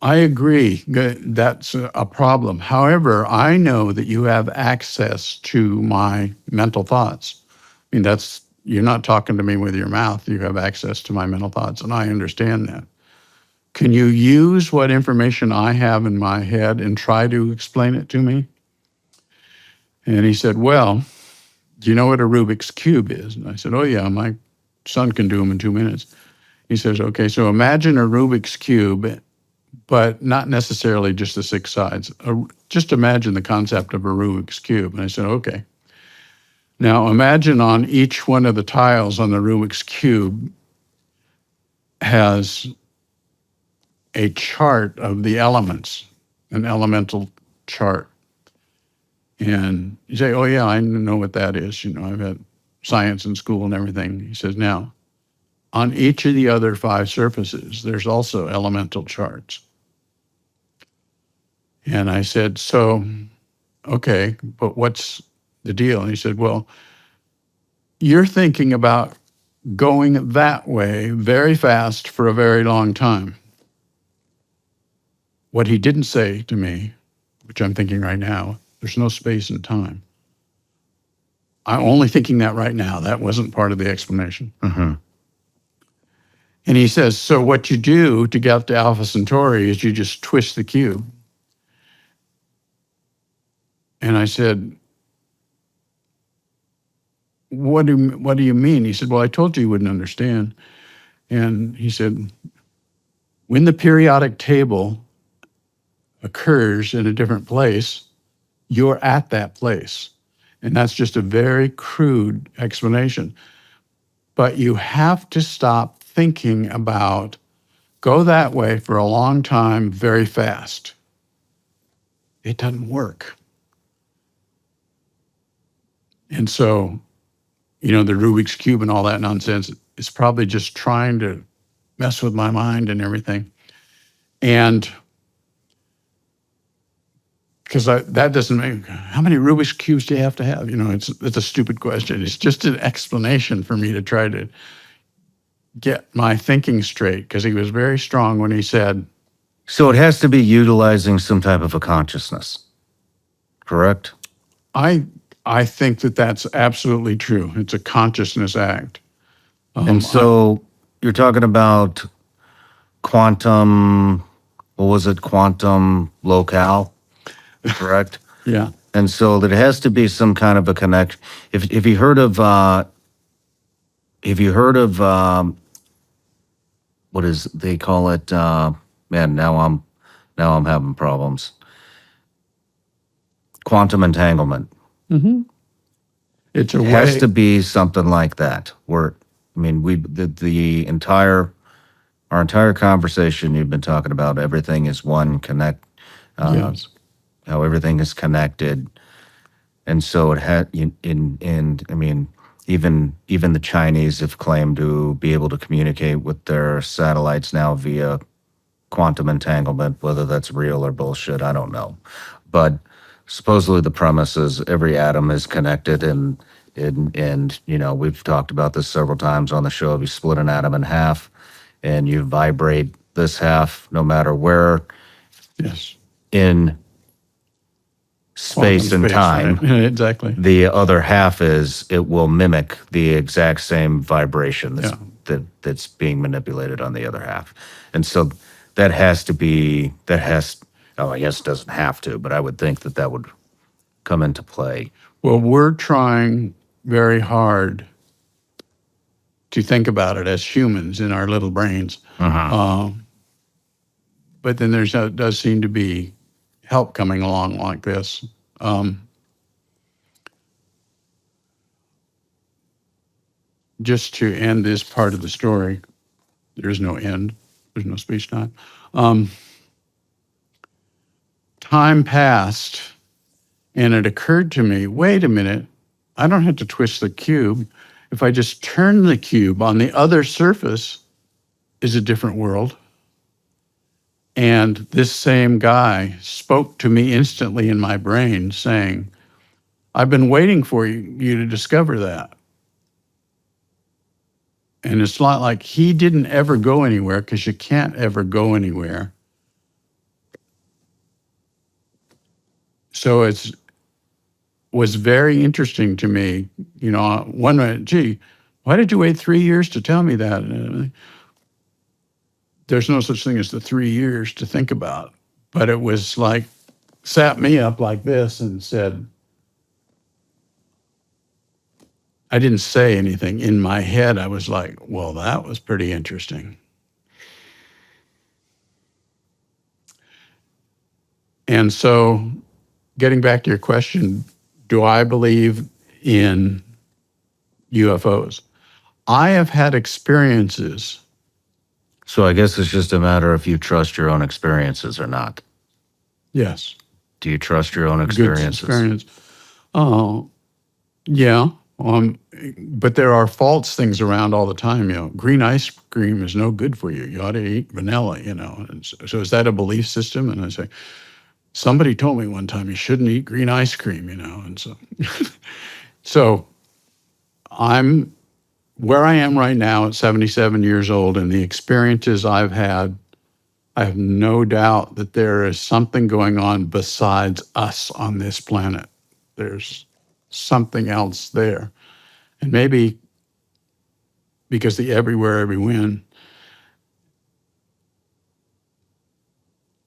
I agree that that's a problem. However, I know that you have access to my mental thoughts. I mean, you're not talking to me with your mouth. You have access to my mental thoughts, and I understand that. Can you use what information I have in my head and try to explain it to me? And he said, well, do you know what a Rubik's Cube is? And I said, oh yeah, my son can do them in 2 minutes. He says, okay, so imagine a Rubik's Cube, but not necessarily just the 6 sides. Just imagine the concept of a Rubik's Cube. And I said, okay. Now imagine on each one of the tiles on the Rubik's Cube has a chart of the elements, an elemental chart. And you say, oh yeah, I know what that is. You know, I've had science in school and everything. He says, now, on each of the other 5 surfaces, there's also elemental charts. And I said, so, okay, but what's the deal? And he said, well, you're thinking about going that way very fast for a very long time. What he didn't say to me, which I'm thinking right now, there's no space and time. I'm only thinking that right now. That wasn't part of the explanation. Mm-hmm. And he says, so what you do to get to Alpha Centauri is you just twist the cube. And I said, what do you mean? He said, well, I told you wouldn't understand. And he said, when the periodic table occurs in a different place, you're at that place. And that's just a very crude explanation. But you have to stop thinking about go that way for a long time very fast. It doesn't work. And so, the Rubik's Cube and all that nonsense is probably just trying to mess with my mind and everything. And because that doesn't make, how many Rubik's Cubes do you have to have? It's a stupid question. It's just an explanation for me to try to get my thinking straight, because he was very strong when he said. So it has to be utilizing some type of a consciousness, correct? I think that that's absolutely true. It's a consciousness act. And so you're talking about quantum, what was it? Quantum locale, correct? Yeah. And so there has to be some kind of a connection. If you heard of, what is they call it? Man, now I'm having problems. Quantum entanglement. Mm-hmm. It's a It way. has to be something like that. Where, I mean, our entire conversation, you've been talking about everything is one connect. Yes. How everything is connected, and so it had. I mean, even the Chinese have claimed to be able to communicate with their satellites now via quantum entanglement. Whether that's real or bullshit, I don't know, but supposedly the premise is every atom is connected, and we've talked about this several times on the show. If you split an atom in half and you vibrate this half, no matter where Yes. in space and time, right? Exactly. the other half it will mimic the exact same vibration that's being manipulated on the other half. And so I guess it doesn't have to, but I would think that would come into play. Well, we're trying very hard to think about it as humans in our little brains. But then there does seem to be help coming along like this. Just to end this part of the story, there's no end. There's no speech time. Time passed, and it occurred to me, wait a minute, I don't have to twist the cube. If I just turn the cube, on the other surface is a different world. And this same guy spoke to me instantly in my brain saying, I've been waiting for you to discover that. And it's not like he didn't ever go anywhere, because you can't ever go anywhere. So it was very interesting to me. One minute, gee, why did you wait 3 years to tell me that? There's no such thing as the 3 years to think about. But it was like, sat me up like this and said, I didn't say anything. In my head, I was like, well, that was pretty interesting. And so, getting back to your question, do I believe in UFOs? I have had experiences. So I guess it's just a matter if you trust your own experiences or not. Yes. Do you trust your own experiences? Good experience. Oh, yeah. But there are false things around all the time. Green ice cream is no good for you. You ought to eat vanilla, And so is that a belief system? And I say, somebody told me one time you shouldn't eat green ice cream, And so, so I'm where I am right now at 77 years old, and the experiences I've had, I have no doubt that there is something going on besides us on this planet. There's something else there. And maybe because the everywhere, every when.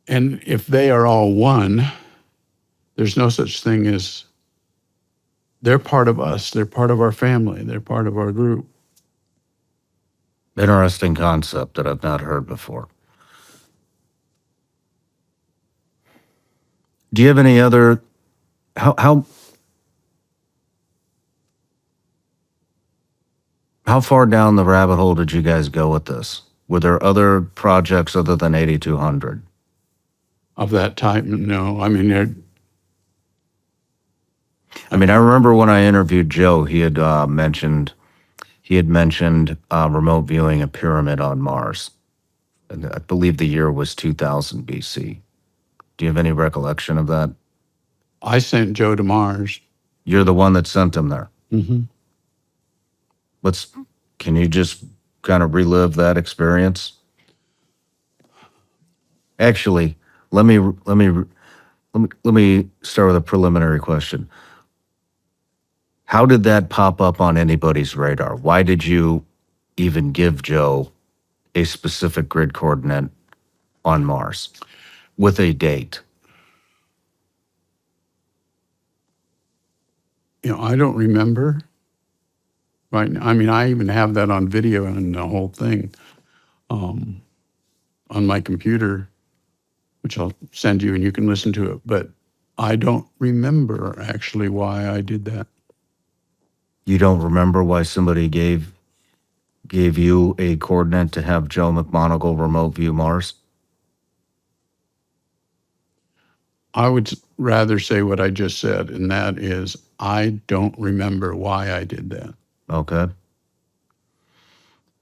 And if they are all one, there's no such thing as, they're part of us, they're part of our family, they're part of our group. Interesting concept that I've not heard before. Do you have any other, how far down the rabbit hole did you guys go with this? Were there other projects other than 8200? Of that type, no. I mean, I mean, I remember when I interviewed Joe, he had mentioned remote viewing a pyramid on Mars. And I believe the year was 2000 BC. Do you have any recollection of that? I sent Joe to Mars. You're the one that sent him there. Mm-hmm. Can you just kind of relive that experience? Actually, let me start with a preliminary question. How did that pop up on anybody's radar? Why did you even give Joe a specific grid coordinate on Mars with a date? I don't remember. Right now. I mean, I even have that on video and the whole thing on my computer, which I'll send you and you can listen to it. But I don't remember actually why I did that. You don't remember why somebody gave you a coordinate to have Joe McMonagle remote view Mars? I would rather say what I just said, and that is I don't remember why I did that. Okay.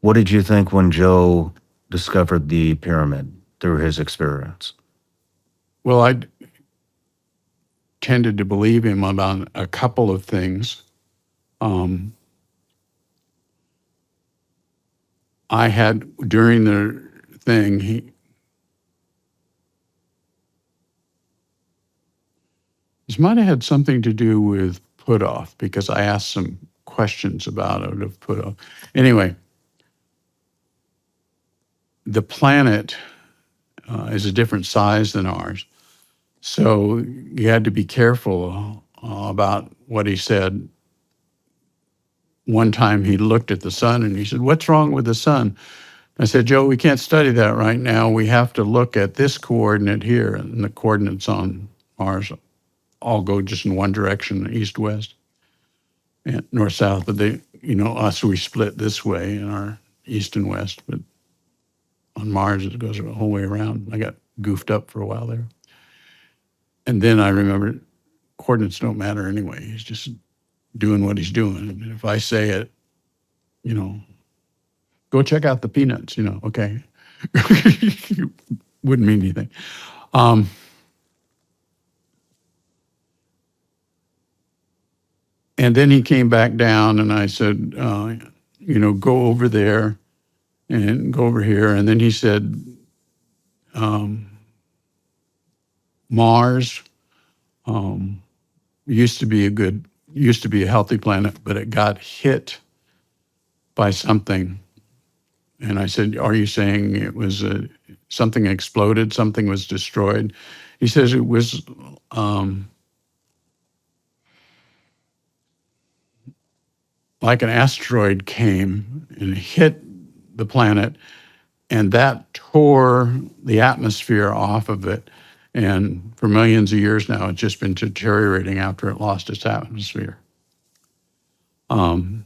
What did you think when Joe discovered the pyramid through his experience? Well, I tended to believe him about a couple of things. I had, during the thing, this might have had something to do with put off, because I asked some questions about it of put off. Anyway, the planet is a different size than ours. So you had to be careful about what he said. One time he looked at the sun and he said, "What's wrong with the sun?" I said, "Joe, we can't study that right now. We have to look at this coordinate here." And the coordinates on Mars all go just in one direction, east-west and north-south. But they, us, we split this way in our east and west. But on Mars, it goes the whole way around. I got goofed up for a while there. And then I remembered coordinates don't matter anyway. He's just doing what he's doing. And if I say it, go check out the peanuts, okay. Wouldn't mean anything. And then he came back down and I said, go over there and go over here. And then he said, Mars used to be a healthy planet, but it got hit by something. And I said, "Are you saying it was something exploded, something was destroyed?" He says it was like an asteroid came and hit the planet, and that tore the atmosphere off of it. And for millions of years now, it's just been deteriorating after it lost its atmosphere. And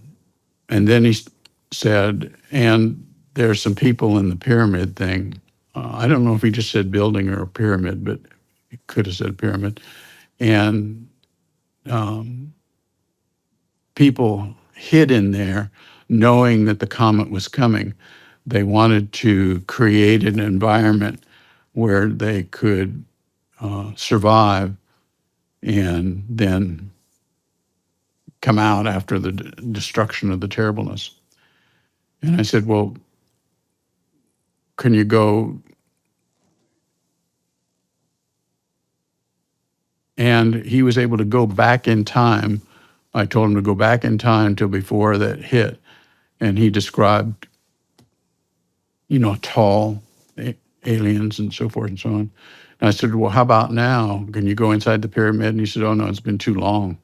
then he said, and there's some people in the pyramid thing. I don't know if he just said building or a pyramid, but he could have said pyramid. And people hid in there knowing that the comet was coming. They wanted to create an environment where they could survive and then come out after the destruction of the terribleness. And I said, "Well, can you go?" And he was able to go back in time. I told him to go back in time till before that hit. And he described, tall aliens and so forth and so on. And I said, "Well, how about now? Can you go inside the pyramid?" And he said, "Oh, no, it's been too long.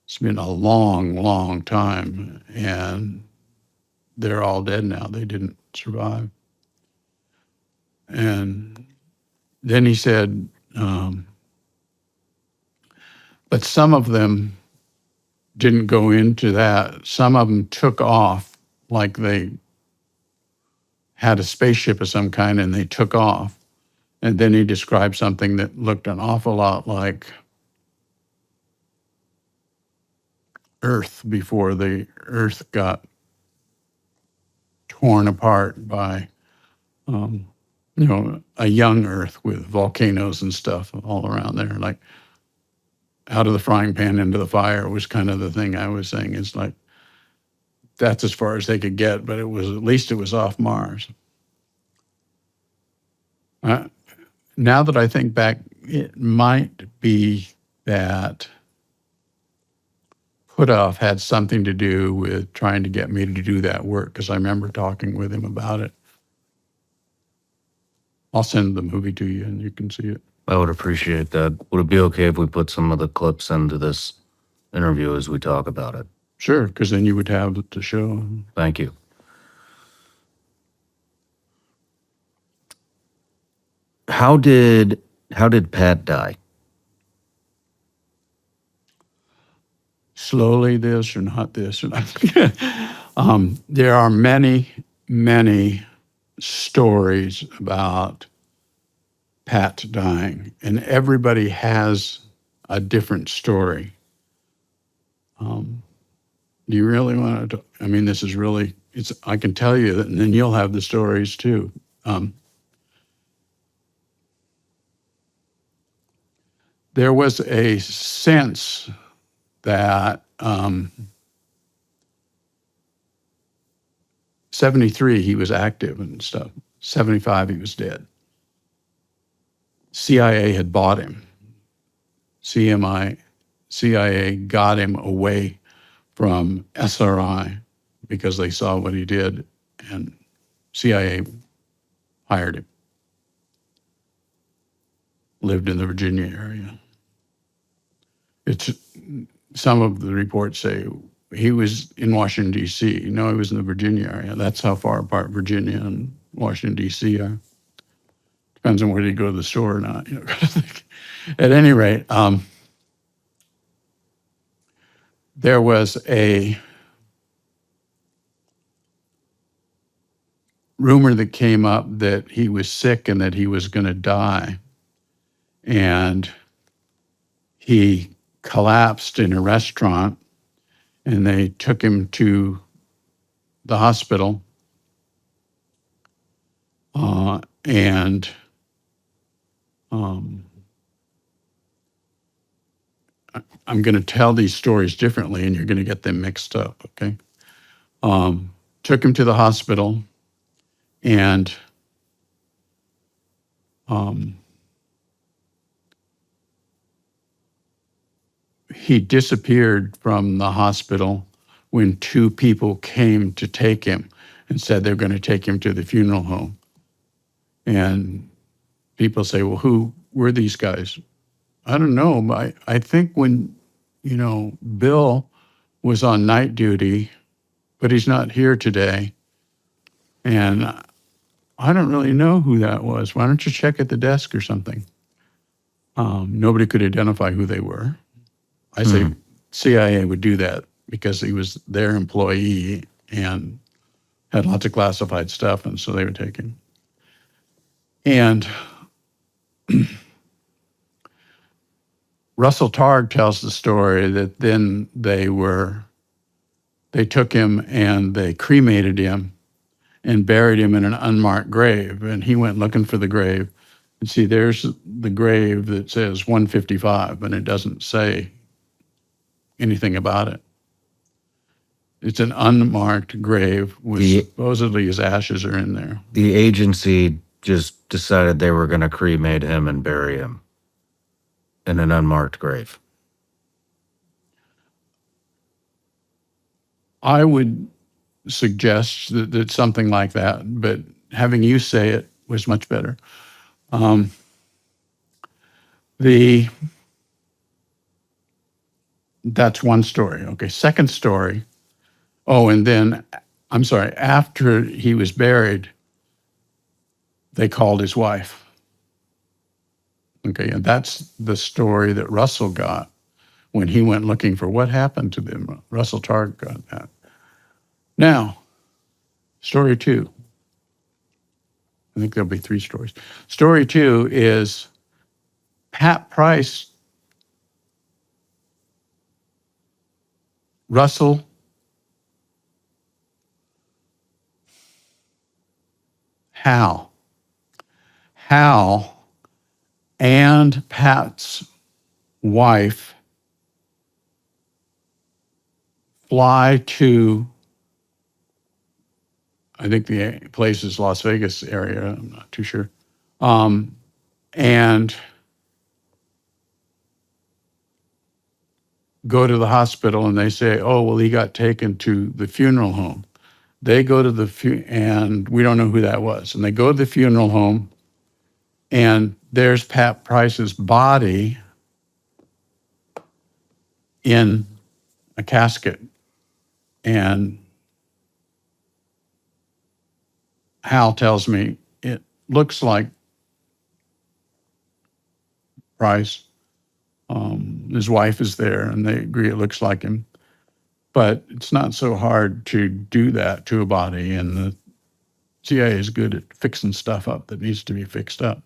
It's been a long, long time. And they're all dead now. They didn't survive." And then he said, but some of them didn't go into that. Some of them took off like they had a spaceship of some kind and they took off. And then he described something that looked an awful lot like Earth before the Earth got torn apart by, a young Earth with volcanoes and stuff all around there. Like out of the frying pan into the fire was kind of the thing I was saying. It's like, that's as far as they could get, but at least it was off Mars. Now that I think back, it might be that Putoff had something to do with trying to get me to do that work, because I remember talking with him about it. I'll send the movie to you and you can see it. I would appreciate that. Would it be okay if we put some of the clips into this interview as we talk about it? Sure, because then you would have it to show. Thank you. How did Pat die? Slowly this or not this. Or not. There are many, many stories about Pat dying, and everybody has a different story. Do you really want to? I mean, this is really. I can tell you that, and then you'll have the stories too. There was a sense that 73 he was active and stuff. 75 he was dead. CIA had bought him. CIA got him away from SRI because they saw what he did, and CIA hired him. Lived in the Virginia area. Some of the reports say he was in Washington, D.C. No, he was in the Virginia area. That's how far apart Virginia and Washington, D.C. are. Depends on whether you go to the store or not. At any rate, there was a rumor that came up that he was sick and that he was going to die. And he collapsed in a restaurant, and they took him to the hospital. And I'm going to tell these stories differently, and you're going to get them mixed up, okay? Took him to the hospital, and he disappeared from the hospital when two people came to take him and said they're going to take him to the funeral home. And people say, well, who were these guys? I don't know. I think when, Bill was on night duty, but he's not here today. And I don't really know who that was. Why don't you check at the desk or something? Nobody could identify who they were. I say CIA would do that because he was their employee and had lots of classified stuff, and so they would take him. And Russell Targ tells the story that then they took him and they cremated him and buried him in an unmarked grave. And he went looking for the grave. And see, there's the grave that says 155, and it doesn't say anything about it. It's an unmarked grave with supposedly his ashes are in there. The agency just decided they were going to cremate him and bury him in an unmarked grave. I would suggest that something like that, but having you say it was much better. That's one story. Okay, second story. Oh, and then, I'm sorry, after he was buried, they called his wife. Okay, and that's the story that Russell got when he went looking for what happened to them. Russell Targ got that. Now, story two. I think there'll be 3 stories. Story 2 is Pat Price, Russell, Hal, and Pat's wife fly to, I think the place is Las Vegas area, I'm not too sure, and go to the hospital, and they say, oh, well, he got taken to the funeral home. They go to and we don't know who that was. And they go to the funeral home, and there's Pat Price's body in a casket. And Hal tells me it looks like Price. His wife is there, and they agree it looks like him. But it's not so hard to do that to a body, and the CIA is good at fixing stuff up that needs to be fixed up.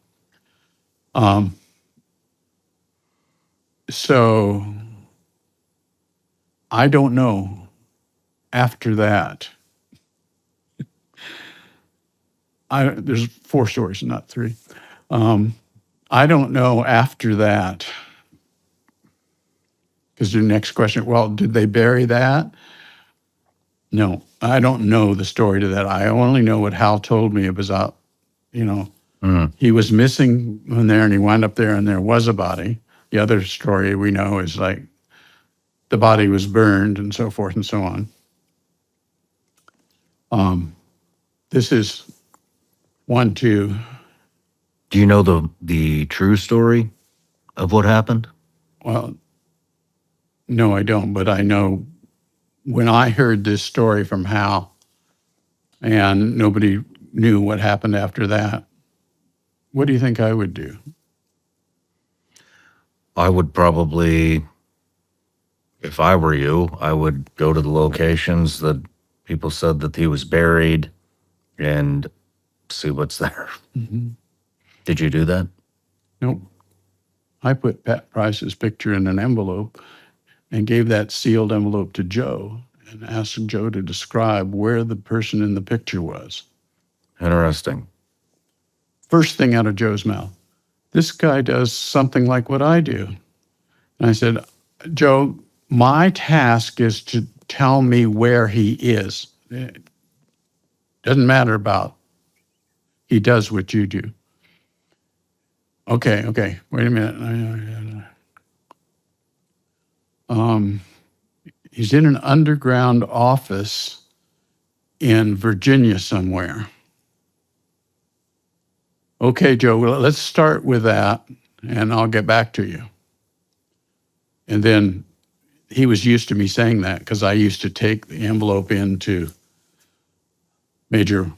So I don't know after that. There's 4 stories, not 3. I don't know after that, because the next question, well, did they bury that? No, I don't know the story to that. I only know what Hal told me. It was out, he was missing when there, and he wound up there, and there was a body. The other story we know is like the body was burned and so forth and so on. This is 1, 2. Do you know the true story of what happened? Well, no, I don't, but I know when I heard this story from Hal, and nobody knew what happened after that, what do you think I would do? I would probably, if I were you, I would go to the locations that people said that he was buried and see what's there. Mm-hmm. Did you do that? Nope. I put Pat Price's picture in an envelope and gave that sealed envelope to Joe and asked Joe to describe where the person in the picture was. Interesting. First thing out of Joe's mouth, this guy does something like what I do. And I said, Joe, my task is to tell me where he is. It doesn't matter about, he does what you do. Okay, wait a minute. He's in an underground office in Virginia somewhere. Okay, Joe, well, let's start with that, and I'll get back to you. And then he was used to me saying that, because I used to take the envelope into Major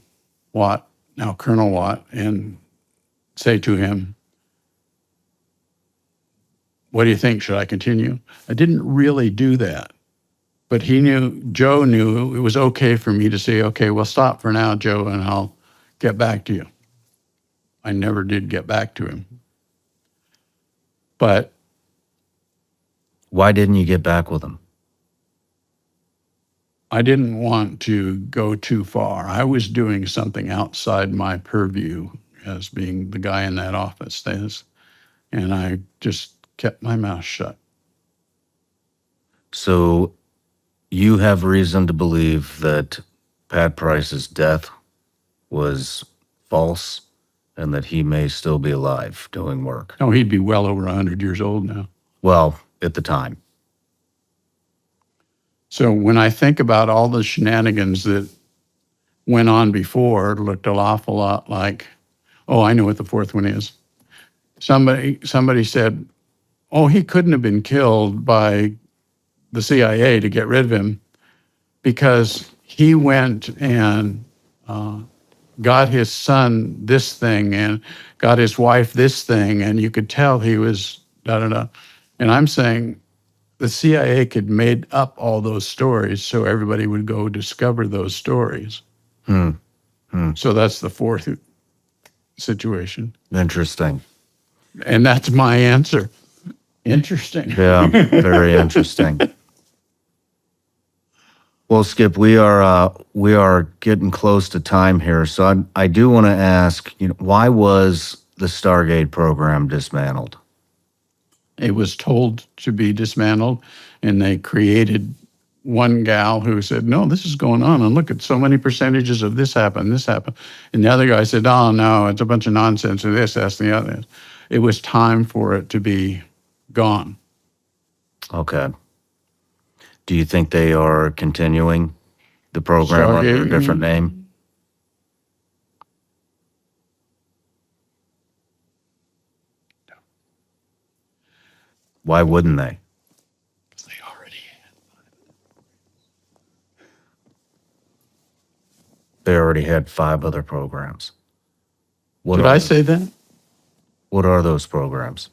Watt, now Colonel Watt, and say to him, what do you think? Should I continue? I didn't really do that. But Joe knew it was okay for me to say, okay, well, stop for now, Joe, and I'll get back to you. I never did get back to him. But why didn't you get back with him? I didn't want to go too far. I was doing something outside my purview as being the guy in that office. And I just kept my mouth shut. So you have reason to believe that Pat Price's death was false and that he may still be alive doing work? No, he'd be well over 100 years old now. Well, at the time. So when I think about all the shenanigans that went on before, it looked an awful lot like, oh, I know what the 4th one is. Somebody said, oh, he couldn't have been killed by the CIA to get rid of him because he went and got his son this thing and got his wife this thing, and you could tell he was da-da-da. And I'm saying the CIA could made up all those stories so everybody would go discover those stories. So that's the fourth situation. Interesting. And that's my answer. Interesting. Yeah, very interesting. Well, Skip, we are getting close to time here, so I do want to ask, why was the Stargate program dismantled? It was told to be dismantled, and they created one gal who said, no, this is going on, and look at so many percentages of this happened. And the other guy said, oh, no, it's a bunch of nonsense, or this, that's, the other. It was time for it to be gone. Okay. Do you think they are continuing the program under a different name? No. Why wouldn't they? Because they already had. They already had 5 other programs. Did I say that? What are those programs?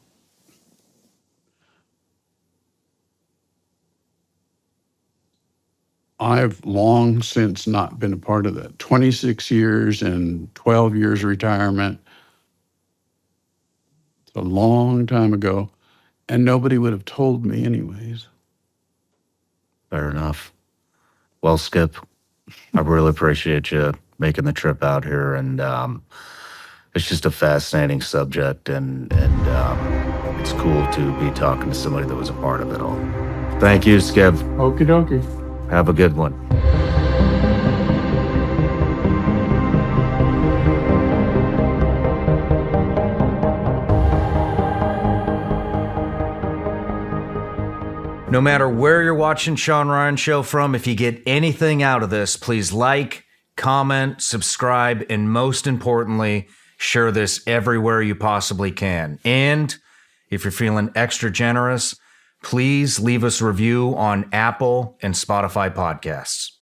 I've long since not been a part of that. 26 years and 12 years retirement. It's a long time ago, and nobody would have told me anyways. Fair enough. Well, Skip, I really appreciate you making the trip out here, and it's just a fascinating subject, and it's cool to be talking to somebody that was a part of it all. Thank you, Skip. Okie dokie. Have a good one. No matter where you're watching Shawn Ryan Show from, if you get anything out of this, please like, comment, subscribe, and most importantly, share this everywhere you possibly can. And if you're feeling extra generous, please leave us a review on Apple and Spotify podcasts.